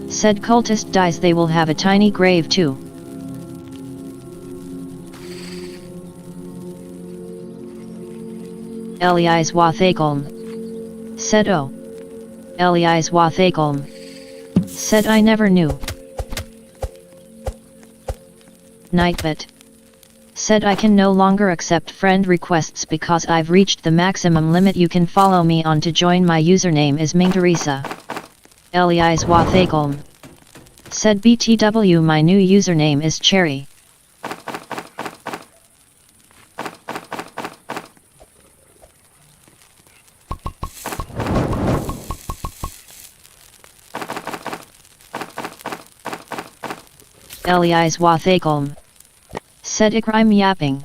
Said cultist dies they will have a tiny grave too. Elias Wathakelm. Said oh. Elias Wathakelm. Said I never knew. Nightbit. Said I can no longer accept friend requests because I've reached the maximum limit. You can follow me on to join. My username is Ming Teresa. Elias Wathakelm. Said BTW my new username is Cherry. Elias Wathakelm. Said I'm yapping.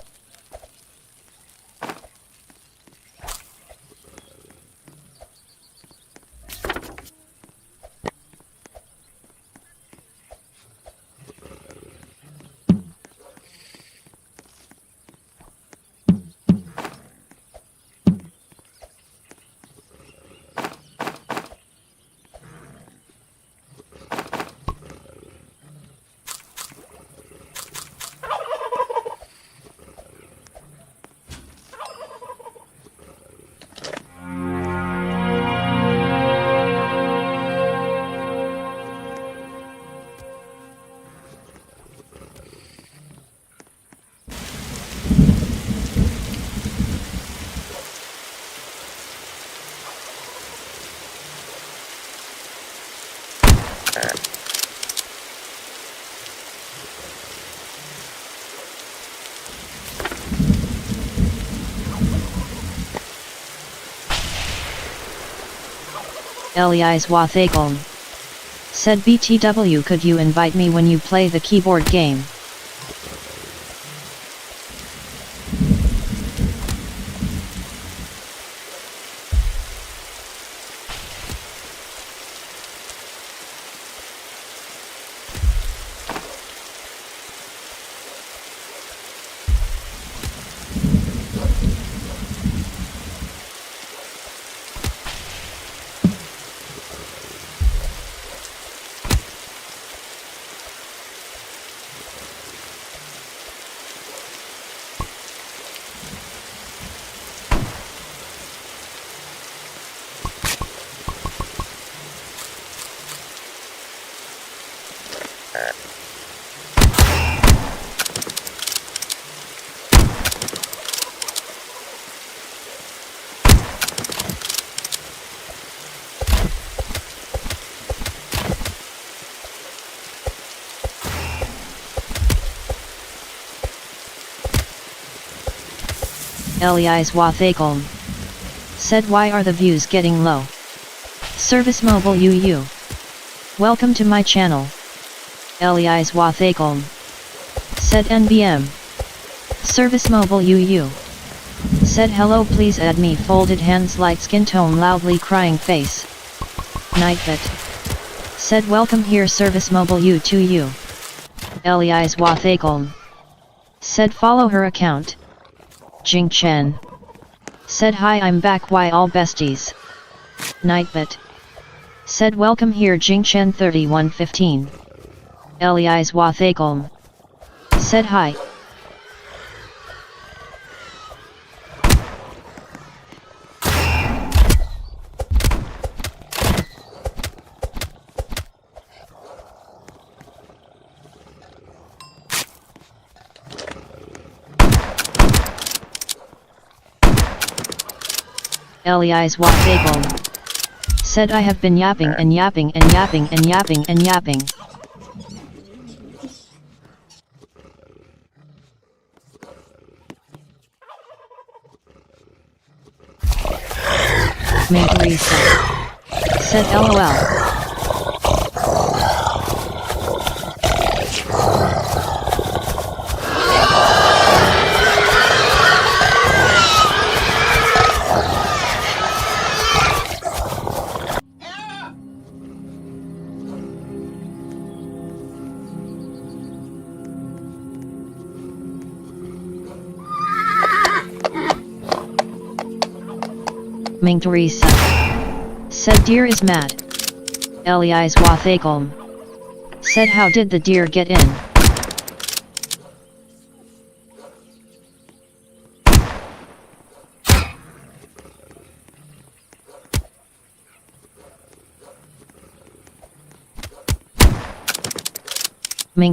Elias Wathakelm. Said BTW could you invite me when you play the keyboard game? Elias Wathakolm. Said why are the views getting low? Service Mobile UU. Welcome to my channel. Elias Wathakolm. Said NBM. Service Mobile UU. Said hello please add me folded hands light skin tone loudly crying face. Nightbit. Said welcome here Service Mobile U2U. Elias Wathakolm. Said follow her account. Jing Chen. Said hi I'm back why all besties. Nightbit. Said welcome here Jing Chen 3115. Elias Wathakolm. Said hi. Elias Wathakolm. Said I have been yapping and yapping and yapping and yapping and yapping. Teresa. Said LOL. Teresa. Said deer is mad. Elias Wathakolm. Said how did the deer get in?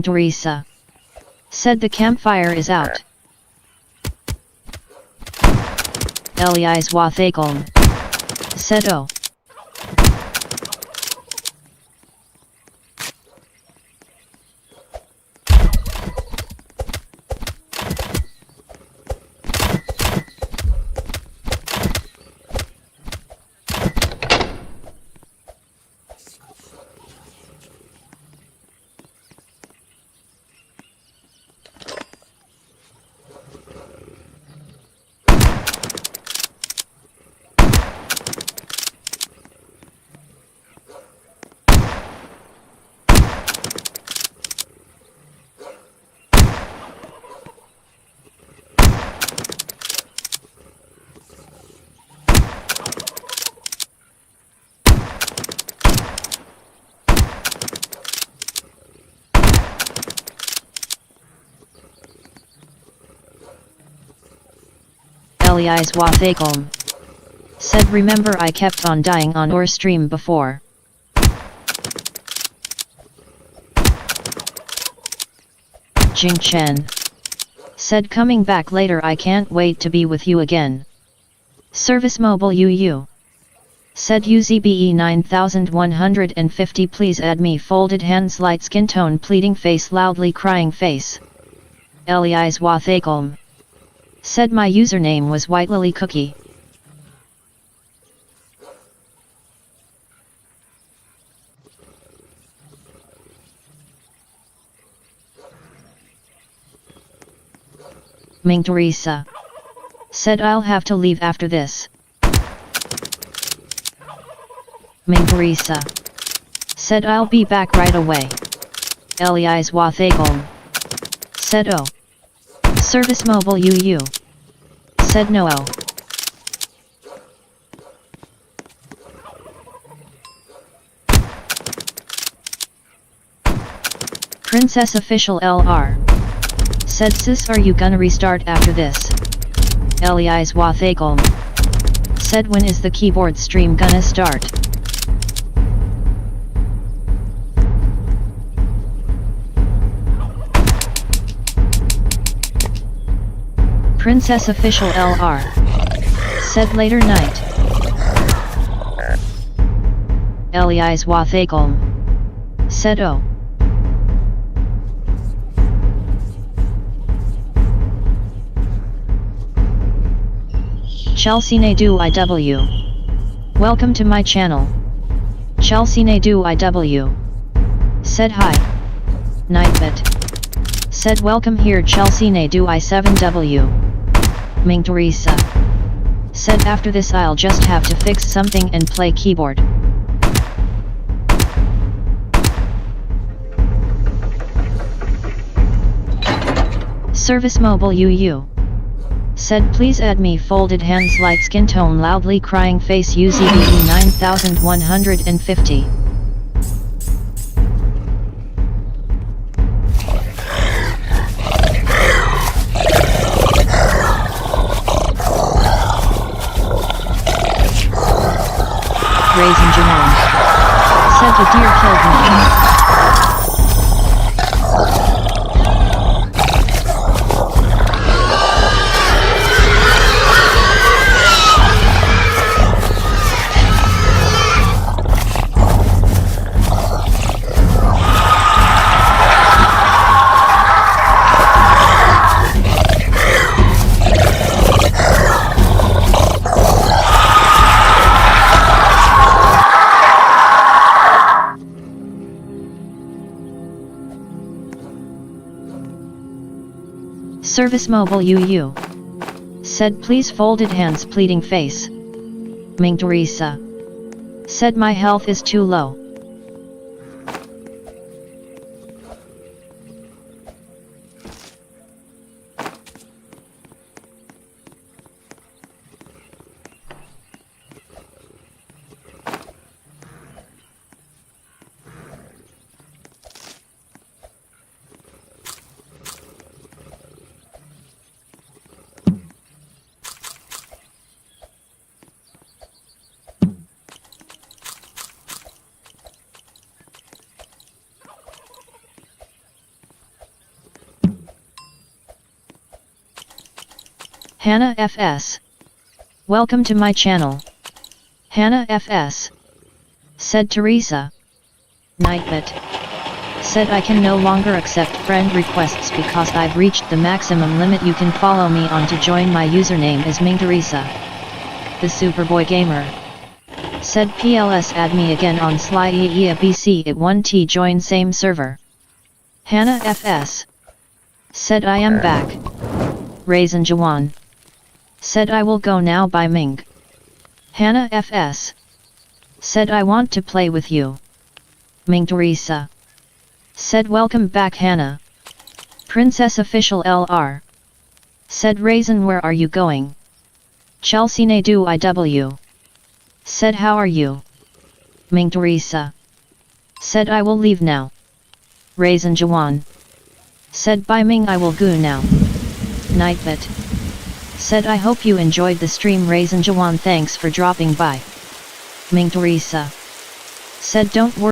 Teresa. Said the campfire is out. Elias Wathakolm. Said oh. Elias Wathakolm. Said remember I kept on dying on your stream before. Jing Chen. Said coming back later I can't wait to be with you again. Service Mobile UU. Said UZBE 9150 please add me folded hands light skin tone pleading face loudly crying face. Elias Wathakolm. Said my username was White Lily Cookie. Teresa. Said I'll have to leave after this. Teresa. Said I'll be back right away. Elias Wathakolm. Said oh. Service Mobile UU. Said no. Princess Official LR. Said sis are you gonna restart after this? Elias Wathakolm. Said when is the keyboard stream gonna start? Princess Official LR. Said later night. Elias Wathakolm. Said oh. Chelsea Nadu IW. Welcome to my channel. Chelsea Nadu IW. Said hi. Nightbit. Said welcome here Chelsea Nadu I7W. Ming Teresa. Said after this I'll just have to fix something and play keyboard. Service Mobile UU. Said please add me folded hands light skin tone loudly crying face UZBE 9150. Raisin Jawan. Said the deer killed me. Service Mobile UU. Said please folded hands pleading face. Ming Teresa. Said my health is too low. Hannah FS. Welcome to my channel. Hannah FS. Said Teresa. Nightbit. Said I can no longer accept friend requests because I've reached the maximum limit. You can follow me on to join. My username is Ming Teresa. The Superboy Gamer. Said PLS add me again on Sly BC at 1T join same server. Hannah FS. Said I am back. Raisin Jawan. Said I will go now by Ming. Hannah FS. Said I want to play with you. Ming Teresa. Said welcome back Hannah. Princess Official LR. Said Raisin where are you going? Chelsea Nadu IW. Said how are you? Ming Teresa. Said I will leave now. Raisin Jawan. Said bye Ming I will go now. Nightbit. Said I hope you enjoyed the stream. Raisin Jawan thanks for dropping by. Ming Teresa. Said don't worry.